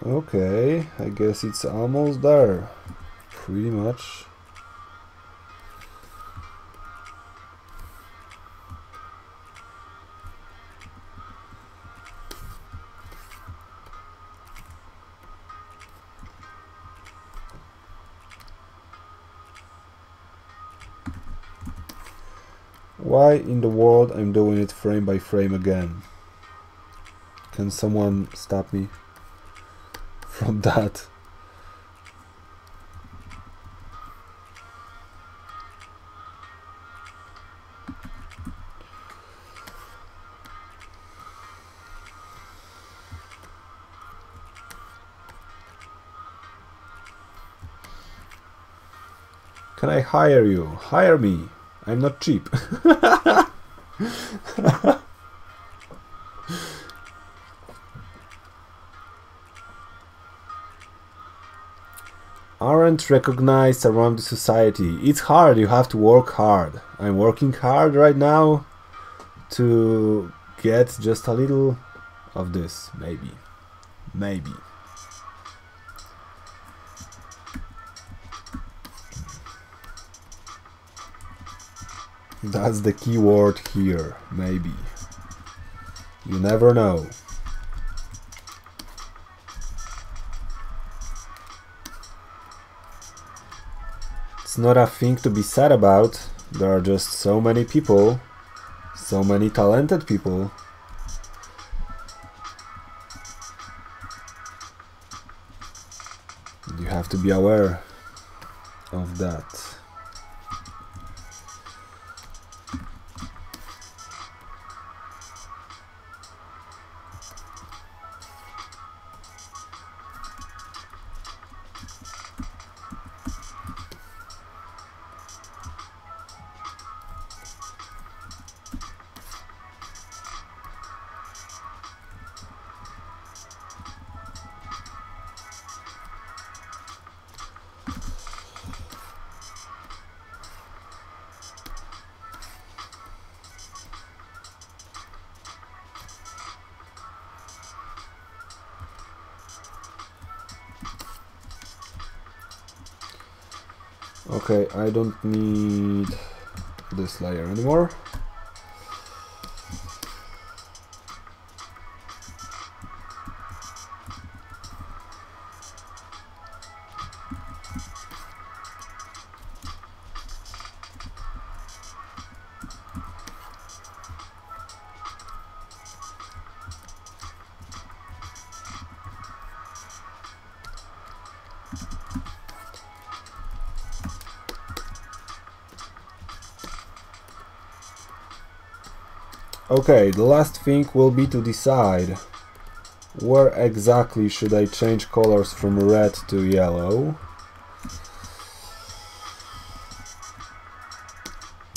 Okay, I guess it's almost there, pretty much. Why in the world I'm doing it frame by frame again? Can someone stop me from that? Can I hire you? Hire me. I'm not cheap. Aren't recognized around the society. It's hard, you have to work hard. I'm working hard right now to get just a little of this, maybe. Maybe. That's the key word here, maybe. You never know. It's not a thing to be sad about. There are just so many people, so many talented people. You have to be aware of that. Okay, I don't need this layer anymore. Okay, the last thing will be to decide where exactly should I change colors from red to yellow.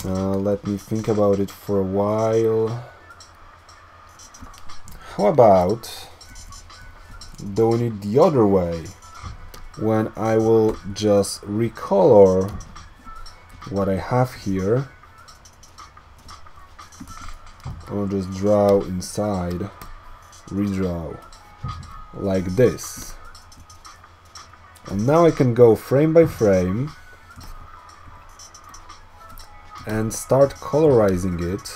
Let me think about it for a while. How about doing it the other way, when I will just recolor what I have here. I'll just draw inside, redraw, like this. And now I can go frame by frame and start colorizing it.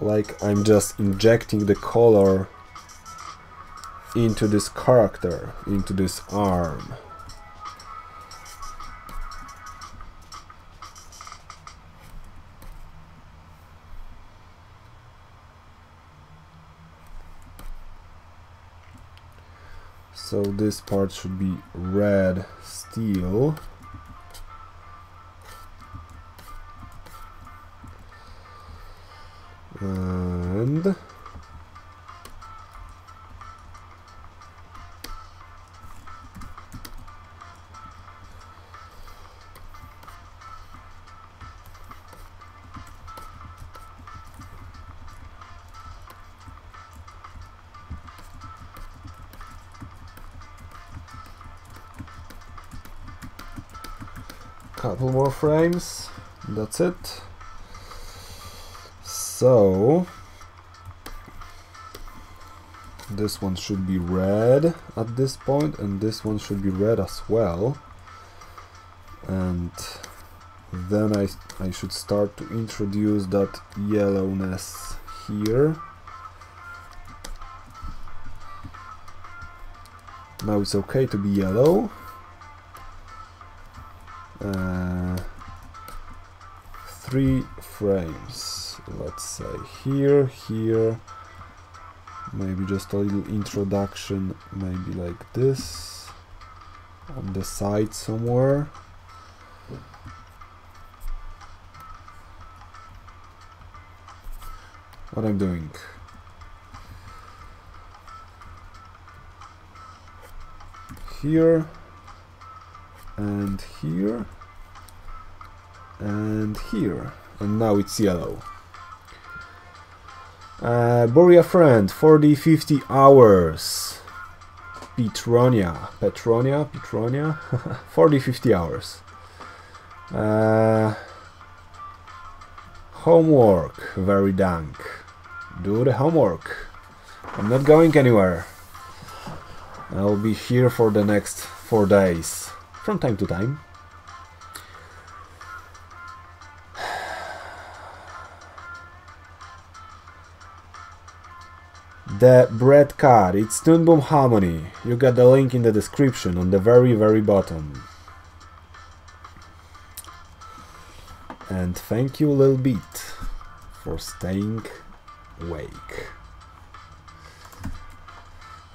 Like I'm just injecting the color into this character, into this arm. So this part should be red steel. And couple more frames, that's it. So this one should be red at this point, and this one should be red as well. And then I should start to introduce that yellowness here. Now it's okay to be yellow. 3 frames, let's say here, here, maybe just a little introduction, maybe like this, on the side somewhere. What I'm doing? Here, and here, and here, and now it's yellow. Bury a friend, 40-50 hours. Petronia, 40-50 hours. Homework, very dank. Do the homework. I'm not going anywhere. I'll be here for the next 4 days, from time to time. The Bread Card, it's Toon Boom Harmony. You got the link in the description on the very bottom. And thank you Lil Beat for staying awake.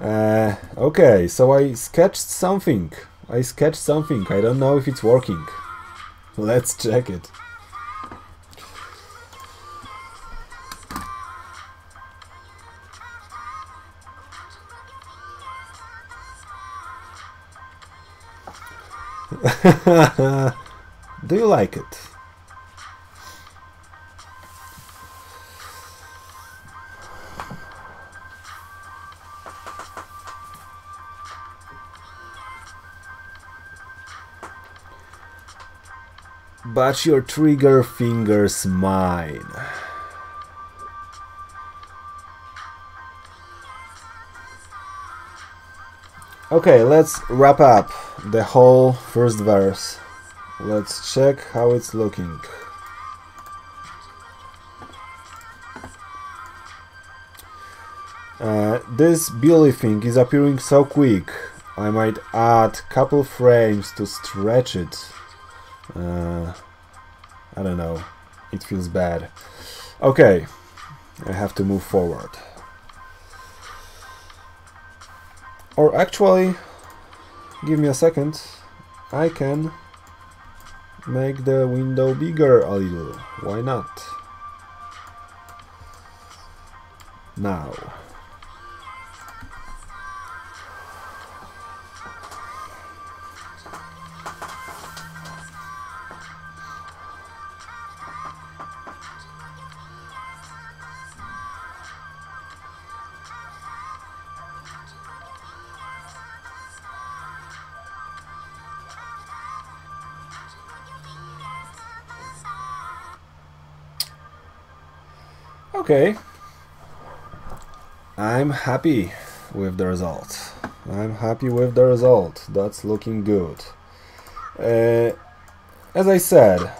Okay, so I sketched something. I don't know if it's working. Let's check it. Do you like it? But your trigger finger's mine. Okay, let's wrap up the whole first verse. Let's check how it's looking. This Billie thing is appearing so quick. I might add couple frames to stretch it. I don't know, it feels bad. Okay, I have to move forward. Or actually, give me a second, I can make the window bigger a little, why not? Now. Okay, I'm happy with the result. I'm happy with the result. That's looking good. As I said,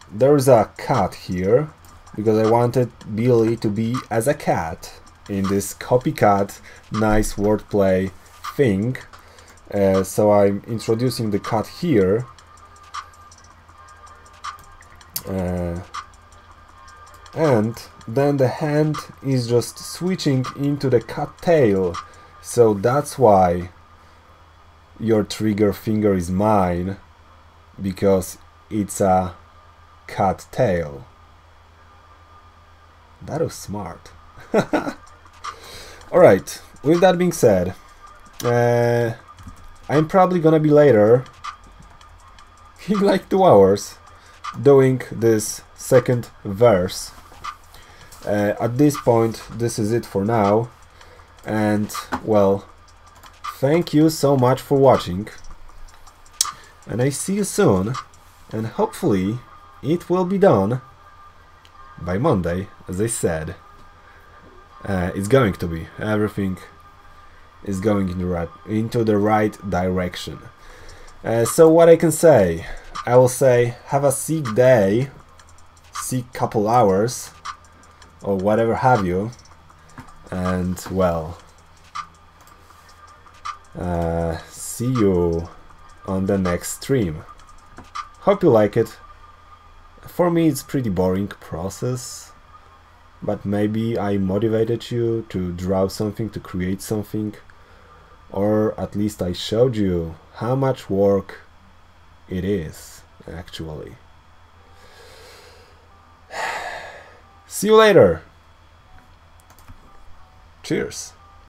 there's a cat here because I wanted Billie to be as a cat in this copycat nice wordplay thing. So I'm introducing the cat here. And then the hand is just switching into the cat tail, so that's why your trigger finger is mine, because it's a cat tail. That was smart. Alright, with that being said, I'm probably gonna be later, in like 2 hours, doing this second verse. At this point, this is it for now, and well, thank you so much for watching, and I see you soon, and hopefully it will be done by Monday, as I said. It's going to be. Everything is going into the right direction. So what I can say, I will say have a sick day, sick couple hours, or whatever have you, and well, see you on the next stream. Hope you like it. For me it's pretty boring process, but maybe I motivated you to draw something, to create something, or at least I showed you how much work it is actually. See you later. Cheers.